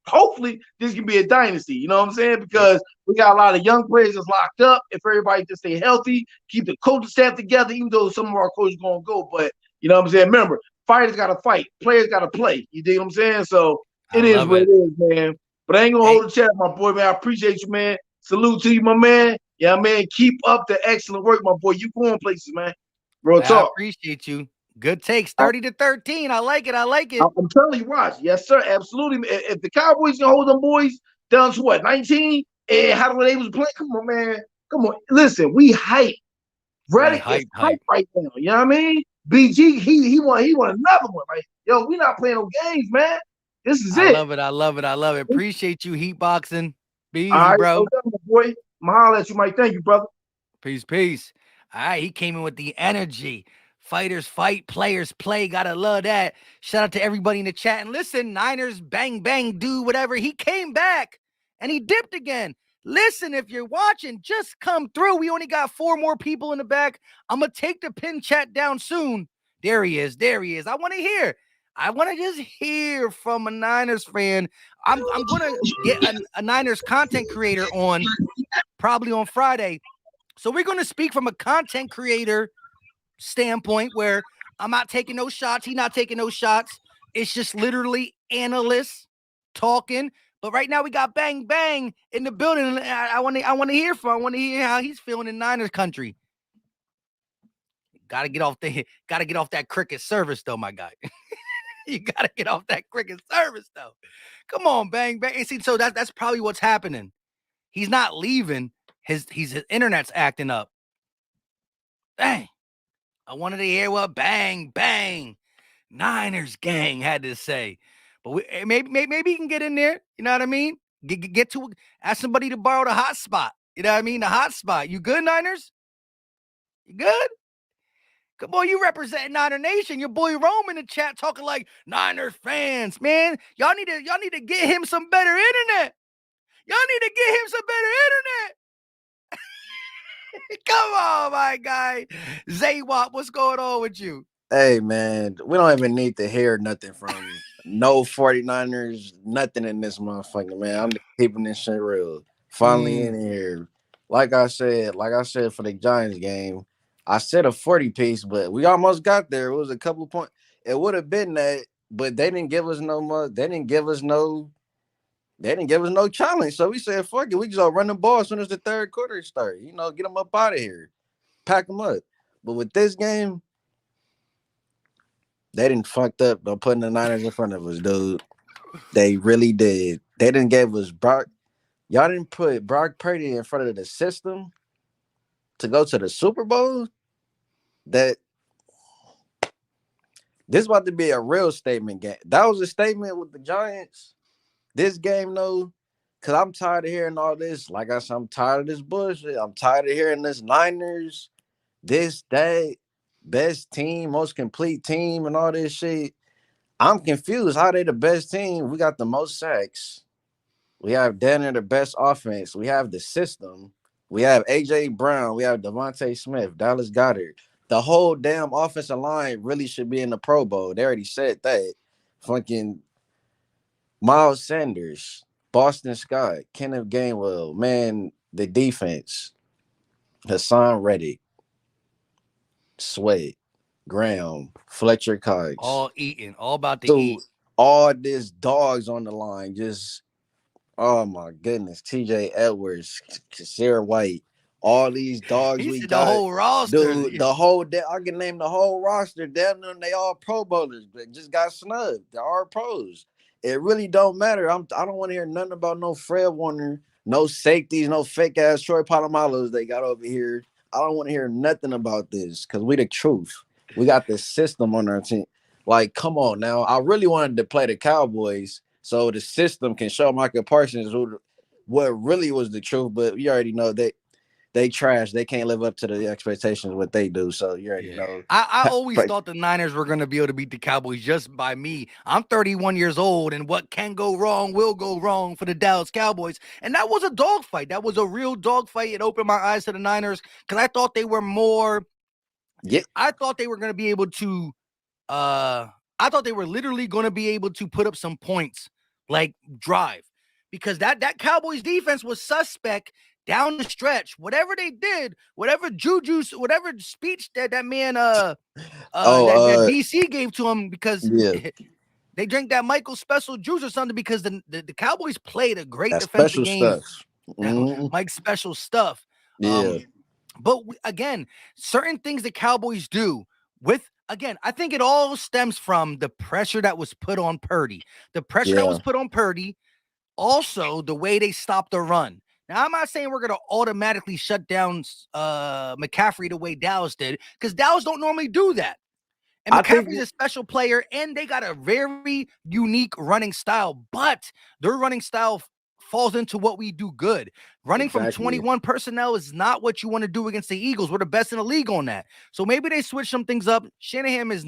Speaker 20: Hopefully, this can be a dynasty. You know what I'm saying? Because we got a lot of young players that's locked up. If everybody just stay healthy, keep the coaching staff together, even though some of our coaches going to go. But you know what I'm saying? Remember, fighters got to fight. Players got to play. You dig what I'm saying? So
Speaker 1: I
Speaker 20: it is
Speaker 1: love
Speaker 20: what
Speaker 1: it.
Speaker 20: it is, man. But I ain't going to hold the chat, my boy, man. I appreciate you, man. Salute to you, my man. Yeah, man. Keep up the excellent work, my boy. You going places, man. Real
Speaker 1: I
Speaker 20: talk.
Speaker 1: appreciate you. Good takes, 30-13. I like it.
Speaker 20: I'm telling you, watch. Yes, sir. Absolutely. If the Cowboys can hold them boys down to what, 19? And how the way they was playing? Come on, man. Come on. Listen, we hype. Reddick is hype right now. You know what I mean? BG, he want another one. Like, yo, we not playing no games, man. This is
Speaker 1: I
Speaker 20: it.
Speaker 1: love it. I love it. I love it. Appreciate you, heat boxing. Be
Speaker 20: All
Speaker 1: easy,
Speaker 20: right,
Speaker 1: bro.
Speaker 20: no doubt, my boy. I'm holler at you, Mike. Thank you, brother.
Speaker 1: Peace. All right, he came in with the energy. Fighters fight, players play. Gotta love that. Shout out to everybody in the chat. And listen, Niners, bang, bang, do whatever. He came back and he dipped again. Listen, if you're watching, just come through. We only got 4 more people in the back. I'm going to take the pin chat down soon. There he is. I want to hear. I want to just hear from a Niners fan. I'm going to get a Niners content creator on probably on Friday. So we're going to speak from a content creator standpoint where I'm not taking no shots. He's not taking no shots. It's just literally analysts talking. But right now we got Bang Bang in the building. And I want to hear how he's feeling in Niners country. Gotta get off that cricket service though, my guy. You gotta get off that cricket service though. Come on, Bang Bang. And see, so that's probably what's happening. He's not leaving. His internet's acting up. Dang. I wanted to hear what Bang Bang Niners gang had to say. But maybe he can get in there. You know what I mean? Get to ask somebody to borrow the hot spot. You know what I mean? The hot spot. You good, Niners? You good? Come on, you represent Niner Nation. Your boy Rome in the chat talking like Niners fans, man. Y'all need to get him some better internet. Y'all need to get him some better internet. Come on, my guy. Zaywop, what's going on with you?
Speaker 21: Hey, man, we don't even need to hear nothing from no 49ers, nothing in this motherfucker, man. I'm keeping this shit real. Finally in here. Like I said for the Giants game, I said a 40 piece, but we almost got there. It was a couple points. It would have been that, but they didn't give us no more. They didn't give us no challenge. So we said, fuck it. We just run the ball as soon as the third quarter started. You know, get them up out of here. Pack them up. But with this game, they didn't fucked up by putting the Niners in front of us, dude. They really did. They didn't give us Brock. Y'all didn't put Brock Purdy in front of the system to go to the Super Bowl. That this is about to be a real statement game. That was a statement with the Giants. This game, though, because I'm tired of hearing all this. Like I said, I'm tired of this bullshit. I'm tired of hearing this Niners, this, that, best team, most complete team, and all this shit. I'm confused. How they the best team? We got the most sacks. We have Danner, the best offense. We have the system. We have A.J. Brown. We have Devontae Smith, Dallas Goedert. The whole damn offensive line really should be in the Pro Bowl. They already said that. Fucking Miles Sanders, Boston Scott, Kenneth Gainwell, man, the defense, Hassan Reddick, Sweat, Graham, Fletcher Cox.
Speaker 1: All eating, all about to eat.
Speaker 21: All this dogs on the line, just, oh my goodness. TJ Edwards, Sarah White, all these dogs we got.
Speaker 1: The whole roster.
Speaker 21: Dude, I can name the whole roster. Damn them, they all Pro Bowlers, but just got snubbed. They're all pros. It really don't matter. I don't want to hear nothing about no Fred Warner, no safeties, no fake ass Troy Polamalu's they got over here. I don't want to hear nothing about this because we the truth. We got the system on our team. Like, come on now. I really wanted to play the Cowboys so the system can show Michael Parsons what really was the truth. But you already know that they trash. They can't live up to the expectations of what they do. So you already know.
Speaker 1: I always thought the Niners were going to be able to beat the Cowboys just by me. I'm 31 years old, and what can go wrong will go wrong for the Dallas Cowboys. And that was a dogfight. That was a real dogfight. It opened my eyes to the Niners because I thought they were more.
Speaker 21: Yeah.
Speaker 1: I thought they were going to be able to. I thought they were literally going to be able to put up some points, like drive, because that Cowboys defense was suspect. Down the stretch, whatever they did, whatever juju, whatever speech that man that DC gave to him, because they drank that Michael Special juice or something, because the Cowboys played a great defensive game. Mike Special stuff.
Speaker 21: Yeah.
Speaker 1: But again, certain things the Cowboys do I think it all stems from the pressure that was put on Purdy. The pressure that was put on Purdy, also the way they stopped the run. Now, I'm not saying we're going to automatically shut down McCaffrey the way Dallas did, because Dallas don't normally do that. And McCaffrey's a special player, and they got a very unique running style, but their running style falls into what we do good. Running from 21 personnel is not what you want to do against the Eagles. We're the best in the league on that. So maybe they switch some things up. Shanahan is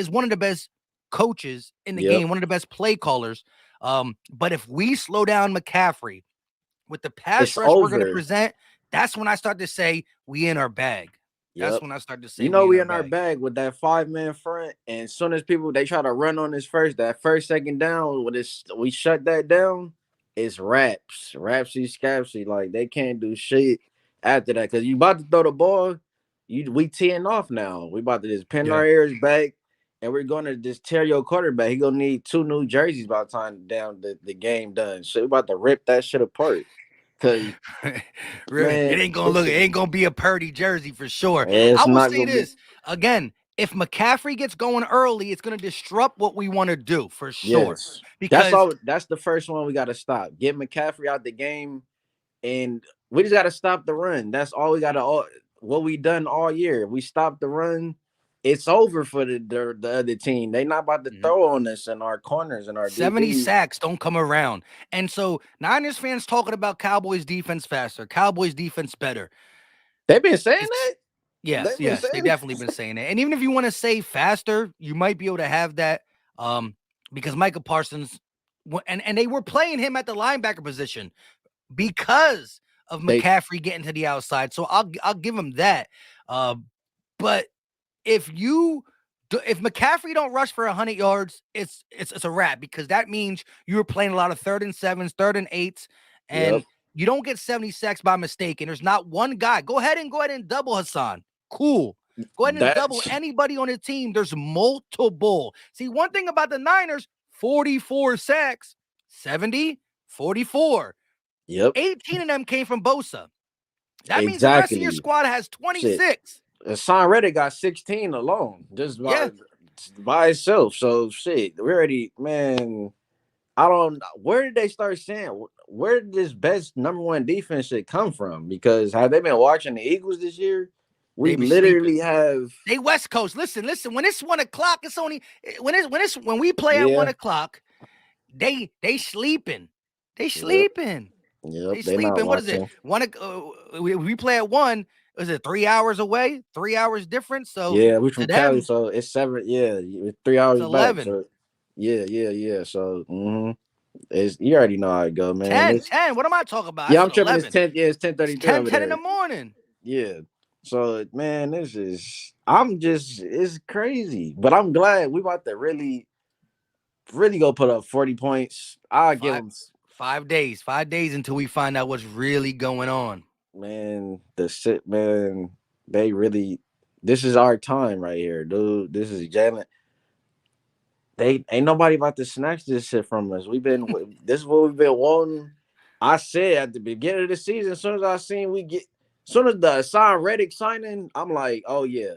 Speaker 1: one of the best coaches in the game, one of the best play callers. But if we slow down McCaffrey, with the pass rush we're going to present, that's when I start to say we in our bag. That's
Speaker 11: Yep.
Speaker 1: when I start to say
Speaker 11: You know
Speaker 1: we
Speaker 11: we
Speaker 1: in our
Speaker 11: in our
Speaker 1: bag.
Speaker 11: bag with that 5-man front, and as soon as people they try to run on this that first second down, when we shut that down, it's raps, rapsy, scapsy. Like they can't do shit after that because you about to throw the ball, we teeing off now. We about to just pin our ears back, and we're gonna just tear your quarterback. He gonna need 2 new jerseys by the time the game done. So we about to rip that shit apart. Cause
Speaker 1: Really,
Speaker 11: man,
Speaker 1: it ain't gonna be a Purdy jersey for sure. I
Speaker 11: it's
Speaker 1: will
Speaker 11: not
Speaker 1: say
Speaker 11: gonna be.
Speaker 1: this again: if McCaffrey gets going early, it's gonna disrupt what we want to do for sure.
Speaker 11: Yes, that's
Speaker 1: Because
Speaker 11: all. That's the first one we got to stop. Get McCaffrey out the game, and we just got to stop the run. That's all we got to. What we done all year. We stop the run. It's over for the other team. They not about to throw on us in our corners and our
Speaker 1: 70
Speaker 11: DBs.
Speaker 1: sacks don't come around. And so Niners fans talking about Cowboys defense faster, Cowboys defense better.
Speaker 11: They've been saying that.
Speaker 1: Yes, they definitely been saying it. And even if you want to say faster, you might be able to have that because Micah Parsons and they were playing him at the linebacker position because of McCaffrey getting to the outside. So I'll give him that. But if McCaffrey don't rush for 100 yards, it's a wrap because that means you were playing a lot of 3rd and 7s, 3rd and 8s, and you don't get 70 sacks by mistake. And there's not one guy. Go ahead and double Hassan. Cool. Go ahead and double anybody on the team. There's multiple. See, one thing about the Niners, 44 sacks, 70, 44.
Speaker 11: Yep.
Speaker 1: 18 of them came from Bosa. That means the rest of your squad has 26.
Speaker 11: Hassan Reddick got 16 alone, just by itself. So shit, we already, man. I don't. Where did they start saying? Where did this best #1 defense should come from? Because have they been watching the Eagles this year? We literally have.
Speaker 1: They West Coast. Listen. When it's 1 o'clock, it's only when we play at 1 o'clock. They sleeping. They sleeping.
Speaker 11: Yep,
Speaker 1: they sleeping. What is it? We play at 1. Is it 3 hours away? 3 hours difference. So
Speaker 11: yeah, we from Cali, so it's 7. Yeah, 3 hours back.
Speaker 1: 11.
Speaker 11: So yeah. So it's, you already know how it go, man.
Speaker 1: 10. What am I talking about?
Speaker 11: Yeah, I'm tripping. It's 10. Yeah, it's 10:33.
Speaker 1: 10 in the morning.
Speaker 11: Yeah. So man, it's crazy. But I'm glad we about to really go put up 40 points. I'll give them
Speaker 1: 5 days. 5 days until we find out what's really going on.
Speaker 11: Man, they really. This is our time right here, dude. This is Jalen. They ain't nobody about to snatch this shit from us. This is what we've been wanting. I said at the beginning of the season, as soon as the Hassan Reddick signing, I'm like, oh yeah,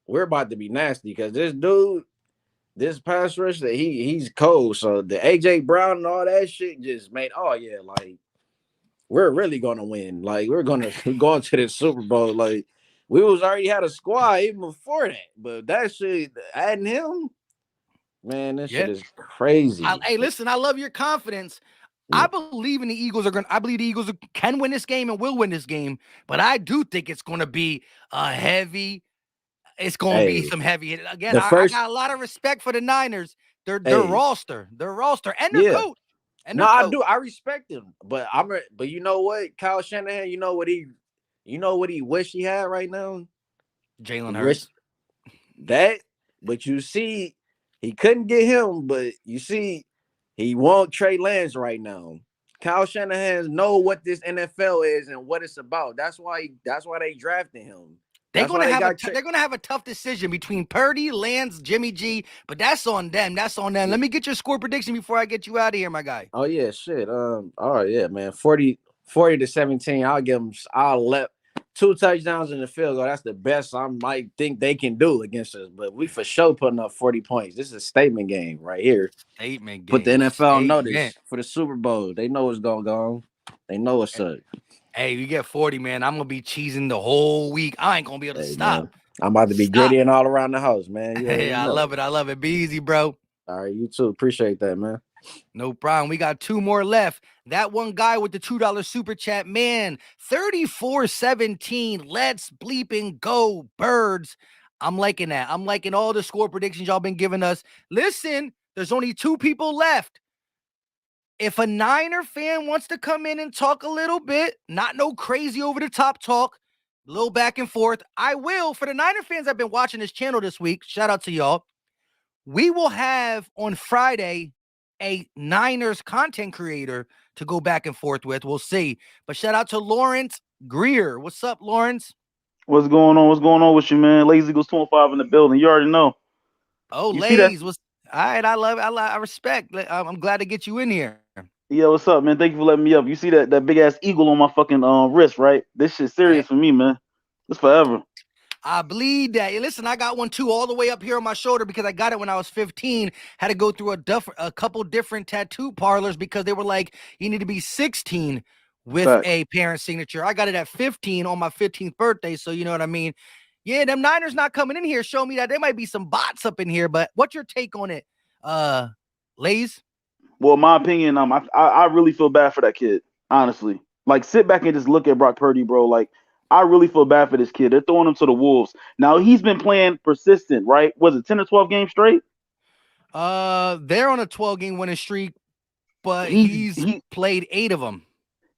Speaker 11: we're about to be nasty because this dude, this pass rush that he's cold. So the AJ Brown and all that shit just made, oh yeah, like we're really gonna win. Like we're going to the Super Bowl. Like we already had a squad even before that, but that shit adding him. Man, this shit is crazy.
Speaker 1: Hey, listen, I love your confidence. I believe in the Eagles I believe the Eagles can win this game and will win this game, but I do think it's going to be a heavy. It's going to be some heavy. Again, I got a lot of respect for the Niners. Their roster, and their coach. And
Speaker 11: I respect him, but you know what, Kyle Shanahan, you know what he wish he had right now?
Speaker 1: Jalen Hurts.
Speaker 11: But you see, he couldn't get him, but you see, he won't Trey Lance right now. Kyle Shanahan know what this NFL is and what it's about. That's why they drafted him.
Speaker 1: They're gonna have a tough decision between Purdy, Lance, Jimmy G, but that's on them. Let me get your score prediction before I get you out of here, my guy.
Speaker 11: Oh yeah, shit. All right, yeah, man. 40-17. I'll let 2 touchdowns in the field goal. That's the best I might think they can do against us. But we for sure putting up 40 points. This is a statement game right here.
Speaker 1: Statement game.
Speaker 11: Put the NFL on notice for the Super Bowl. They know what's going on. They know what's up.
Speaker 1: Hey, you get 40, man. I'm gonna be cheesing the whole week. I ain't gonna be able to stop.
Speaker 11: Man. I'm about to be gritty and all around the house, man.
Speaker 1: Hey, I love it. Be easy, bro.
Speaker 11: All right, you too. Appreciate that, man.
Speaker 1: No problem. We got 2 more left. That one guy with the $2 super chat, man. 34-17. Let's bleeping go, Birds. I'm liking that. I'm liking all the score predictions y'all been giving us. Listen, there's only 2 people left. If a Niner fan wants to come in and talk a little bit, not no crazy over the top talk, A little back and forth. I will, for the Niner fans that have been watching this channel this week, shout out to y'all. We will have on Friday a Niners content creator to go back and forth with. We'll see. But shout out to Lawrence Greer. What's up, Lawrence?
Speaker 2: What's going on? What's going on with you, man? Lazy Eagles 25 in the building. You already know.
Speaker 1: Oh,
Speaker 2: You see that?
Speaker 1: Lays. What's all right? I respect. I'm glad to get you in here.
Speaker 2: Yeah, what's up, man? Thank you for letting me up. You see that big ass eagle on my fucking wrist, right? This shit's serious for me, man. It's forever.
Speaker 1: I bleed that. Listen, I got one too, all the way up here on my shoulder because I got it when I was 15. Had to go through a couple different tattoo parlors because they were like, you need to be 16 with
Speaker 2: Facts.
Speaker 1: a parent signature. I got it at 15 on my 15th birthday, so you know what I mean. Yeah, them Niners not coming in here show me that there might be some bots up in here, but what's your take on it, Lays?
Speaker 2: Well, my opinion, I really feel bad for that kid, honestly. Like, sit back and just look at Brock Purdy, bro. Like, I really feel bad for this kid. They're throwing him to the wolves. Now, he's been playing persistent, right? Was it 10 or 12 games straight?
Speaker 1: They're on a 12-game winning streak, but
Speaker 2: He
Speaker 1: he's played 8 of them.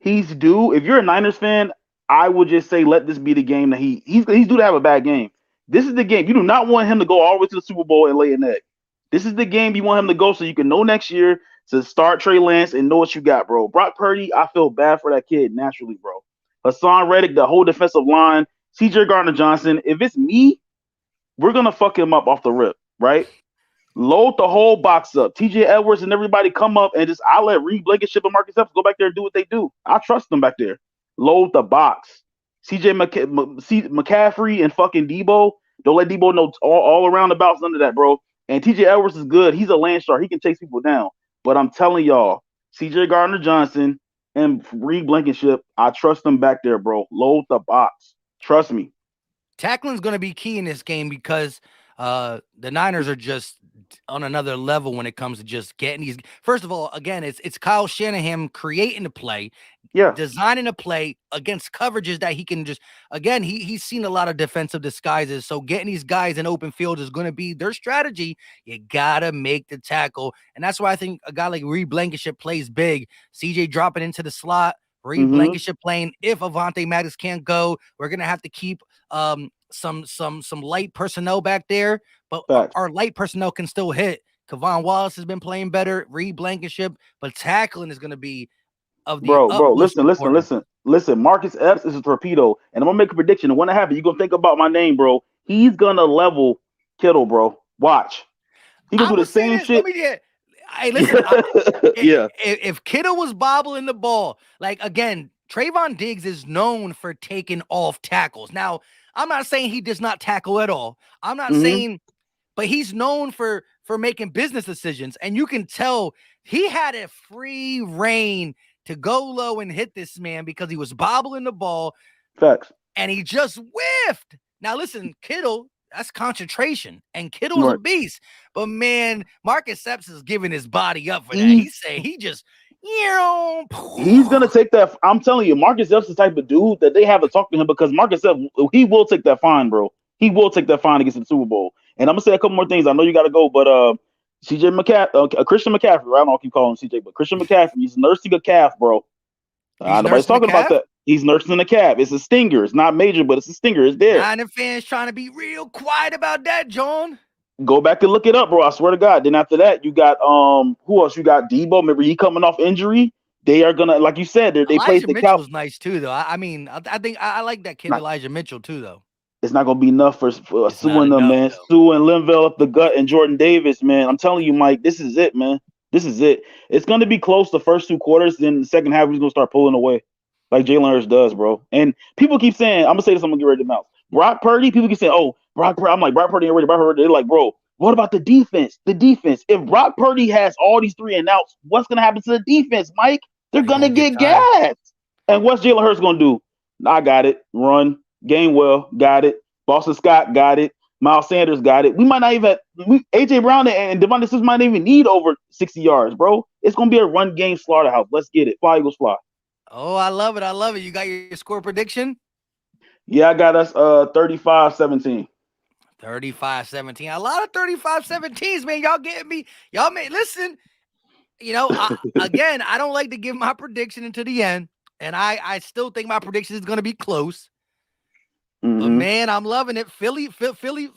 Speaker 2: He's due. If you're a Niners fan, I would just say let this be the game that he's due to have a bad game. This is the game. You do not want him to go all the way to the Super Bowl and lay an egg. This is the game you want him to go so you can know next year to start Trey Lance and know what you got, bro. Brock Purdy, I feel bad for that kid naturally, bro. Hassan Reddick, the whole defensive line, CJ Gardner-Johnson. If it's me, we're gonna fuck him up off the rip, right? Load the whole box up. TJ Edwards and everybody come up and just I'll let Reed Blankenship and Marcus Epps go back there and do what they do. I trust them back there. Load the box. McCaffrey and fucking Debo. Don't let Debo know all around the bounce, none of that, bro. And TJ Edwards is good. He's a land shark. He can chase people down. But I'm telling y'all, CJ Gardner-Johnson and Reed Blankenship, I trust them back there, bro. Load the box. Trust me.
Speaker 1: Tackling's going to be key in this game because the Niners are just on another level when it comes to just getting these. First of all, again, it's Kyle Shanahan creating the play, designing a play against coverages that he can just, again, he's seen a lot of defensive disguises. So getting these guys in open field is going to be their strategy. You got to make the tackle. And that's why I think a guy like Reed Blankenship plays big. CJ dropping into the slot, Reed Blankenship playing. If Avonte Maddox can't go, we're going to have to keep some light personnel back there, but our light personnel can still hit. Kevon Wallace has been playing better, Reed Blankenship, but tackling is going to be of the
Speaker 2: bro. Listen. Marcus Epps is a torpedo, and I'm gonna make a prediction. And when it happens, you're gonna think about my name, bro. He's gonna level Kittle, bro. Watch. He gonna do the same shit.
Speaker 1: Hey, listen. If Kittle was bobbling the ball, like again, Trayvon Diggs is known for taking off tackles. Now, I'm not saying he does not tackle at all. I'm not saying, but he's known for making business decisions. And you can tell he had a free reign to go low and hit this man because he was bobbling the ball.
Speaker 2: Facts.
Speaker 1: And he just whiffed. Now, listen, Kittle, that's concentration. And Kittle's a beast. But, man, Marcus Epps is giving his body up for that. He's saying he just...
Speaker 2: He's gonna take that. I'm telling you, Marcus Epps is the type of dude that they have to talk to him because Marcus Epps, he will take that fine, bro. He will take that fine against the Super Bowl. And I'm gonna say a couple more things. I know you got to go, but Christian McCaffrey, right? I don't keep calling him CJ, but Christian McCaffrey, he's nursing a calf, bro. Nobody's talking about that. He's nursing a calf. It's a stinger. It's not major, but it's a stinger. It's there.
Speaker 1: Niner fans trying to be real quiet about that, John.
Speaker 2: Go back and look it up, bro. I swear to God. Then after that, you got who else? You got Debo. Remember, he coming off injury. They are gonna, like you said, they placed the
Speaker 1: Mitchell was nice too, though. I mean, I think I like that kid Elijah Mitchell too, though.
Speaker 2: It's not gonna be enough for Sue and them, man. Sue and Linville up the gut and Jordan Davis, man. I'm telling you, Mike, this is it, man. This is it. It's gonna be close the first 2 quarters. Then the second half, he's gonna start pulling away, like Jalen Hurts does, bro. And people keep saying, I'm gonna say this. I'm gonna get ready to mouth. Brock Purdy. People keep saying, oh, Brock Purdy. I'm like, Brock Purdy ain't ready. Brock Purdy. They're like, bro. What about the defense? The defense. If Brock Purdy has all these 3 and outs, what's going to happen to the defense, Mike? They're going to get gassed. And what's Jalen Hurts going to do? I got it. Run. Gainwell got it. Boston Scott got it. Miles Sanders got it. We might not even A.J. Brown and Devontae Smith might not even need over 60 yards, bro. It's going to be a run game slaughterhouse. Let's get it. Fly, Eagles, fly.
Speaker 1: Oh, I love it. I love it. You got your score prediction?
Speaker 2: Yeah, I got us 35-17.
Speaker 1: 35-17. A lot of 35-17s, man. Y'all getting me. Y'all may listen. You know, again, I don't like to give my prediction until the end, and I still think my prediction is going to be close. But man, I'm loving it. Philly feeling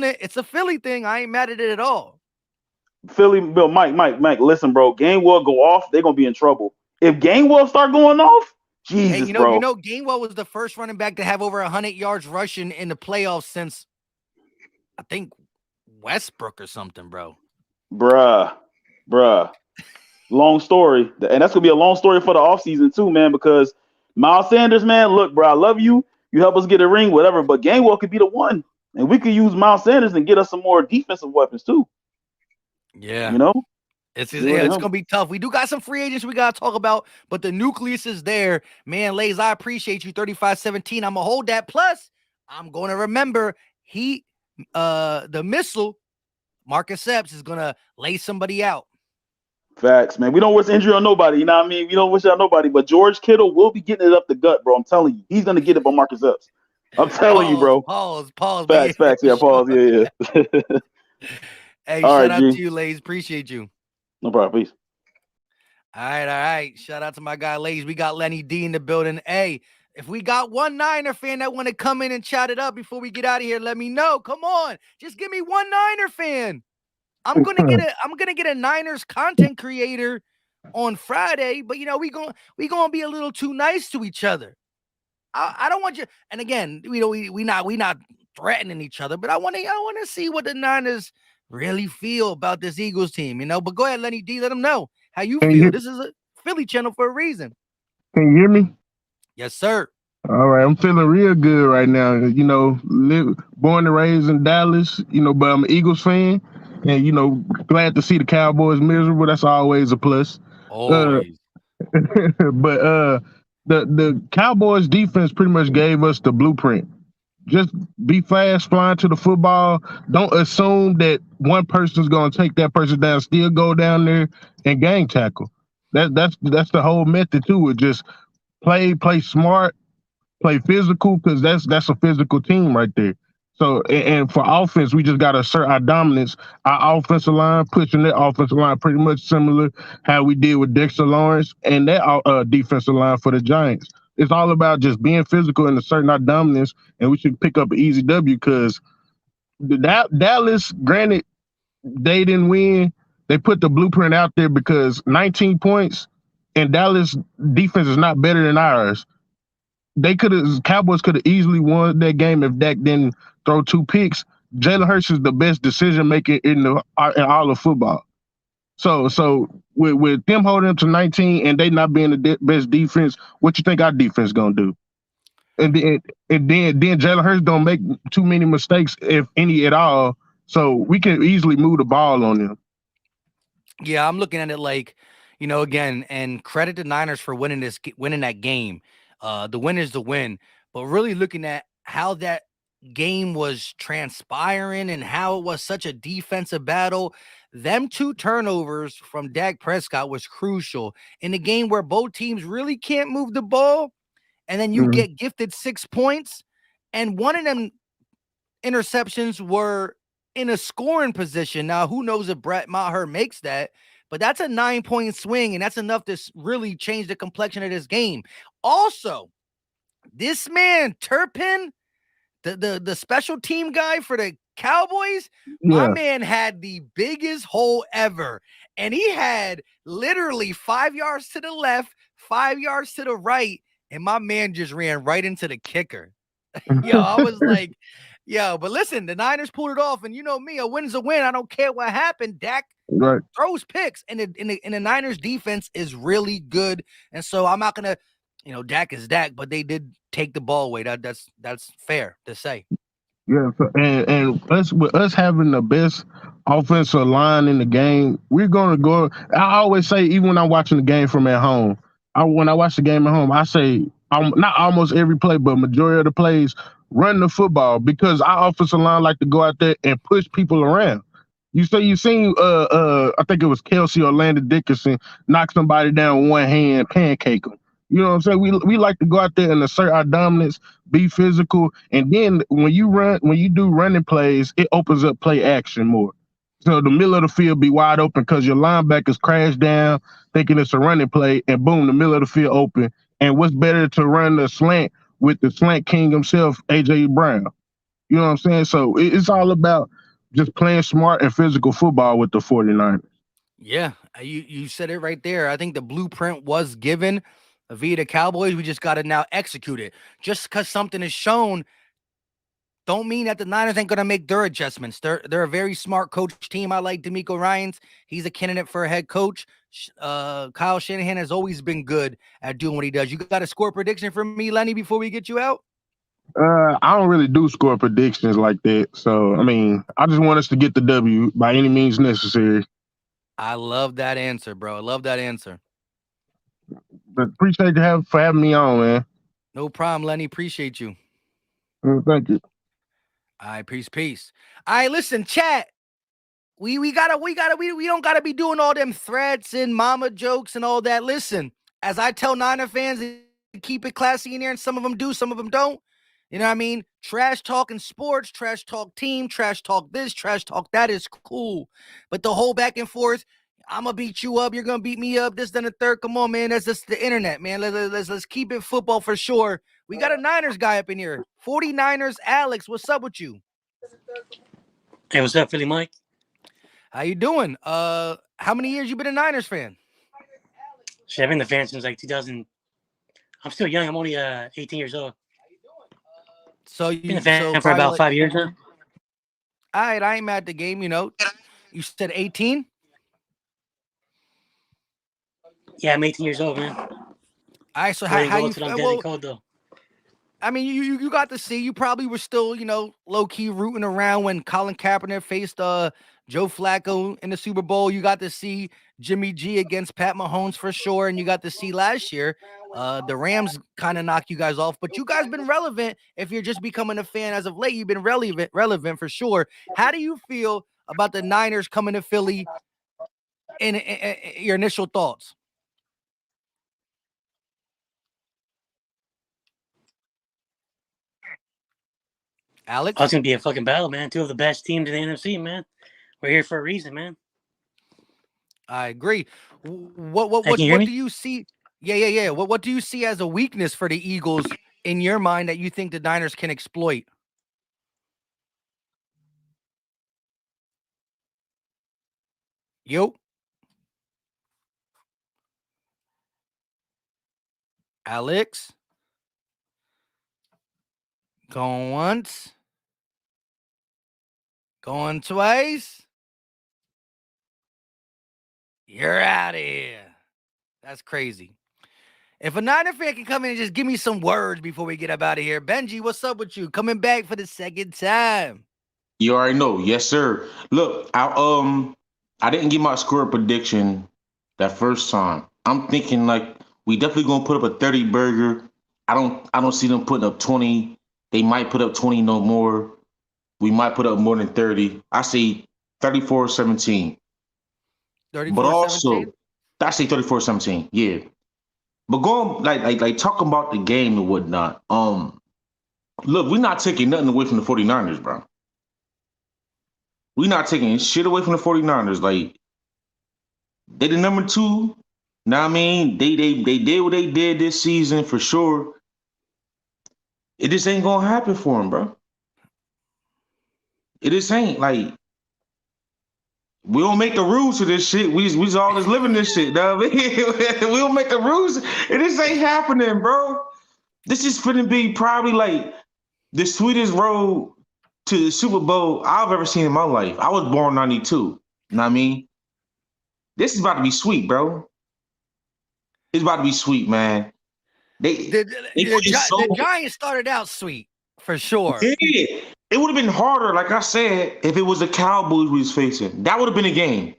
Speaker 1: it. It's a Philly thing. I ain't mad at it at all.
Speaker 2: Philly, Bill, Mike, listen, bro. Gainwell go off, they're gonna be in trouble. If Gainwell start going off, Jesus,
Speaker 1: hey,
Speaker 2: bro.
Speaker 1: Gainwell was the first running back to have over 100 yards rushing in the playoffs since I think Westbrook or something, bro.
Speaker 2: Bruh. Long story. And that's gonna be a long story for the offseason too, man, because Miles Sanders, man, look, bro, I love you. You help us get a ring, whatever, but Gainwell could be the one. And we could use Miles Sanders and get us some more defensive weapons too.
Speaker 1: Yeah.
Speaker 2: You know?
Speaker 1: It's gonna be tough. We do got some free agents we gotta talk about, but the nucleus is there. Man, Lays, I appreciate you. 35-17. I'm gonna hold that. Plus, I'm gonna remember the missile, Marcus Epps, is gonna lay somebody out.
Speaker 2: Facts, man. We don't wish injury on nobody. You know what I mean? We don't wish it on nobody. But George Kittle will be getting it up the gut, bro. I'm telling you. He's gonna get it by Marcus Epps. I'm telling you, bro.
Speaker 1: Pause.
Speaker 2: Facts. Yeah, pause. Yeah.
Speaker 1: Hey,
Speaker 2: All
Speaker 1: shout
Speaker 2: right,
Speaker 1: out
Speaker 2: G.
Speaker 1: to you, Lays. Appreciate you.
Speaker 2: No problem. Peace.
Speaker 1: All right. Shout out to my guy, Lays. We got Lenny D in the building. Hey, if we got one Niner fan that want to come in and chat it up before we get out of here, let me know. Come on. Just give me one Niner fan. I'm gonna get a Niners content creator on Friday, but we gonna be a little too nice to each other. I don't want you. And again, we not threatening each other, but I want to see what the Niners really feel about this Eagles team. But go ahead, Lenny D. Let them know how you feel. This is a Philly channel for a reason.
Speaker 3: Can you hear me?
Speaker 1: Yes, sir.
Speaker 3: All right, I'm feeling real good right now. Born and raised in Dallas, but I'm an Eagles fan, and glad to see the Cowboys miserable. That's always a plus.
Speaker 1: Always.
Speaker 3: But the Cowboys defense pretty much gave us the blueprint. Just be fast, flying to the football. Don't assume that one person's gonna take that person down. Still go down there and gang tackle. That's the whole method to it. Just play smart, play physical, because that's a physical team right there. So, and for offense, we just got to assert our dominance. Our offensive line, pushing that offensive line pretty much similar how we did with Dexter Lawrence and that defensive line for the Giants. It's all about just being physical and asserting our dominance, and we should pick up an easy W because Dallas, granted, they didn't win. They put the blueprint out there because 19 points and Dallas defense is not better than ours. Cowboys could have easily won that game if Dak didn't throw 2 picks. Jalen Hurts is the best decision maker in all of football. So with them holding them to 19 and they not being the best defense, what you think our defense gonna do? And then Jalen Hurts don't make too many mistakes, if any at all. So we can easily move the ball on them.
Speaker 1: Yeah, I'm looking at it like, again, and credit the Niners for winning that game. The win is the win, but really looking at how that game was transpiring and how it was such a defensive battle. Them 2 turnovers from Dak Prescott was crucial in a game where both teams really can't move the ball. And then you get gifted 6 points, and one of them interceptions were in a scoring position. Now, who knows if Brett Maher makes that, but that's a 9-point swing, and that's enough to really change the complexion of this game. Also, this man, Turpin, the special team guy for the Cowboys, my man had the biggest hole ever. And he had literally 5 yards to the left, 5 yards to the right, and my man just ran right into the kicker. I was like, but listen, the Niners pulled it off, and you know me, a win's a win. I don't care what happened. Dak throws picks, and the Niners defense is really good. And so I'm not gonna, Dak is Dak, but they did take the ball away. That's fair to say.
Speaker 3: Yeah, and with us having the best offensive line in the game, we're gonna go. I always say, even when I'm watching the game from at home, when I watch the game at home, I say not almost every play, but majority of the plays, run the football, because our offensive line like to go out there and push people around. You seen I think it was Kelsey or Landon Dickerson knock somebody down with one hand, pancake them. You know what I'm saying? We like to go out there and assert our dominance, be physical, and then when you do running plays, it opens up play action more. So the middle of the field be wide open because your linebackers crash down thinking it's a running play, and boom, the middle of the field open. And what's better to run the slant with the slant king himself, AJ Brown. You know what I'm saying? So it's all about just playing smart and physical football with the 49ers.
Speaker 1: Yeah, you said it right there. I think the blueprint was given via the Cowboys. We just got to now execute it. Just because something is shown, don't mean that the Niners ain't going to make their adjustments. They're a very smart coach team. I like DeMeco Ryans. He's a candidate for a head coach. Kyle Shanahan has always been good at doing what he does. You got a score prediction for me, Lenny, before we get you out?
Speaker 3: I don't really do score predictions like that. So, I mean, I just want us to get the W by any means necessary.
Speaker 1: I love that answer, bro. I love that answer.
Speaker 3: But appreciate you for having me on, man.
Speaker 1: No problem, Lenny. Appreciate you.
Speaker 3: Thank you.
Speaker 1: All right, peace. All right, listen, chat. We don't gotta be doing all them threats and mama jokes and all that. Listen, as I tell Niner fans to keep it classy in here, and some of them do, some of them don't. You know what I mean? Trash talking sports, trash talk team, trash talk this, trash talk that is cool. But the whole back and forth, I'm gonna beat you up, you're gonna beat me up, this, then the third. Come on, man. That's just the internet, man. Let's keep it football for sure. We got a Niners guy up in here. 49ers, Alex. What's up with you?
Speaker 4: Hey, what's up, Philly Mike?
Speaker 1: How you doing? How many years you been a Niners fan?
Speaker 4: Shit, I've been a fan since like 2000. I'm still young. I'm only 18 years old.
Speaker 1: So you've
Speaker 4: been a fan for about 5 years now.
Speaker 1: All right, I ain't mad at the game, you know. You said 18?
Speaker 4: Yeah, I'm 18 years old, man.
Speaker 1: All right, so
Speaker 4: I
Speaker 1: how
Speaker 4: didn't go
Speaker 1: you
Speaker 4: till I'm dead and cold, though.
Speaker 1: I mean, you got to see. You probably were still, you know, low-key rooting around when Colin Kaepernick faced Joe Flacco in the Super Bowl. You got to see Jimmy G against Pat Mahomes for sure, and you got to see last year the Rams kind of knock you guys off. But you guys been relevant. If you're just becoming a fan as of late, you've been relevant for sure. How do you feel about the Niners coming to Philly? In your initial thoughts? Alex?
Speaker 4: Oh, it's gonna be a fucking battle, man. Two of the best teams in the NFC, man. We're here for a reason, man.
Speaker 1: I agree. What
Speaker 4: Hey, can you hear me?
Speaker 1: do you see? Yeah. What do you see as a weakness for the Eagles in your mind that you think the Niners can exploit? Yo. Alex. Going once. Going twice. You're out of here. That's crazy. If a Niner fan can come in and just give me some words before we get up out of here. Benji, what's up with you? Coming back for the second time.
Speaker 22: You already know. Yes, sir. Look, I didn't get my score prediction that first time. I'm thinking like we definitely gonna put up a 30 burger. I don't see them putting up 20. They might put up 20 no more. We might put up more than 30. I say 34-17.
Speaker 1: 34-17?
Speaker 22: But also, I say 34-17. Yeah. But going like talking about the game and whatnot. Look, we're not taking nothing away from the 49ers, bro. We're not taking shit away from the 49ers. Like, they the number 2. Know what I mean? They did what they did this season for sure. It just ain't gonna happen for them, bro. It just ain't. Like, we don't make the rules to this shit. We all just living this shit, dog. We don't make the rules. It just ain't happening, bro. This is finna be probably like the sweetest road to the Super Bowl I've ever seen in my life. I was born in 92. Know what I mean? This is about to be sweet, bro. It's about to be sweet, man.
Speaker 1: The Giants started out sweet, for sure.
Speaker 22: Yeah. It would have been harder, like I said, if it was the Cowboys we was facing. That would have been a game.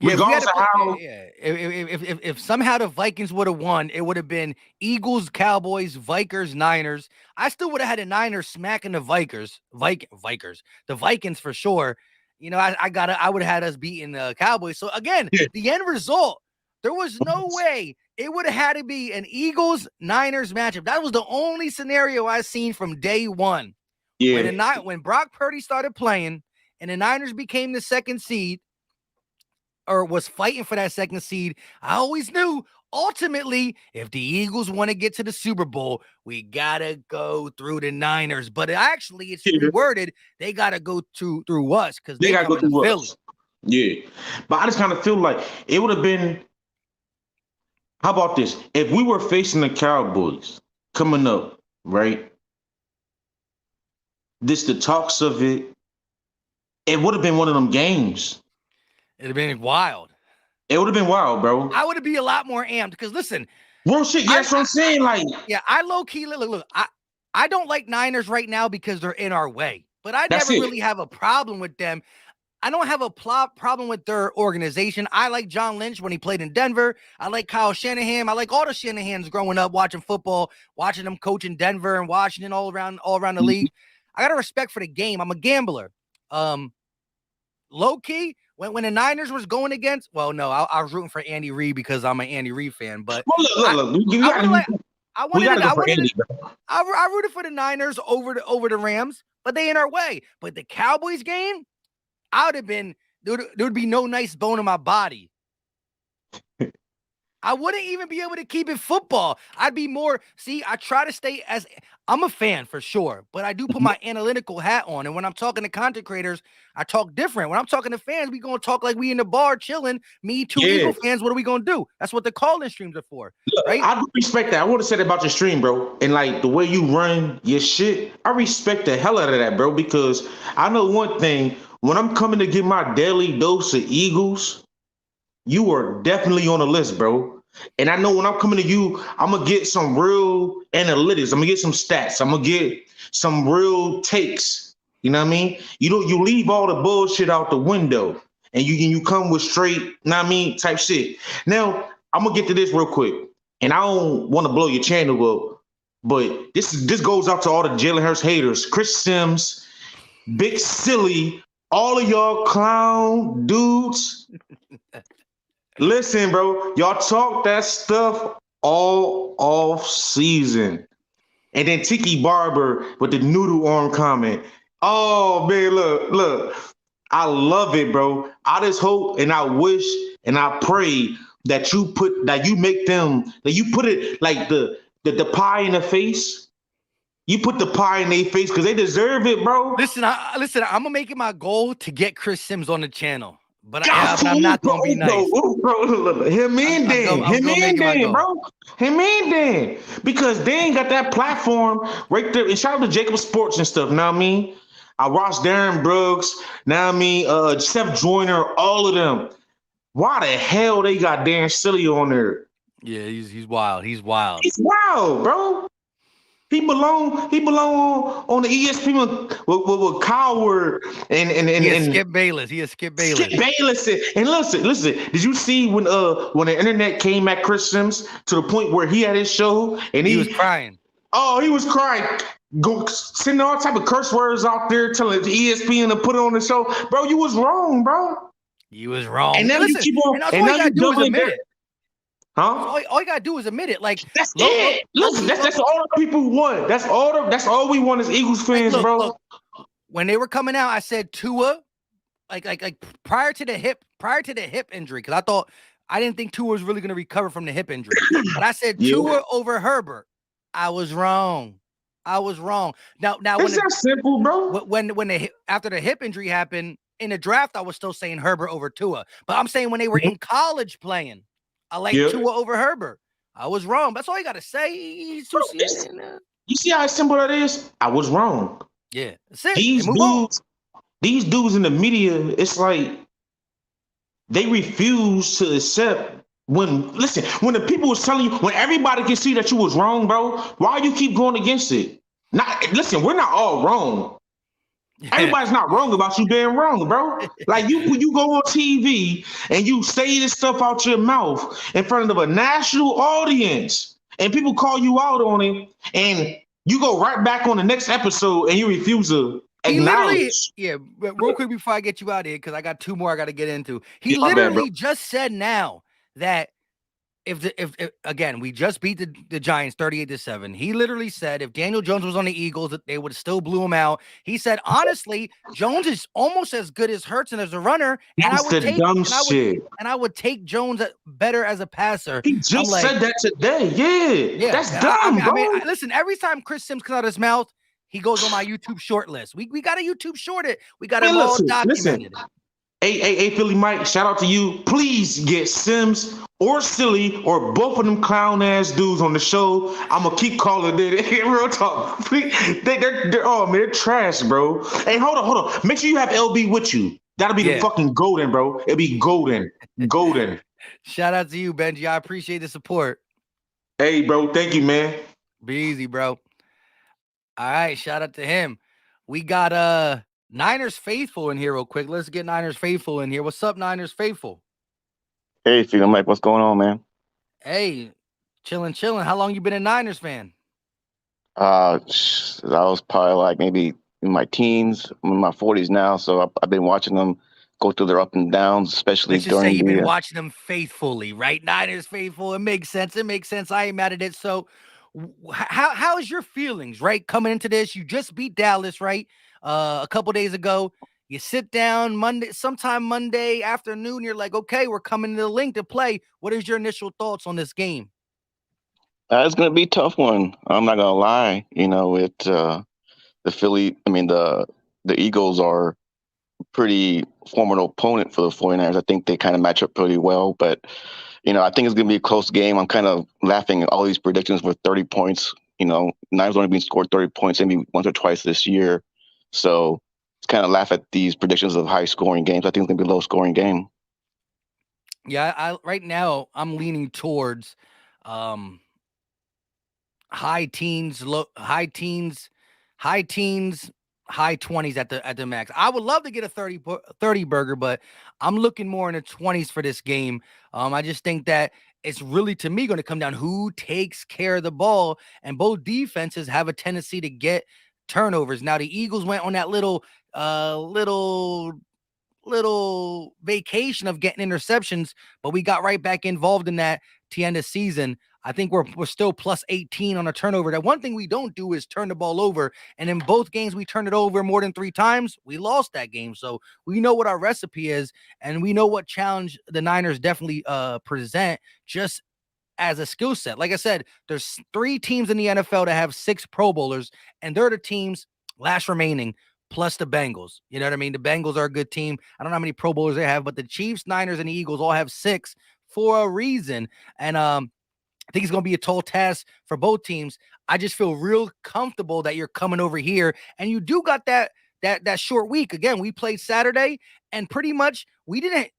Speaker 22: Regardless of how.
Speaker 1: If somehow the Vikings would have won, it would have been Eagles, Cowboys, Vikings, Niners. I still would have had the Niners smacking the the Vikings for sure. You know, I would have had us beating the Cowboys. So again, the end result, there was no way it would have had to be an Eagles Niners matchup. That was the only scenario I seen from day one.
Speaker 22: Yeah.
Speaker 1: When Brock Purdy started playing and the Niners became the second seed, or was fighting for that second seed, I always knew, ultimately, if the Eagles want to get to the Super Bowl, we gotta go through the Niners. But actually, it's reworded. They gotta go through us because they
Speaker 22: gotta go
Speaker 1: coming to
Speaker 22: through
Speaker 1: Philly.
Speaker 22: us. Yeah, but I just kind of feel like it would have been. How about this? If we were facing the Cowboys coming up, right? The talks of it, it would have been one of them games.
Speaker 1: It'd have been wild.
Speaker 22: It would have been wild, bro.
Speaker 1: I would be a lot more amped because listen,
Speaker 22: real shit. Yeah, that's what I'm saying. Like,
Speaker 1: yeah, I low key look. I don't like Niners right now because they're in our way, but I
Speaker 22: That's
Speaker 1: never
Speaker 22: it.
Speaker 1: really have a problem with them. I don't have a problem with their organization. I like John Lynch when he played in Denver. I like Kyle Shanahan. I like all the Shanahans growing up watching football, watching them coach in Denver and Washington, all around the league. I got a respect for the game. I'm a gambler. Low key, when the Niners was going against, well, no, I was rooting for Andy Reid because I'm an Andy Reid fan. But I rooted for the Niners over the Rams, but they in our way. But the Cowboys game, I would have been there would be no nice bone in my body. I wouldn't even be able to keep it football. I'd be more, I try to stay I'm a fan for sure, but I do put my analytical hat on. And when I'm talking to content creators, I talk different. When I'm talking to fans, we going to talk like we in the bar chilling. Me, two Eagle fans, what are we going to do? That's what the call-in streams are for, right?
Speaker 22: I respect that. I want to say that about your stream, bro. And like the way you run your shit, I respect the hell out of that, bro, because I know one thing. When I'm coming to get my daily dose of Eagles, you are definitely on the list, bro. And I know when I'm coming to you, I'm going to get some real analytics. I'm going to get some stats. I'm going to get some real takes. You know what I mean? You leave all the bullshit out the window and you come with straight, you know what I mean, type shit. Now, I'm going to get to this real quick. And I don't want to blow your channel up, but this goes out to all the Jalen Hurts haters. Chris Sims, Big Silly, all of y'all clown dudes. Listen, bro, y'all talk that stuff all off season. And then Tiki Barber with the noodle arm comment. Oh, man, look. I love it, bro. I just hope and I wish and I pray that you put it like the pie in the face. You put the pie in their face because they deserve it, bro.
Speaker 1: Listen, I'm gonna make it my goal to get Chris Sims on the channel, but I'm not gonna be nice.
Speaker 22: Him in then, bro. Him in then, because they ain't got that platform right there. And shout out to Jacob Sports and stuff. Know what I mean? I watched Darren Brooks. Know what I mean? Seth Joyner, all of them. Why the hell they got Dan Silly on there?
Speaker 1: Yeah, he's wild. He's wild.
Speaker 22: He's wild, bro. He belong on the ESPN with Coward and
Speaker 1: Skip Bayless. He is Skip Bayless.
Speaker 22: Skip Bayless. And listen. Did you see when the internet came at Chris Sims to the point where he had his show and he
Speaker 1: was crying?
Speaker 22: Oh, he was crying. Sending all type of curse words out there, telling the ESPN to put it on the show. Bro, you was wrong, bro.
Speaker 1: You was wrong.
Speaker 22: And now you keep on. And now you doubling down. Huh?
Speaker 1: All you gotta do is admit it. Like
Speaker 22: that's it. Listen, that's all the people want. That's all we want as Eagles fans, bro.
Speaker 1: Look, when they were coming out, I said Tua, like prior to the hip injury, because I didn't think Tua was really gonna recover from the hip injury. But I said Tua over Herbert. I was wrong. Now
Speaker 22: it's that simple, bro.
Speaker 1: When after the hip injury happened in the draft, I was still saying Herbert over Tua. But I'm saying when they were in college playing, I like Tua over Herbert. I was wrong. That's all you got to say. You
Speaker 22: see how simple that is? I was wrong.
Speaker 1: Yeah. That's it.
Speaker 22: These dudes in the media, it's like they refuse to accept when the people was telling you, when everybody can see that you was wrong, bro, why you keep going against it? Listen, we're not all wrong. Everybody's not wrong about you being wrong, bro. Like you go on TV and you say this stuff out your mouth in front of a national audience and people call you out on it and you go right back on the next episode and you refuse to acknowledge.
Speaker 1: But real quick before I get you out of here, because I got two more I got to get into. He literally just said now that if again, we just beat the Giants 38-7. He literally said if Daniel Jones was on the Eagles, that they would have still blew him out. He said, honestly, Jones is almost as good as Hurts and as a runner, and
Speaker 22: That's the dumb shit.
Speaker 1: I would take Jones better as a passer.
Speaker 22: He just said that today. Yeah. That's dumb,
Speaker 1: I
Speaker 22: bro.
Speaker 1: mean, listen, every time Chris Sims comes out of his mouth, he goes on my YouTube short list. We got a YouTube short it. We got him all documented.
Speaker 22: Hey, Philly Mike, shout out to you. Please get Sims or Silly or both of them clown ass dudes on the show. I'm gonna keep calling it. Real talk. They're trash, bro. Hey, hold on. Make sure you have LB with you. That'll be the fucking golden, bro. It'll be golden.
Speaker 1: Shout out to you, Benji. I appreciate the support.
Speaker 22: Hey, bro. Thank you, man.
Speaker 1: Be easy, bro. All right, shout out to him. We got Niners Faithful in here real quick. Let's get Niners Faithful in here. What's up, Niners Faithful?
Speaker 5: Hey, Philly Mike, what's going on, man?
Speaker 1: Hey, chilling. How long you been a Niners fan?
Speaker 5: I was probably like maybe in my teens, I'm in my 40s now, so I've been watching them go through their up and downs, especially
Speaker 1: Let's just say
Speaker 5: during
Speaker 1: you've been watching them faithfully, right? Niners Faithful. It makes sense. I ain't mad at it. So how is your feelings, right? Coming into this, you just beat Dallas, right? A couple days ago. You sit down sometime Monday afternoon. You're like, okay, we're coming to the link to play. What is your initial thoughts on this game?
Speaker 5: It's going to be a tough one. I'm not going to lie. You know, the Eagles are a pretty formidable opponent for the 49ers. I think they kind of match up pretty well, but you know, I think it's going to be a close game. I'm kind of laughing at all these predictions with 30 points. You know, Niners only been scored 30 points maybe once or twice this year. So it's kind of laugh at these predictions of high scoring games. I think it's going to be a low scoring game.
Speaker 1: Yeah, right now I'm leaning towards high teens, high 20s at the max. I would love to get a 30 burger, but I'm looking more in the 20s for this game. I just think that it's really, to me, going to come down who takes care of the ball, and both defenses have a tendency to get turnovers. Now the Eagles went on that little vacation of getting interceptions, but we got right back involved in that to end the season. I think we're still plus 18 on a turnover. That one thing we don't do is turn the ball over. And in both games, we turned it over more than 3 times. We lost that game. So we know what our recipe is, and we know what challenge the Niners definitely present just as a skill set. Like I said, there's 3 teams in the NFL that have 6 Pro Bowlers, and they're the teams last remaining, plus the Bengals. You know what I mean? The Bengals are a good team. I don't know how many Pro Bowlers they have, but the Chiefs, Niners, and the Eagles all have 6 for a reason. And I think it's going to be a tall task for both teams. I just feel real comfortable that you're coming over here, and you do got that short week. Again, we played Saturday, and pretty much we didn't.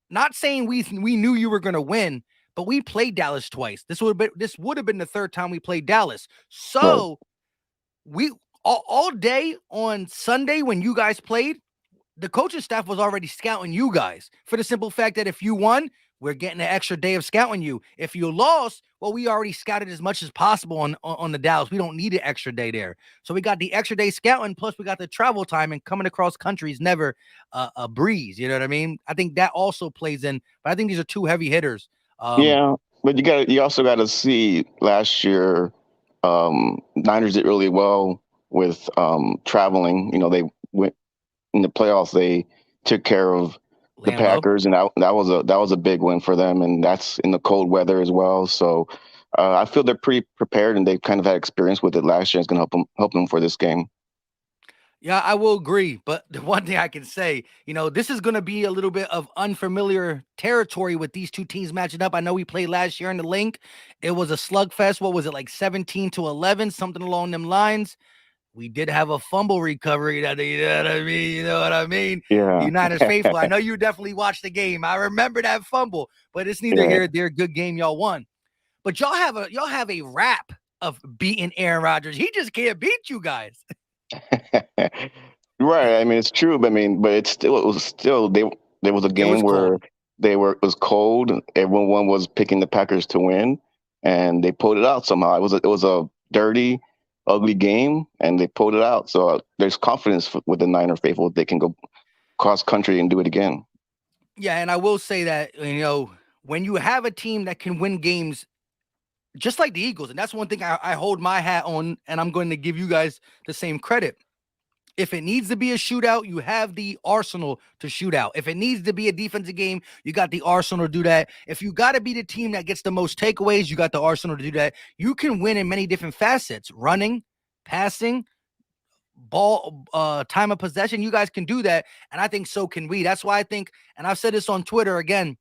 Speaker 1: Not saying we knew you were going to win, but we played Dallas twice. This would have been the 3rd time we played Dallas. So we all day on Sunday when you guys played, the coaching staff was already scouting you guys for the simple fact that if you won, we're getting an extra day of scouting you. If you lost, well, we already scouted as much as possible on the Dallas. We don't need an extra day there. So we got the extra day scouting, plus we got the travel time, and coming across country is never a breeze. You know what I mean? I think that also plays in, but I think these are 2 heavy hitters.
Speaker 5: Yeah, but you also got to see last year, Niners did really well with traveling. You know, they went in the playoffs. They took care of the Packers, and that was a big win for them, and that's in the cold weather as well. So I feel they're pretty prepared, and they've kind of had experience with it last year. It's going to help them for this game.
Speaker 1: Yeah, I will agree. But the one thing I can say, you know, this is going to be a little bit of unfamiliar territory with these 2 teams matching up. I know we played last year in the link. It was a slugfest. What was it, like 17-11, something along them lines? We did have a fumble recovery. You know what I mean?
Speaker 5: Yeah.
Speaker 1: Niners faithful. I know you definitely watched the game. I remember that fumble, but it's neither here nor there. Good game, y'all won. But y'all have a rap of beating Aaron Rodgers. He just can't beat you guys.
Speaker 5: Right. I mean, it's true. But there was a game where it was cold. Everyone was picking the Packers to win, and they pulled it out somehow. It was a dirty, ugly game, and they pulled it out. So there's confidence with the Niner faithful that they can go cross country and do it again.
Speaker 1: Yeah, and I will say that, you know, when you have a team that can win games just like the Eagles, and that's one thing I hold my hat on, and I'm going to give you guys the same credit. If it needs to be a shootout, you have the arsenal to shoot out. If it needs to be a defensive game, you got the arsenal to do that. If you got to be the team that gets the most takeaways, you got the arsenal to do that. You can win in many different facets: running, passing, ball, time of possession. You guys can do that, and I think so can we. That's why I think, and I've said this on Twitter again,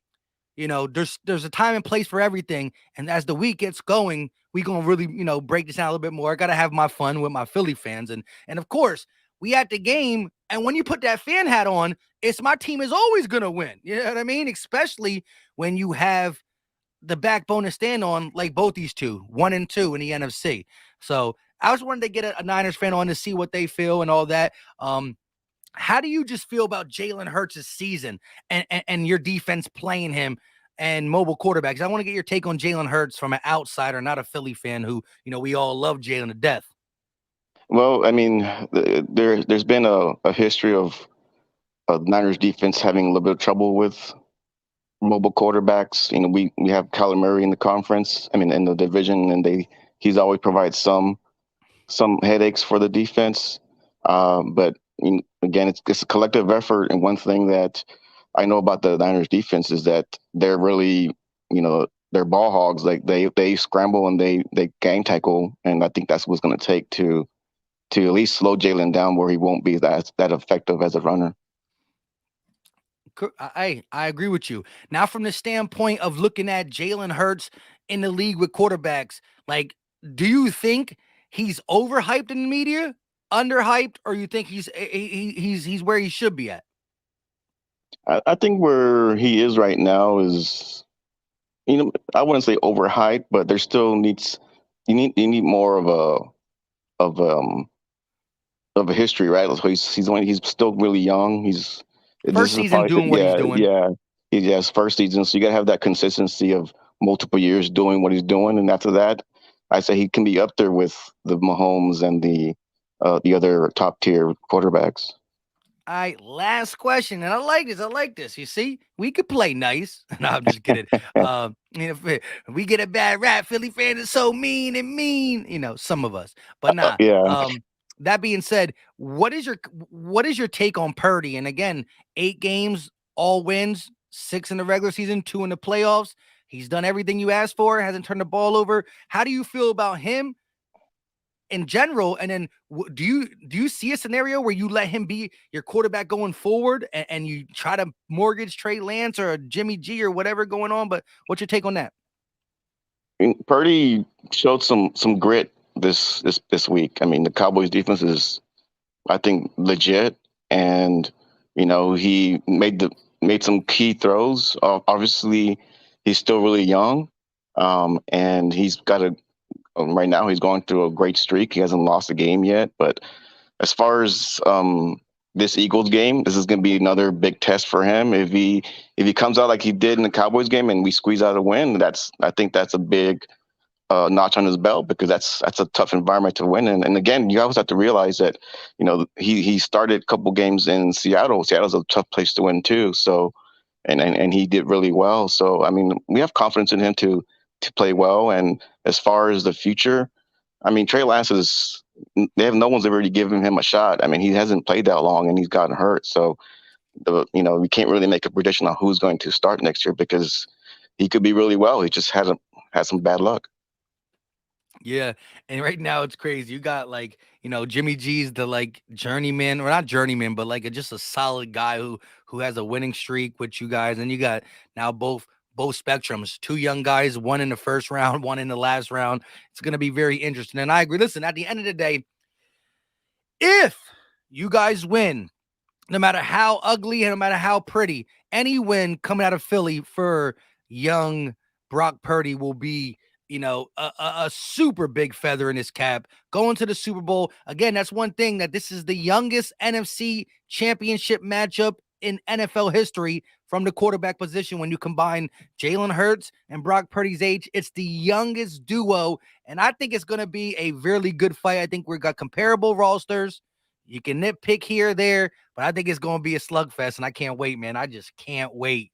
Speaker 1: there's a time and place for everything. And as the week gets going, we gonna really, break this down a little bit more. I gotta have my fun with my Philly fans, and of course, we at the game. And when you put that fan hat on, it's my team is always gonna win. You know what I mean? Especially when you have the backbone to stand on, like both these two, 1 and 2 in the NFC. So I just wanted to get a Niners fan on to see what they feel and all that. How do you just feel about Jalen Hurts' season and your defense playing him and mobile quarterbacks? I want to get your take on Jalen Hurts from an outsider, not a Philly fan who, we all love Jalen to death.
Speaker 5: Well, I mean, there's been a history of Niners defense having a little bit of trouble with mobile quarterbacks. We have Kyler Murray in the conference, in the division, and he's always provided some headaches for the defense. But again, it's a collective effort. And one thing that I know about the Niners defense is that they're really, they're ball hogs. Like they scramble and they gang tackle. And I think that's what's going to take to at least slow Jalen down where he won't be that effective as a runner.
Speaker 1: I agree with you. Now, from the standpoint of looking at Jalen Hurts in the league with quarterbacks, like, do you think he's overhyped in the media, underhyped, or you think he's where he should be at?
Speaker 5: I think where he is right now is, I wouldn't say overhyped, but there still needs you need more of a history, right? So he's still really young. He's
Speaker 1: first season doing what he's doing.
Speaker 5: Yeah, yes, first season. So you got to have that consistency of multiple years doing what he's doing, and after that, I say he can be up there with the Mahomes and the other top tier quarterbacks.
Speaker 1: All right, last question, and I like this. You see, we could play nice. No, I'm just kidding. If we get a bad rap, Philly fans is so mean, some of us, but nah.
Speaker 5: Yeah.
Speaker 1: That being said, what is your take on Purdy? And again, 8 games, all wins, 6 in the regular season, 2 in the playoffs. He's done everything you asked for, hasn't turned the ball over. How do you feel about him in general? And then do you see a scenario where you let him be your quarterback going forward and you try to mortgage Trey Lance or Jimmy G or whatever going on? But what's your take on that?
Speaker 5: Purdy showed some grit this week. The Cowboys defense is, I think, legit, and he made some key throws. Obviously, he's still really young, and he's got right now he's going through a great streak. He hasn't lost a game yet, but as far as this Eagles game, this is going to be another big test for him. If he comes out like he did in the Cowboys game and we squeeze out a win, I think that's a big notch on his belt, because that's a tough environment to win in. And again, you always have to realize that he started a couple games in Seattle. Seattle's a tough place to win too. So and he did really well. So we have confidence in him to play well. And as far as the future, Trey Lance no one's already given him a shot. he hasn't played that long and he's gotten hurt. So we can't really make a prediction on who's going to start next year, because he could be really well. He just had some bad luck.
Speaker 1: Yeah, and right now it's crazy. You got Jimmy G's the journeyman, or not journeyman, but just a solid guy who has a winning streak with you guys, and you got now both spectrums, 2 young guys, one in the first round, one in the last round. It's going to be very interesting. And I agree. Listen, at the end of the day, if you guys win, no matter how ugly and no matter how pretty, any win coming out of Philly for young Brock Purdy will be a super big feather in his cap going to the Super Bowl. Again, that's one thing, that this is the youngest NFC championship matchup in NFL history from the quarterback position. When you combine Jalen Hurts and Brock Purdy's age, it's the youngest duo, and I think it's going to be a really good fight. I think we've got comparable rosters. You can nitpick here or there, but I think it's going to be a slugfest, and I can't wait, man. I just can't wait.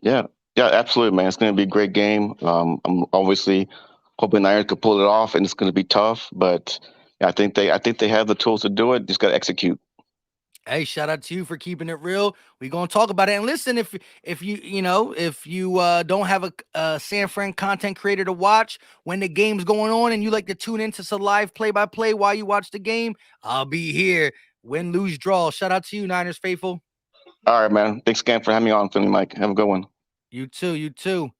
Speaker 5: Yeah. Yeah, absolutely, man. It's going to be a great game. I'm obviously hoping Niners could pull it off, and it's going to be tough. But yeah, I think they have the tools to do it. Just got to execute.
Speaker 1: Hey, shout out to you for keeping it real. We're gonna talk about it. And listen, if you don't have a San Fran content creator to watch when the game's going on and you like to tune into some live play-by-play while you watch the game, I'll be here. Win, lose, draw. Shout out to you, Niners faithful.
Speaker 5: All right, man. Thanks again for having me on, Philly Mike. Have a good one.
Speaker 1: You too, you too.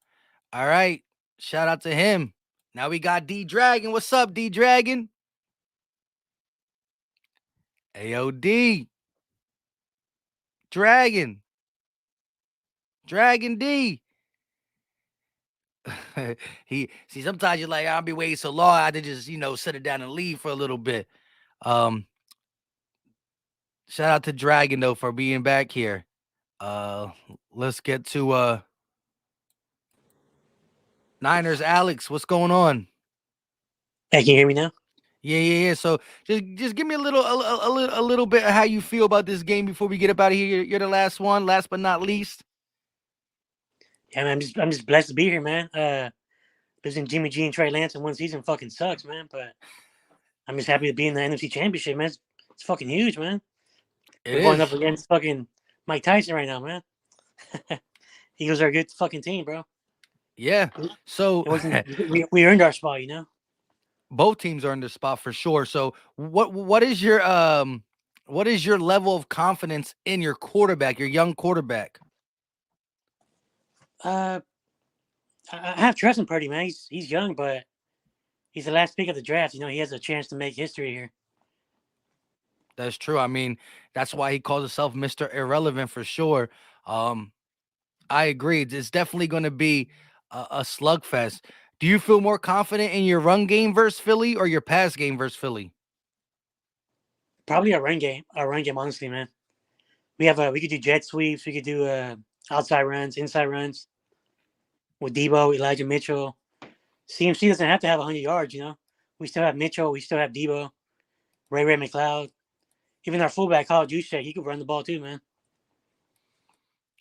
Speaker 1: All right. Shout out to him. Now we got D Dragon. What's up, D Dragon? AOD. Dragon D. Sometimes you're like, I'll be waiting so long, I had to just, sit it down and leave for a little bit. Shout out to Dragon though for being back here. Let's get to Niners. Alex, what's going on?
Speaker 4: Hey, can you hear me now?
Speaker 1: Yeah. So just give me a little bit of how you feel about this game before we get up out of here. You're the last one, last but not least.
Speaker 4: Yeah, man, I'm just blessed to be here, man. Losing Jimmy G and Trey Lance in one season fucking sucks, man. But I'm just happy to be in the NFC Championship, man. It's fucking huge, man. We're going up against fucking Mike Tyson right now, man. Eagles are a good fucking team, bro.
Speaker 1: Yeah. So
Speaker 4: we earned our spot,
Speaker 1: Both teams are in the spot for sure. So what is your level of confidence in your quarterback, your young quarterback?
Speaker 4: I have trust in Purdy, man. He's young, but he's the last pick of the draft. He has a chance to make history here.
Speaker 1: That's true. I mean, that's why he calls himself Mr. Irrelevant for sure. I agree. It's definitely going to be a slugfest. Do you feel more confident in your run game versus Philly or your pass game versus Philly?
Speaker 4: Probably a run game. Honestly, man. We could do jet sweeps. We could do outside runs, inside runs with Debo, Elijah Mitchell. CMC doesn't have to have 100 yards, We still have Mitchell. We still have Debo, Ray McLeod. Even our fullback, Kyle Juszczyk, he could run the ball too, man.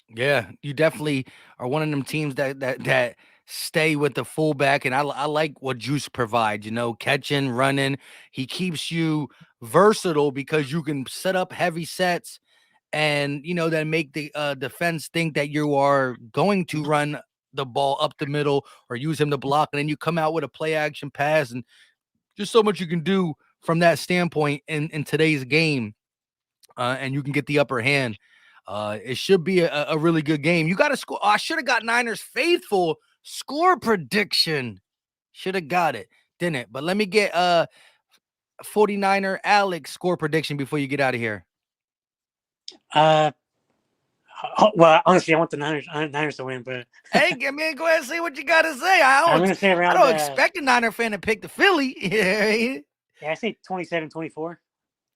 Speaker 1: Yeah, you definitely are one of them teams that stay with the fullback, and I like what Juice provides. Catching, running. He keeps you versatile because you can set up heavy sets, and then make the defense think that you are going to run the ball up the middle or use him to block, and then you come out with a play action pass, and just so much you can do from that standpoint in today's game, and you can get the upper hand. It should be a really good game. You got to score. I should have got Niners faithful score prediction. Should have got it. Didn't. But let me get 49er Alex score prediction before you get out of here.
Speaker 4: Well, honestly, I want the Niners to win, but
Speaker 1: hey, man, go ahead and say what you got to say.
Speaker 4: I'm gonna say around.
Speaker 1: I don't expect a Niner fan to pick the Philly.
Speaker 4: Yeah, I say 27-24.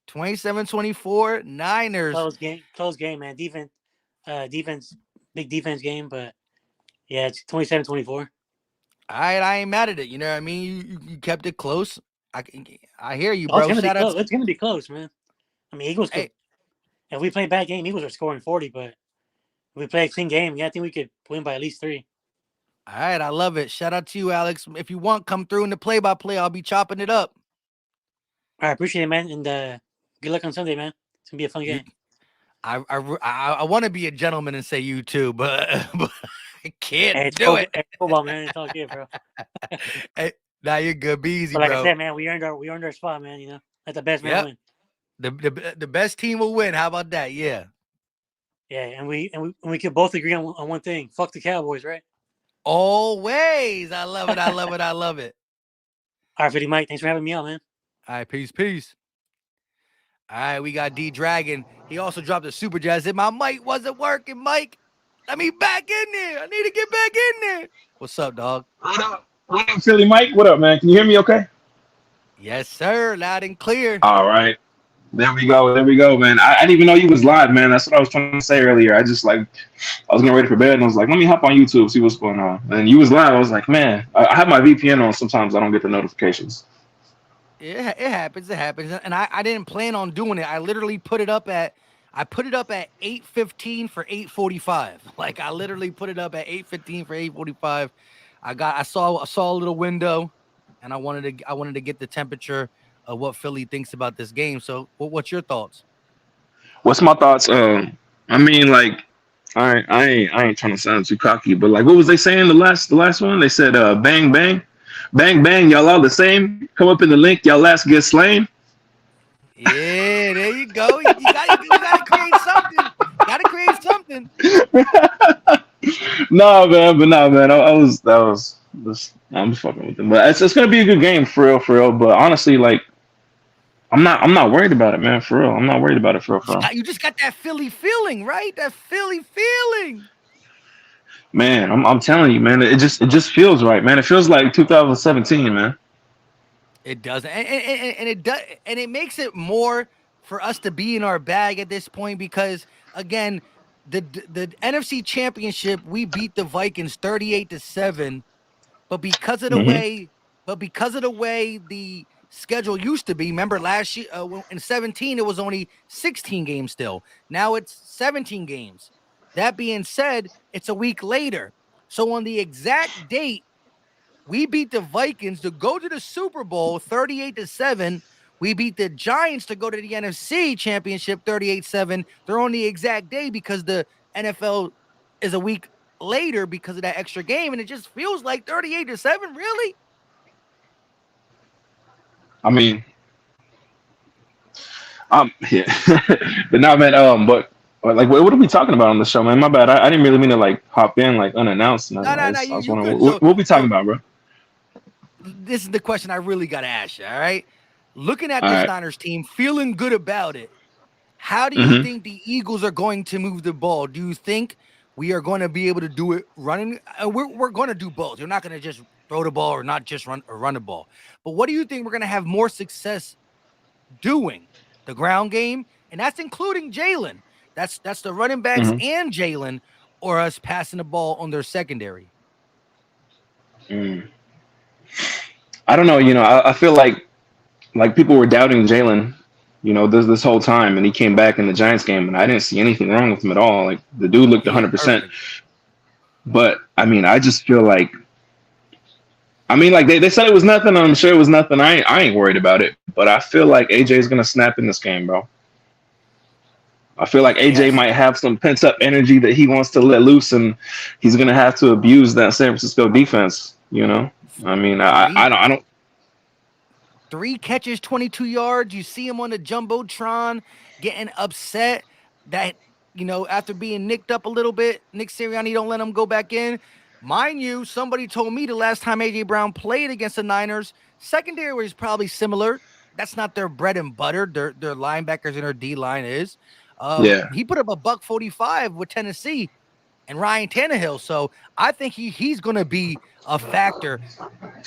Speaker 1: 27-24 Niners.
Speaker 4: Close game, man. Defense, big defense game, but yeah, it's 27-24.
Speaker 1: All right, I ain't mad at it. You know what I mean? You kept it close. I hear you, bro.
Speaker 4: It's gonna be close, man. I mean, Eagles. If we play a bad game, Eagles are scoring 40, but if we play a clean game, I think we could win by at least 3.
Speaker 1: All right, I love it. Shout out to you, Alex. If you want, come through in the play-by-play. I'll be chopping it up.
Speaker 4: I appreciate it, man, and good luck on Sunday, man. It's gonna be a fun game.
Speaker 1: I want to be a gentleman and say you too, but I can't do it.
Speaker 4: It's football, man. It's all good, bro.
Speaker 1: Hey, now you're good. Be easy,
Speaker 4: but like
Speaker 1: bro.
Speaker 4: I said, man, we earned our spot, man. Let the best man win.
Speaker 1: The best team will win. How about that? Yeah.
Speaker 4: Yeah, and we could both agree on one thing. Fuck the Cowboys, right?
Speaker 1: Always. I love it. I love it. I love it.
Speaker 4: All right, Fitty Mike. Thanks for having me on, man.
Speaker 1: All right, peace. All right, we got D Dragon. He also dropped a super chat. Said my mic wasn't working, Mike. Let me back in there. I need to get back in there. What's up, dog?
Speaker 6: What up, Philly Mike? What up, man? Can you hear me okay?
Speaker 1: Yes, sir. Loud and clear.
Speaker 6: All right. There we go, man. I didn't even know you was live, man. That's what I was trying to say earlier. I was getting ready for bed, and I was like, let me hop on YouTube, see what's going on. And you was live. I was like, man, I have my VPN on. Sometimes I don't get the notifications.
Speaker 1: It happens. And I didn't plan on doing it. I literally put it up at, I put it up at 8:15 for 8:45. Like I literally put it up at 8:15 for 8:45. I saw a little window, and I wanted to get the temperature of what Philly thinks about this game. So, what's your thoughts?
Speaker 6: What's my thoughts? I mean, like, I ain't trying to sound too cocky, but like, what was they saying the last one? They said, bang bang, bang bang, y'all all the same. Come up in the link, y'all last get slain.
Speaker 1: Yeah, there you go. You gotta create something. Gotta create something.
Speaker 6: No, man. I'm fucking with them. But it's gonna be a good game for real. But honestly, like, I'm not worried about it, man. For real, I'm not worried about it for real.
Speaker 1: You just got that Philly feeling, right? That Philly feeling.
Speaker 6: Man, I'm telling you, man. It just feels right, man. It feels like 2017, man.
Speaker 1: It does, and it does, and it makes it more for us to be in our bag at this point because again, the NFC Championship, we beat the Vikings 38-7, but because of the way the schedule used to be, remember last year in 17 it was only 16 games still. Now it's 17 games. That being said, it's a week later, so on the exact date. We beat the Vikings to go to the Super Bowl 38-7. We beat the Giants to go to the NFC Championship 38-7. They're on the exact day because the NFL is a week later because of that extra game, and it just feels like 38-7. Really?
Speaker 6: I mean, yeah, but now, man. But like, what are we talking about on the show, man? My bad. I didn't really mean to like hop in like unannounced.
Speaker 1: No.
Speaker 6: I was wondering, what are we talking about, bro?
Speaker 1: This is the question I really got to ask you, all right? Looking at this Niners team, feeling good about it, how do you think the Eagles are going to move the ball? Do you think we are going to be able to do it running? We're going to do both. You're not going to just throw the ball or not just run the ball. But what do you think we're going to have more success doing? The ground game, and that's including Jalen. That's the running backs and Jalen, or us passing the ball on their secondary.
Speaker 6: I don't know. I feel like people were doubting Jalen, this whole time, and he came back in the Giants game, and I didn't see anything wrong with him at all. Like the dude looked 100%. But I mean, I just feel like, they said it was nothing. I'm sure it was nothing. I ain't worried about it. But I feel like AJ is gonna snap in this game, bro. I feel like AJ might have some pent up energy that he wants to let loose, and he's gonna have to abuse that San Francisco defense. I mean, I don't.
Speaker 1: 3 catches, 22 yards. You see him on the Jumbotron getting upset that, after being nicked up a little bit, Nick Sirianni don't let him go back in. Mind you, somebody told me the last time A.J. Brown played against the Niners, secondary was probably similar. That's not their bread and butter. Their linebackers and their D-line is. He put up a $145 with Tennessee and Ryan Tannehill. So I think he's going to be a factor.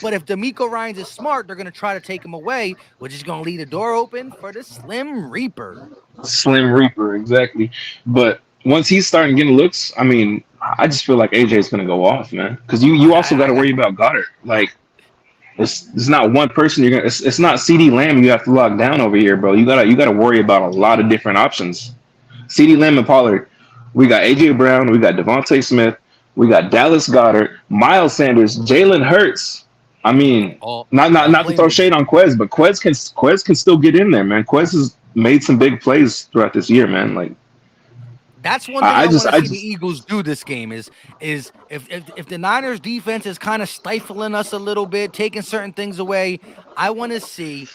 Speaker 1: But if D'Amico Ryans is smart, they're going to try to take him away, which is going to leave the door open for the Slim Reaper.
Speaker 6: Slim Reaper, exactly. But once he's starting getting looks, I mean, I just feel like AJ is going to go off, man. Because you also got to worry about Goddard. Like, it's not one person you're gonna. It's not CeeDee Lamb you have to lock down over here, bro. You gotta worry about a lot of different options. CeeDee Lamb and Pollard. We got AJ Brown. We got Devontae Smith. We got Dallas Goedert, Miles Sanders, Jalen Hurts. I mean, not to throw shade on Quez, but Quez can still get in there, man. Quez has made some big plays throughout this year, man. Like,
Speaker 1: that's one thing I want to see the Eagles do this game is if the Niners defense is kind of stifling us a little bit, taking certain things away, I want to see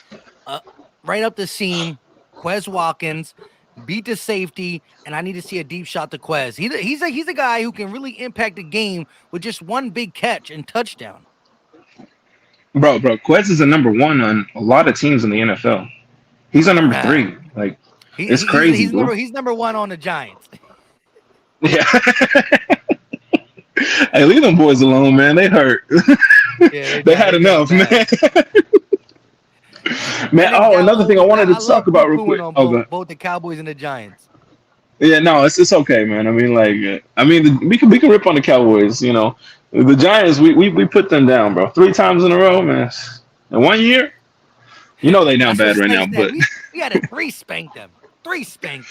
Speaker 1: right up the seam, Quez Watkins beat the safety, and I need to see a deep shot to Quez. He's a guy who can really impact the game with just one big catch and touchdown.
Speaker 6: Bro, Quez is a number 1 on a lot of teams in the NFL. He's a number 3. Like, it's crazy.
Speaker 1: He's number 1 on the Giants.
Speaker 6: Yeah. Hey, leave them boys alone, man. They hurt. Yeah, they had enough, man. Man, another thing I wanted to talk about real quick.
Speaker 1: Both the Cowboys and the Giants.
Speaker 6: Yeah, no, it's okay, man. I mean, we can rip on the Cowboys, The Giants, we put them down, bro. 3 times in a row, man. In 1 year, they down bad right now. But
Speaker 1: we had to 3 spank them. 3 spanked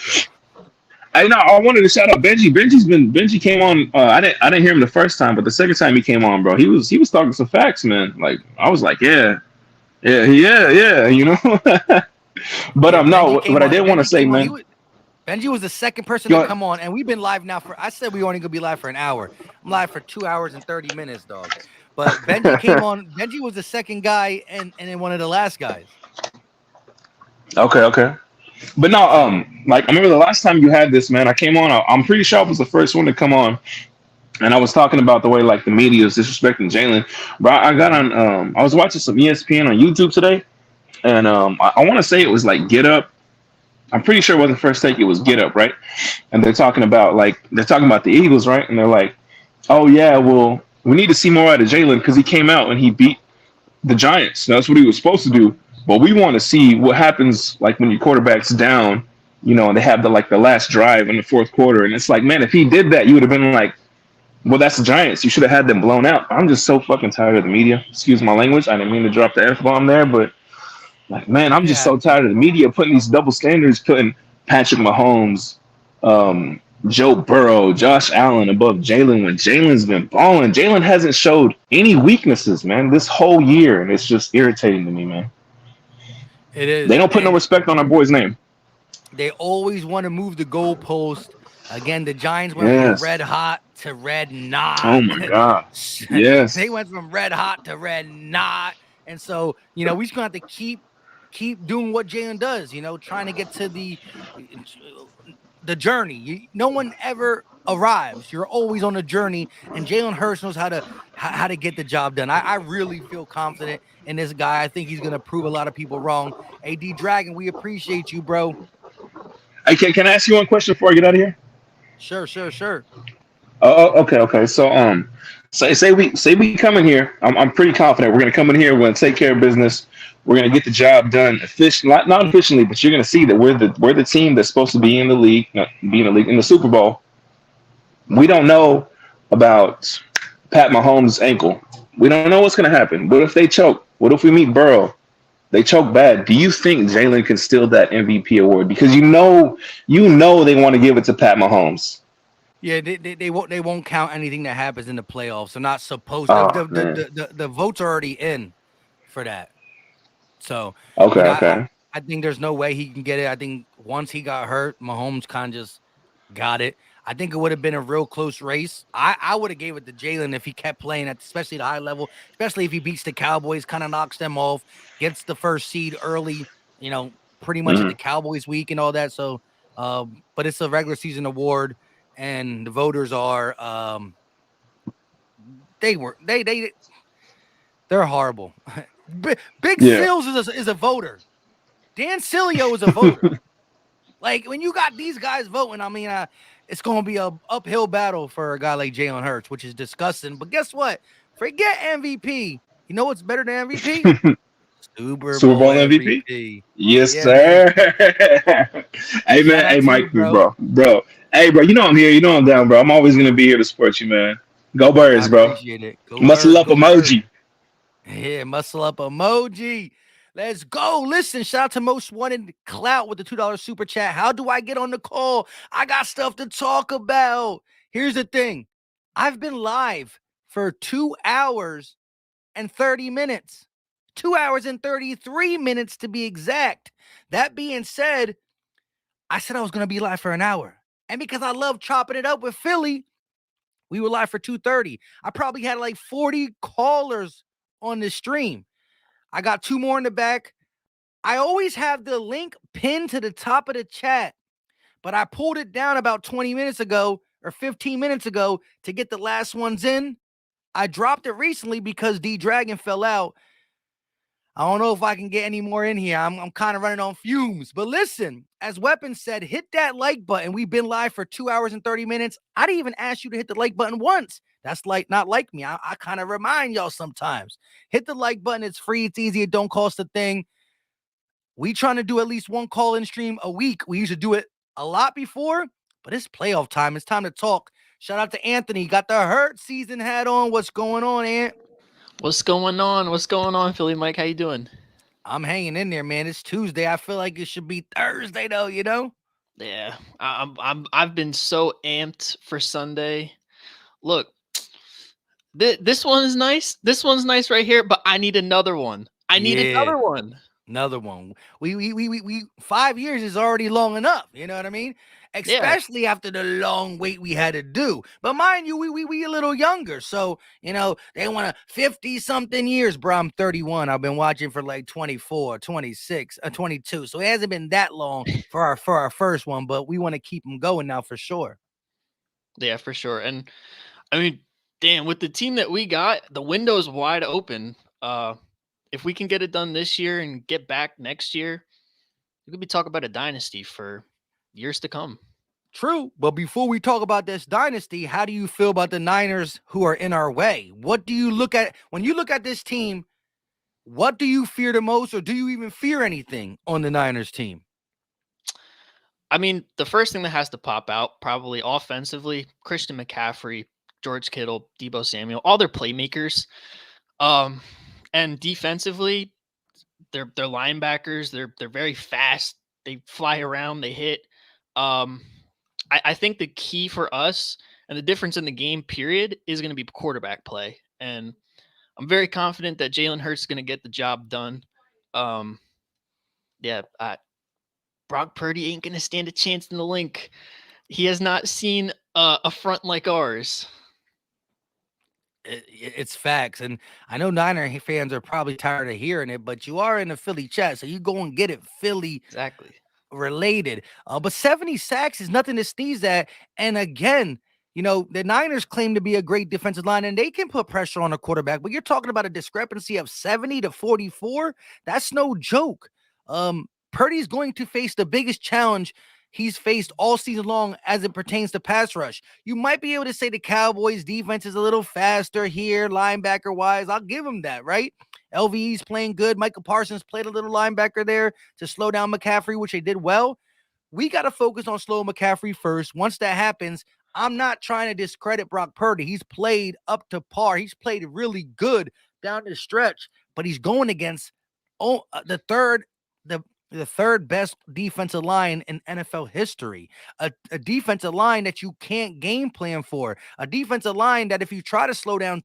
Speaker 1: them.
Speaker 6: I know. I wanted to shout out Benji. Benji came on. I didn't hear him the first time, but the second time he came on, bro, he was talking some facts, man. Like I was like, yeah. You know. But
Speaker 1: Yeah,
Speaker 6: no.
Speaker 1: Benji came
Speaker 6: What I
Speaker 1: on.
Speaker 6: did want to
Speaker 1: Benji
Speaker 6: say,
Speaker 1: came on.
Speaker 6: man.
Speaker 1: Benji was the second person
Speaker 6: Go
Speaker 1: to
Speaker 6: ahead.
Speaker 1: come on, and we've been live now for. I said we were only gonna be live for an hour. I'm live for 2 hours and 30 minutes, dog. But Benji came on. Benji was the second guy, and then one of the last guys.
Speaker 6: Okay. But no, like I remember the last time you had this, man. I came on. I'm pretty sure I was the first one to come on, and I was talking about the way like the media is disrespecting Jalen. But I got on. I was watching some ESPN on YouTube today, and I want to say it was like Get Up. I'm pretty sure it wasn't First Take. It was Get Up, right? And they're talking about the Eagles, right? And they're like, oh yeah, well we need to see more out of Jalen because he came out and he beat the Giants. That's what he was supposed to do. But we want to see what happens like when your quarterback's down, you know, and they have the last drive in the fourth quarter. And it's like, man, if he did that, you would have been like, well, that's the Giants. You should have had them blown out. I'm just so fucking tired of the media. Excuse my language. I didn't mean to drop the F-bomb there, but like, man, I'm just so tired of the media putting these double standards, putting Patrick Mahomes, Joe Burrow, Josh Allen above Jalen when Jalen's been balling. Jalen hasn't showed any weaknesses, man, this whole year, and it's just irritating to me, man.
Speaker 1: It is.
Speaker 6: They don't put no respect on our boy's name.
Speaker 1: They always want to move the goalpost. Again, the Giants went from red hot to red not.
Speaker 6: Oh my God. Yes.
Speaker 1: They went from red hot to red not. And so, you know, we just gonna have to keep doing what Jalen does, you know, trying to get to the journey. No one ever arrives. You're always on a journey, and Jalen Hurts knows how to get the job done. I really feel confident in this guy. I think he's gonna prove a lot of people wrong. AD Dragon, we appreciate you, bro.
Speaker 6: Hey, can I ask you one question before I get out of here?
Speaker 1: Sure.
Speaker 6: Oh, okay. So say we come in here. I'm pretty confident we're gonna come in here. We're gonna take care of business. We're gonna get the job done not efficiently, but you're gonna see that we're the team that's supposed to be in the league, in the Super Bowl. We don't know about Pat Mahomes' ankle. We don't know what's gonna happen. What if they choke? What if we meet Burrow? They choke bad. Do you think Jalen can steal that MVP award? Because you know they want to give it to Pat Mahomes.
Speaker 1: Yeah, they won't count anything that happens in the playoffs. They're not supposed
Speaker 6: to.
Speaker 1: The votes are already in for that. So
Speaker 6: okay.
Speaker 1: I think there's no way he can get it. I think once he got hurt, Mahomes kind of just got it. I think it would have been a real close race. I would have gave it to Jalen if he kept playing at especially the high level, especially if he beats the Cowboys, kind of knocks them off, gets the first seed early, you know, pretty much at the Cowboys week and all that. So, but it's a regular season award, and the voters are they're horrible. Big Sills is a voter. Dan Silio is a voter. Like when you got these guys voting, I mean, it's going to be a uphill battle for a guy like Jalen Hurts, which is disgusting. But guess what? Forget MVP. You know what's better than MVP? Super Bowl MVP.
Speaker 6: Yes, sir. Hey man, hey Mike, bro. Hey bro, you know I'm here. You know I'm down, bro. I'm always gonna be here to support you, man. Go Birds, bro.
Speaker 1: Appreciate it.
Speaker 6: Muscle up emoji.
Speaker 1: Yeah, muscle up emoji. Let's go. Listen, shout out to Most Wanted Clout with the $2 super chat. How do I get on the call? I got stuff to talk about. Here's the thing. I've been live for 2 hours and 30 minutes. 2 hours and 33 minutes to be exact. That being said, I said I was going to be live for an hour. And because I love chopping it up with Philly, we were live for 2:30. I probably had like 40 callers on the stream. I got 2 more in the back. I always have the link pinned to the top of the chat, but I pulled it down about 20 minutes ago or 15 minutes ago to get the last ones in. I dropped it recently because D-Dragon fell out. I don't know if I can get any more in here. I'm kind of running on fumes. But listen, as Weapons said, hit that like button. We've been live for 2 hours and 30 minutes. I didn't even ask you to hit the like button once. That's like not like me. I kind of remind y'all sometimes. Hit the like button. It's free. It's easy. It don't cost a thing. We trying to do at least one call-in stream a week. We used to do it a lot before, but it's playoff time. It's time to talk. Shout out to Anthony. Got the Hurt season hat on. What's going on, Ant?
Speaker 7: What's going on? What's going on, Philly Mike? How you doing?
Speaker 1: I'm hanging in there, man. It's Tuesday. I feel like it should be Thursday, though, you know?
Speaker 7: Yeah, I've been so amped for Sunday. Look, this one is nice. This one's nice right here, but I need another one. I need
Speaker 1: Yeah.
Speaker 7: another one.
Speaker 1: Another one. We 5 years is already long enough. You know what I mean?
Speaker 7: Yeah.
Speaker 1: Especially after the long wait we had to do. But mind you, we a little younger. So, they want 50 something years, bro. I'm 31. I've been watching for like 24, 26, 22. So it hasn't been that long for our first one, but we want to keep them going now for sure.
Speaker 7: Yeah, for sure. And I mean, damn, with the team that we got, the window is wide open. If we can get it done this year and get back next year, we could be talking about a dynasty for years to come.
Speaker 1: True, but before we talk about this dynasty, how do you feel about the Niners who are in our way? What do you look at when you look at this team? What do you fear the most, or do you even fear anything on the Niners team?
Speaker 7: I mean, the first thing that has to pop out, probably offensively, Christian McCaffrey, George Kittle, Deebo Samuel, all their playmakers. And defensively, they're linebackers. They're very fast. They fly around. They hit. I think the key for us and the difference in the game period is going to be quarterback play. And I'm very confident that Jalen Hurts is going to get the job done. Brock Purdy ain't going to stand a chance in the link. He has not seen a front like ours.
Speaker 1: It's facts. And I know Niner fans are probably tired of hearing it, but you are in the Philly chat, so you go and get it Philly
Speaker 7: exactly
Speaker 1: related. But 70 sacks is nothing to sneeze at. And again, the Niners claim to be a great defensive line, and they can put pressure on a quarterback, but you're talking about a discrepancy of 70 to 44. That's no joke. Purdy's going to face the biggest challenge he's faced all season long as it pertains to pass rush. You might be able to say the Cowboys defense is a little faster here, linebacker wise. I'll give him that, right? LVE's playing good. Michael Parsons played a little linebacker there to slow down McCaffrey, which they did well. We got to focus on slow McCaffrey first. Once that happens, I'm not trying to discredit Brock Purdy. He's played up to par. He's played really good down the stretch, but he's going against the third best defensive line in NFL history, a defensive line that you can't game plan for, a defensive line that if you try to slow down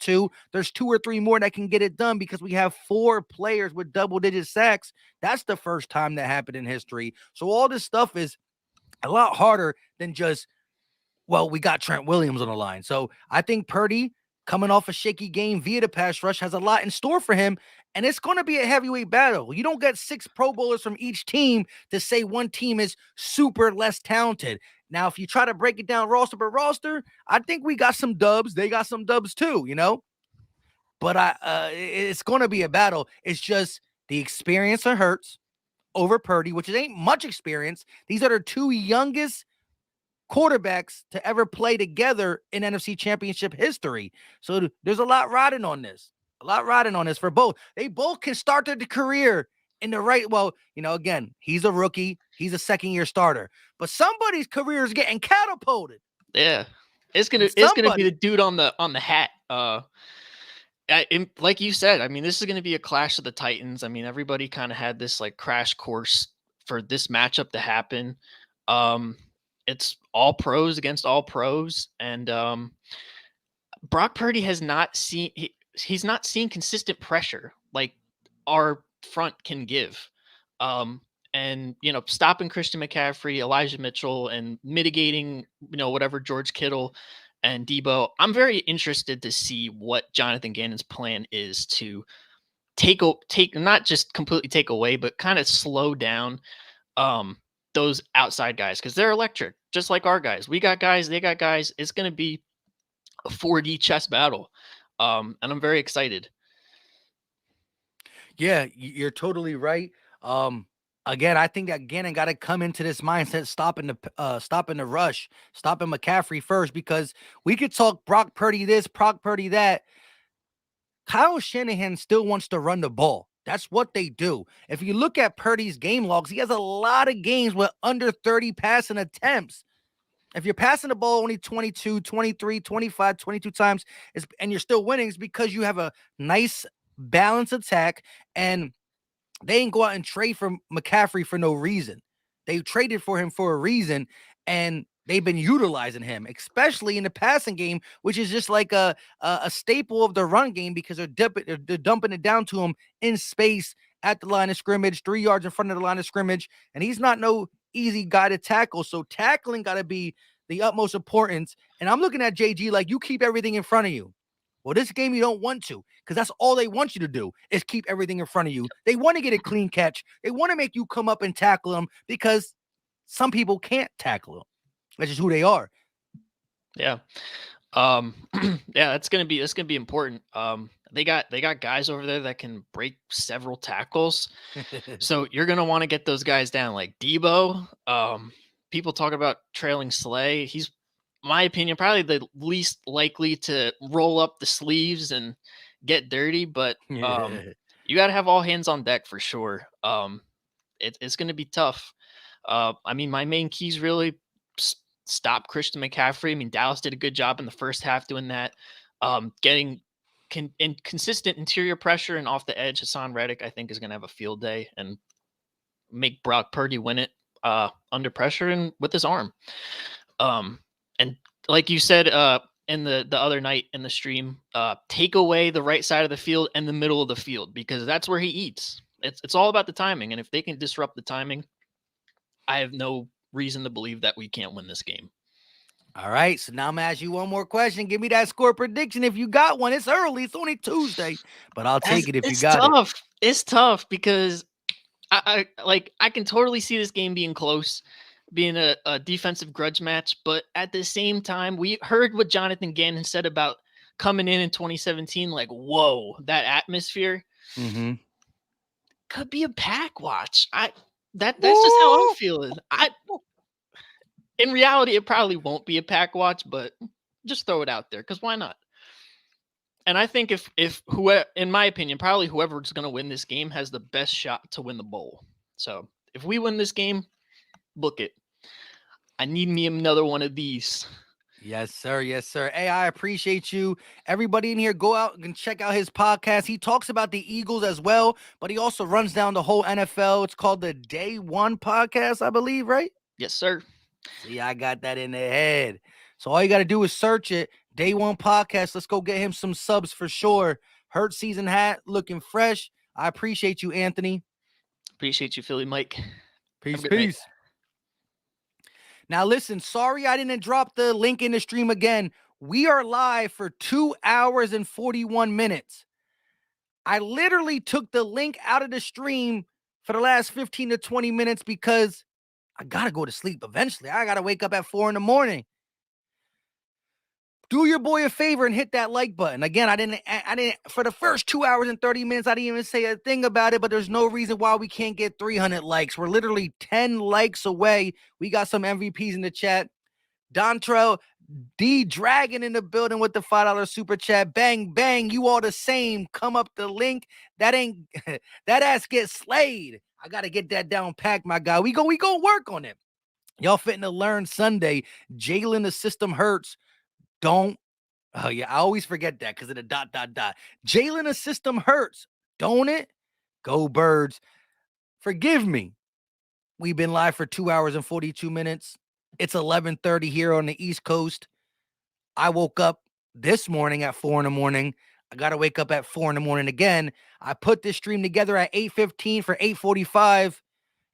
Speaker 1: there's 2 or 3 more that can get it done because we have 4 players with double-digit sacks. That's the first time that happened in history. So all this stuff is a lot harder than just, we got Trent Williams on the line. So I think Purdy, coming off a shaky game via the pass rush, has a lot in store for him, and it's going to be a heavyweight battle. You don't get 6 Pro Bowlers from each team to say one team is super less talented. Now, if you try to break it down roster by roster, I think we got some dubs. They got some dubs too, But it's going to be a battle. It's just the experience of Hurts over Purdy, which ain't much experience. These are the 2 youngest quarterbacks to ever play together in NFC Championship history. So there's a lot riding on this. For both. They both can start their career in the right. Again, he's a rookie. He's a second-year starter. But somebody's career is getting catapulted.
Speaker 7: Yeah. It's gonna be the dude on the hat. Like you said, I mean, this is gonna be a clash of the Titans. I mean, everybody kind of had this like crash course for this matchup to happen. It's all pros against all pros, and Brock Purdy has not seen he's not seen consistent pressure like our front can give. And stopping Christian McCaffrey, Elijah Mitchell, and mitigating whatever George Kittle and Deebo. I'm very interested to see what Jonathan Gannon's plan is to take not just completely take away, but kind of slow down those outside guys, because they're electric, just like our guys. We got guys, they got guys. It's going to be a 4D chess battle, and I'm very excited.
Speaker 1: Yeah, you're totally right. Again, I think that Gannon got to come into this mindset, stopping the rush, stopping McCaffrey first, because we could talk Brock Purdy this, Brock Purdy that. Kyle Shanahan still wants to run the ball. That's what they do. If you look at Purdy's game logs, he has a lot of games with under 30 passing attempts. If you're passing the ball only 22, 23, 25, 22 times, and you're still winning, it's because you have a nice balanced attack, and they ain't go out and trade for McCaffrey for no reason. They traded for him for a reason, and they've been utilizing him, especially in the passing game, which is just like a staple of the run game because they're dumping it down to him in space at the line of scrimmage, 3 yards in front of the line of scrimmage, and he's not no easy guy to tackle. So tackling got to be the utmost importance. And I'm looking at JG like, you keep everything in front of you. Well, this game you don't want to, because that's all they want you to do is keep everything in front of you. They want to get a clean catch. They want to make you come up and tackle them because some people can't tackle them. That's just who they are.
Speaker 7: Yeah. Yeah, that's gonna be important. They got guys over there that can break several tackles. So you're gonna want to get those guys down, like Debo. People talk about trailing Slay. He's, in my opinion, probably the least likely to roll up the sleeves and get dirty, but you got to have all hands on deck for sure. It's going to be tough. I mean, my main keys really stop Christian McCaffrey. I mean, Dallas did a good job in the first half doing that. Getting consistent interior pressure and off the edge, Hassan Reddick, I think, is going to have a field day and make Brock Purdy win it under pressure and with his arm. And like you said in the other night in the stream, take away the right side of the field and the middle of the field, because that's where he eats. It's all about the timing. And if they can disrupt the timing, I have no reason to believe that we can't win this game.
Speaker 1: All right, so now I'm going to ask you one more question. Give me that score prediction if you got one. It's early. It's only Tuesday, but I'll take it if you got it.
Speaker 7: It's tough because I can totally see this game being close, being a defensive grudge match. But at the same time, we heard what Jonathan Gannon said about coming in 2017. Like, whoa, that atmosphere could be a pack watch. That's just how I'm feeling. In reality, it probably won't be a pack watch, but just throw it out there because why not? And I think if whoever, in my opinion, probably whoever's going to win this game has the best shot to win the bowl. So if we win this game, book it. I need me another one of these.
Speaker 1: Yes, sir. Yes, sir. Hey, I appreciate you. Everybody in here, go out and check out his podcast. He talks about the Eagles as well, but he also runs down the whole NFL. It's called the Day One Podcast, I believe, right?
Speaker 7: Yes, sir.
Speaker 1: See, I got that in the head. So all you got to do is search it. Day One Podcast. Let's go get him some subs for sure. Hurts season hat looking fresh. I appreciate you, Anthony.
Speaker 7: Appreciate you, Philly Mike.
Speaker 1: Peace, peace. Now, listen, sorry I didn't drop the link in the stream again. We are live for 2 hours and 41 minutes. I literally took the link out of the stream for the last 15 to 20 minutes because I got to go to sleep eventually. I got to wake up at 4 a.m. Do your boy a favor and hit that like button. Again, I didn't for the first 2 hours and 30 minutes, I didn't even say a thing about it, but there's no reason why we can't get 300 likes. We're literally 10 likes away. We got some MVPs in the chat. Dontrell D Dragon in the building with the $5 super chat. Bang, bang. You all the same. Come up the link. That ass gets slayed. I got to get that down packed, my guy. We go work on it. Y'all fitting to learn Sunday. Jalen the System Hurts. I always forget that because of the ... Jalen the System Hurts. Don't it? Go Birds. Forgive me. We've been live for 2 hours and 42 minutes. It's 11:30 here on the East Coast. I woke up this morning at 4 a.m. I got to wake up at 4 a.m. again. I put this stream together at 8:15 for 8:45,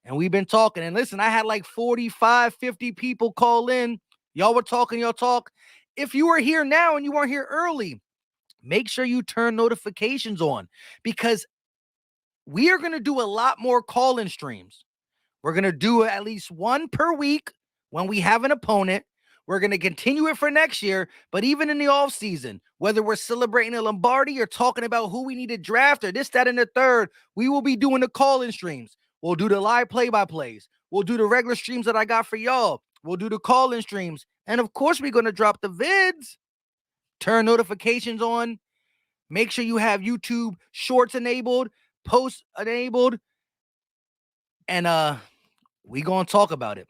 Speaker 1: and we've been talking. And listen, I had like 45, 50 people call in. Y'all were talking, y'all talk. If you were here now and you weren't here early, make sure you turn notifications on because we are going to do a lot more call-in streams. We're going to do at least one per week when we have an opponent. We're going to continue it for next year, but even in the offseason, whether we're celebrating a Lombardi or talking about who we need to draft or this, that, and the third, we will be doing the call-in streams. We'll do the live play-by-plays. We'll do the regular streams that I got for y'all. We'll do the call-in streams. And, of course, we're going to drop the vids. Turn notifications on. Make sure you have YouTube Shorts enabled, Posts enabled. And we going to talk about it.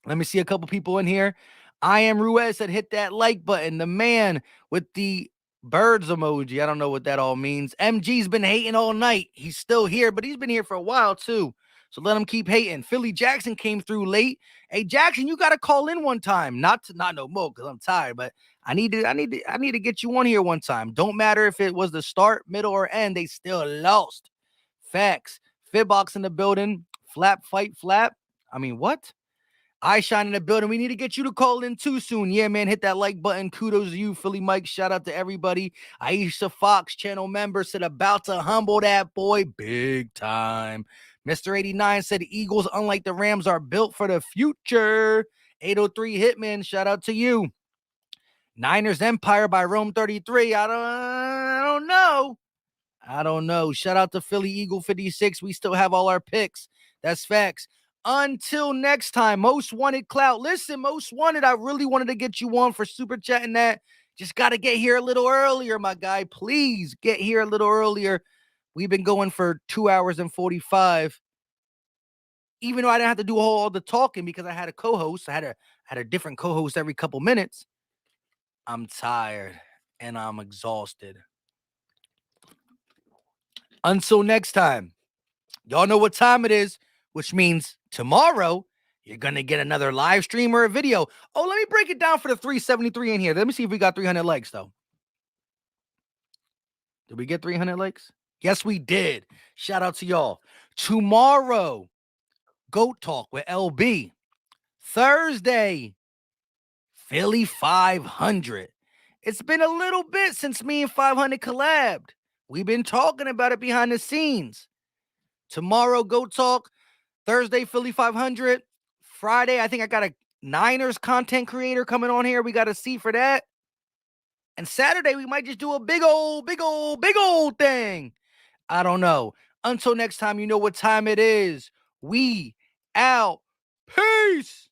Speaker 1: Let me see a couple people in here. I am Ruiz said hit that like button. The man with the birds emoji. I don't know what that all means. MG's been hating all night. He's still here, but he's been here for a while, too. So let them keep hating. Philly Jackson came through late. Hey, Jackson, you got to call in one time. Not no more because I'm tired, but I need to get you on here one time. Don't matter if it was the start, middle, or end. They still lost. Facts. Fitbox in the building. Flap, fight, flap. I mean, what? I shine in the building. We need to get you to call in too soon. Yeah, man. Hit that like button. Kudos to you, Philly Mike. Shout out to everybody. Aisha Fox, channel member, said about to humble that boy big time. Mr. 89 said Eagles, unlike the Rams, are built for the future. 803 Hitman, shout out to you. Niners Empire by Rome 33. I don't know. Shout out to Philly Eagle 56. We still have all our picks. That's facts. Until next time, Most Wanted Clout. Listen, Most Wanted, I really wanted to get you on for super chatting that. Just got to get here a little earlier, my guy. Please get here a little earlier. We've been going for 2 hours and 45. Even though I didn't have to do all the talking because I had a co-host. I had a different co-host every couple minutes. I'm tired and I'm exhausted. Until next time, y'all know what time it is, which means tomorrow you're going to get another live stream or a video. Oh, let me break it down for the 373 in here. Let me see if we got 300 likes, though. Did we get 300 likes? Yes, we did. Shout out to y'all. Tomorrow, Goat Talk with LB. Thursday, Philly 500. It's been a little bit since me and 500 collabed. We've been talking about it behind the scenes. Tomorrow, Goat Talk. Thursday, Philly 500. Friday, I think I got a Niners content creator coming on here. We got to see for that. And Saturday, we might just do a big old thing. I don't know. Until next time, you know what time it is. We out. Peace.